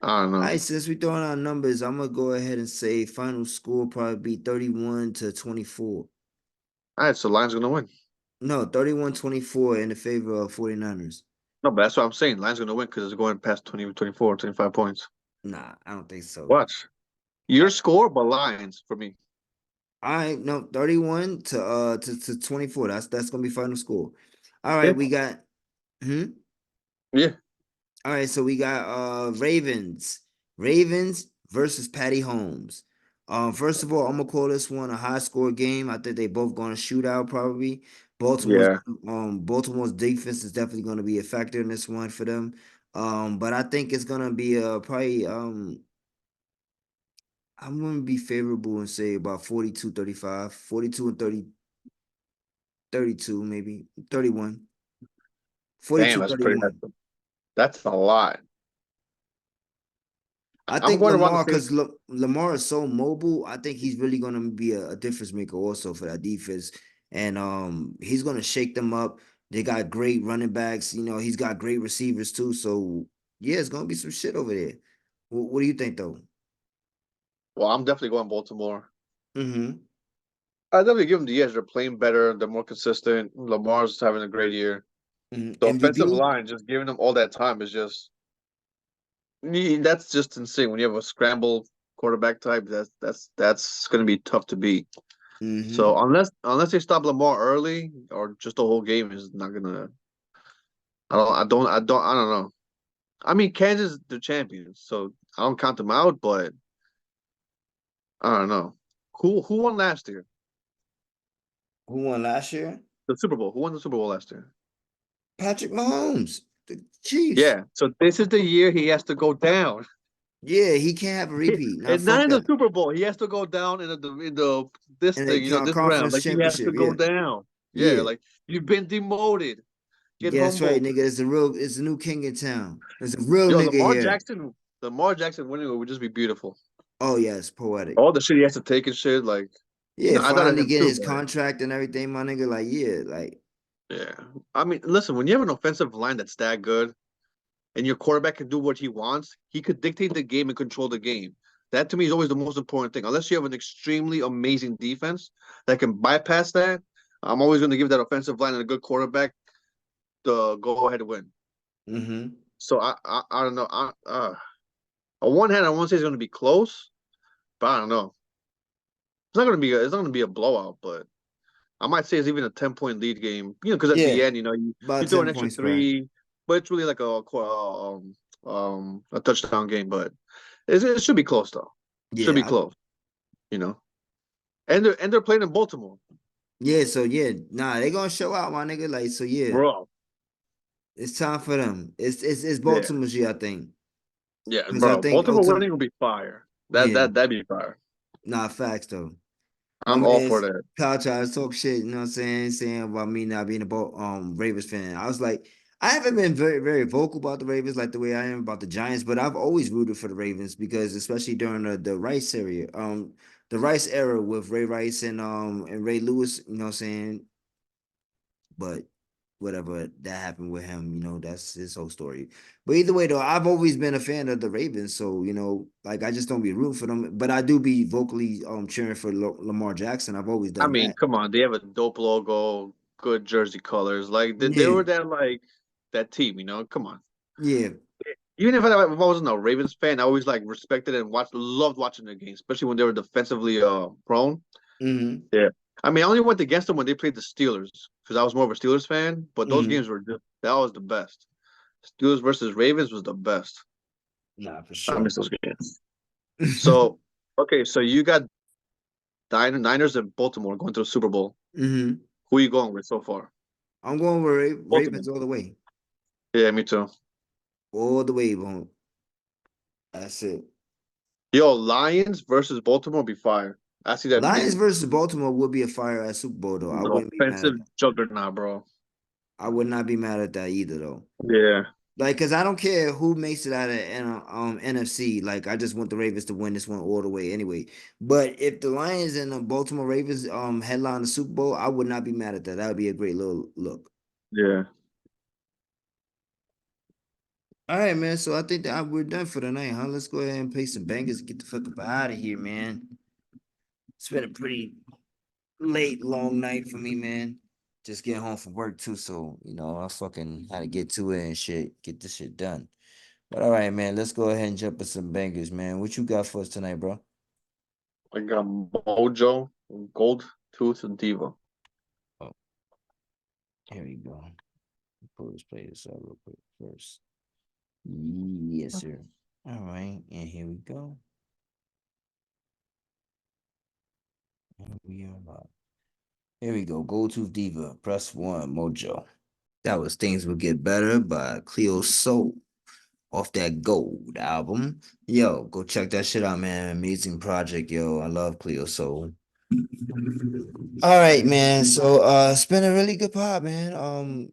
I don't All know. right, since we throwing out numbers, I'm gonna go ahead and say final score probably be 31-24. All right, so Lions going to win. No, 31-24 in the favor of 49ers. No, but that's what I'm saying. Lions going to win because it's going past 20, 24, 25 points. Nah, I don't think so. Watch. Your score, but Lions for me. All right, no, 31 to 24. That's gonna be final score. All Yeah. right, we got Yeah. all right, so we got Ravens. Ravens versus Patty Holmes. First of all, I'm gonna call this one a high score game. I think they both gonna shoot out probably. Baltimore's Yeah. Baltimore's defense is definitely gonna be a factor in this one for them. But I think it's gonna be probably I'm gonna be favorable and say about 42-35, 42 and 30, 32 maybe, 31. Damn, that's pretty. 42-31. That's a lot. I I'm think going around the Lamar, same. because Lamar is so mobile, I think he's really gonna be a difference maker also for that defense. And he's gonna shake them up. They got great running backs, he's got great receivers too. So yeah, it's gonna be some shit over there. What do you think though? Well, I'm definitely going Baltimore. Mm-hmm. I definitely give them the edge. They're playing better. They're more consistent. Lamar's having a great year. The offensive MVP? line, just giving them all that time is just that's just insane. When you have a scramble quarterback type, that's going to be tough to beat. Mm-hmm. So unless they stop Lamar early or just the whole game is not gonna. I don't know. I mean, Kansas the champions, so I don't count them out. But I don't know who won last year. Who won last year? The Super Bowl. Who won the Super Bowl last year? Patrick Mahomes, the Chiefs. Yeah. So this is the year he has to go down. Yeah, he can't have a repeat. Nah, And not fuck in the that. Super Bowl. He has to go down in the this And thing, the this round. conference Like he has to championship, go yeah. down. Yeah, Yeah. like you've been demoted. Get Yeah, that's right, humble. nigga. It's a new king in town. There's a real Yo, nigga here. Lamar Jackson winning it would just be beautiful. Oh yeah, it's poetic. All the shit he has to take and shit, like Yeah, I thought of finally him getting too, his but contract and everything, my nigga. Like, yeah, like yeah. I mean, listen, when you have an offensive line that's that good and your quarterback can do what he wants, he could dictate the game and control the game. That to me is always the most important thing. Unless you have an extremely amazing defense that can bypass that, I'm always going to give that offensive line and a good quarterback the go ahead win. mm-hmm. So I don't know. On one hand, I want to say it's going to be close, but I don't know. It's not going to be a blowout, but I might say it's even a 10-point lead game. Because at the Yeah, end, you about throw an 10 extra point spread. three, but it's really like a touchdown game. But it should be close though. Should be Yeah, close. You know, and they're playing in Baltimore, yeah, so yeah, nah, they gonna show out, my nigga. Like, so yeah, bro. it's time for them. It's Yeah, Baltimore's year, I think. yeah, Because I bro. think Baltimore ultimate, winning will be fire. yeah, That'd be fire. nah, facts though. My I'm all for man's that. Kyle tried to talk shit, you know what I'm saying about me not being a Ravens fan. I was like, I haven't been very, very vocal about the Ravens like the way I am about the Giants, but I've always rooted for the Ravens because especially during the Rice the Rice era with Ray Rice and Ray Lewis, you know what I'm saying? But whatever that happened with him, that's his whole story. But either way, though, I've always been a fan of the Ravens, so like I just don't be rooting for them, but I do be vocally cheering for Lamar Jackson. I've always I done mean, that. come on, they have a dope logo, good jersey colors. Like they Yeah, were that team, you know. Come on. yeah, Even if I wasn't a Ravens fan, I always like respected and loved watching their games, especially when they were defensively prone. mm-hmm, Yeah. I mean, I only went against them when they played the Steelers because I was more of a Steelers fan. But those mm-hmm. games that was the best. Steelers versus Ravens was the best. Nah, for I sure. miss those games. So, okay, so you got Niners and Baltimore going to the Super Bowl. Mm-hmm. Who are you going with so far? I'm going with Baltimore. Ravens all the way. Yeah, me too. All the way, bro. That's it. Yo, Lions versus Baltimore be fire. I see that Lions being versus Baltimore would be a fire at Super Bowl, though. I the wouldn't be mad offensive at that. juggernaut, bro. I would not be mad at that either, though. Yeah. Like, cause I don't care who makes it out of NFC. Like, I just want the Ravens to win this one all the way anyway. But if the Lions and the Baltimore Ravens headline the Super Bowl, I would not be mad at that. That would be a great little look. Yeah. All right, man. So I think that we're done for the night, huh? Let's go ahead and play some bangers and get the fuck up out of here, man. It's been a pretty late, long night for me, man. Just getting home from work too, so I fucking had to get to it and shit, get this shit done. But all right, man, let's go ahead and jump in some bangers, man. What you got for us tonight, bro? I got Mojo, Gold Tooth, and Diva. Oh, here we go. Pull this play this out real quick first. Yes, sir. All right, and here we go. And we are live. Here we go. Go to Diva. Press 1. Mojo. That was Things Will Get Better by Cleo Soul off that Gold album. Yo, go check that shit out, man. Amazing project, yo. I love Cleo Soul. All right, man. So it's been a really good pod, man.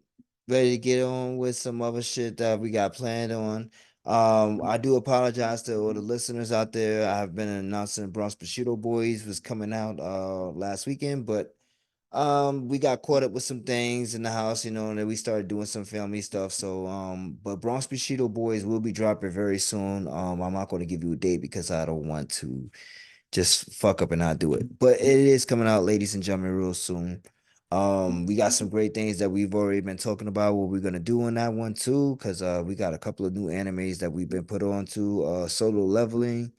Ready to get on with some other shit that we got planned on. I do apologize to all the listeners out there. I've been announcing Bronx Prosciutto Boys was coming out last weekend, but we got caught up with some things in the house, and then we started doing some family stuff. So but Bronx Prosciutto Boys will be dropping very soon. I'm not going to give you a date because I don't want to just fuck up and not do it. But it is coming out, ladies and gentlemen, real soon. We got some great things that we've already been talking about what we're gonna do on that one too, because we got a couple of new animes that we've been put on to. Solo Leveling.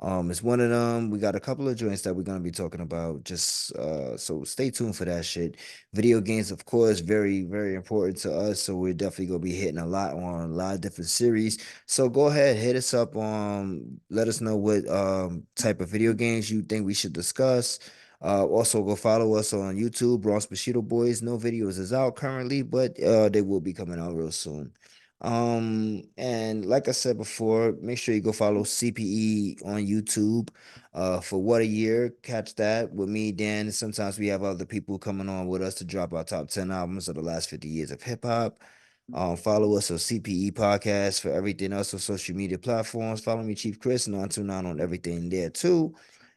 It's one of them. We got a couple of joints that we're gonna be talking about. Just so stay tuned for that shit. Video games, of course, very, very important to us. So we're definitely gonna be hitting a lot on a lot of different series. So go ahead, hit us up on, let us know what type of video games you think we should discuss. Also go follow us on YouTube, Bronx Bushido Boys. No videos is out currently, but they will be coming out real soon. And like I said before, make sure you go follow CPE on YouTube. For What a Year, catch that with me, Dan. And sometimes we have other people coming on with us to drop our top 10 albums of the last 50 years of hip hop. Follow us on CPE Podcast for everything else on social media platforms. Follow me, Chief Chris, 929 on everything there too.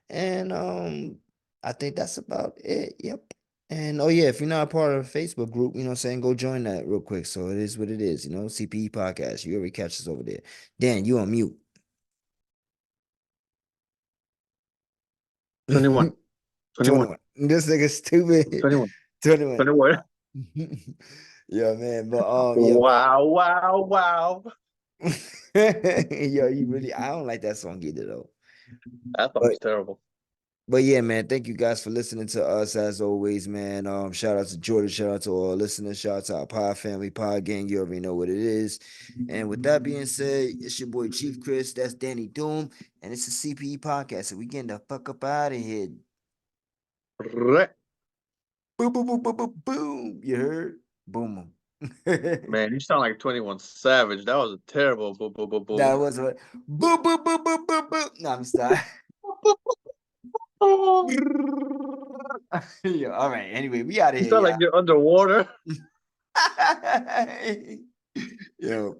And I think that's about it. Yep. And oh yeah, if you're not a part of the Facebook group, go join that real quick. So it is what it is, CPE Podcast. You already catch us over there. Dan, you on mute. 21. 21. 21. This nigga stupid. 21. 21. 21. Yeah, man. But yeah. Wow, wow, wow. Yo, I don't like that song either though. That song was terrible. But yeah, man, thank you guys for listening to us as always, man. Shout out to Jordan, shout out to all our listeners, shout out to our pod family, pod gang. You already know what it is. And with that being said, it's your boy Chief Chris, that's Danny Doom, and it's a CPE podcast. So we getting the fuck up out of here. Right. Boom, boom, boom, boom, boom, boom. You heard? Boom. Man, you sound like 21 Savage. That was a terrible boom, boom, boom, boom. That was what boom, boom, boom, boom, boom, boom. No, I'm sorry. Yeah, all right. Anyway, we out of You here. sound like you're underwater. Yo.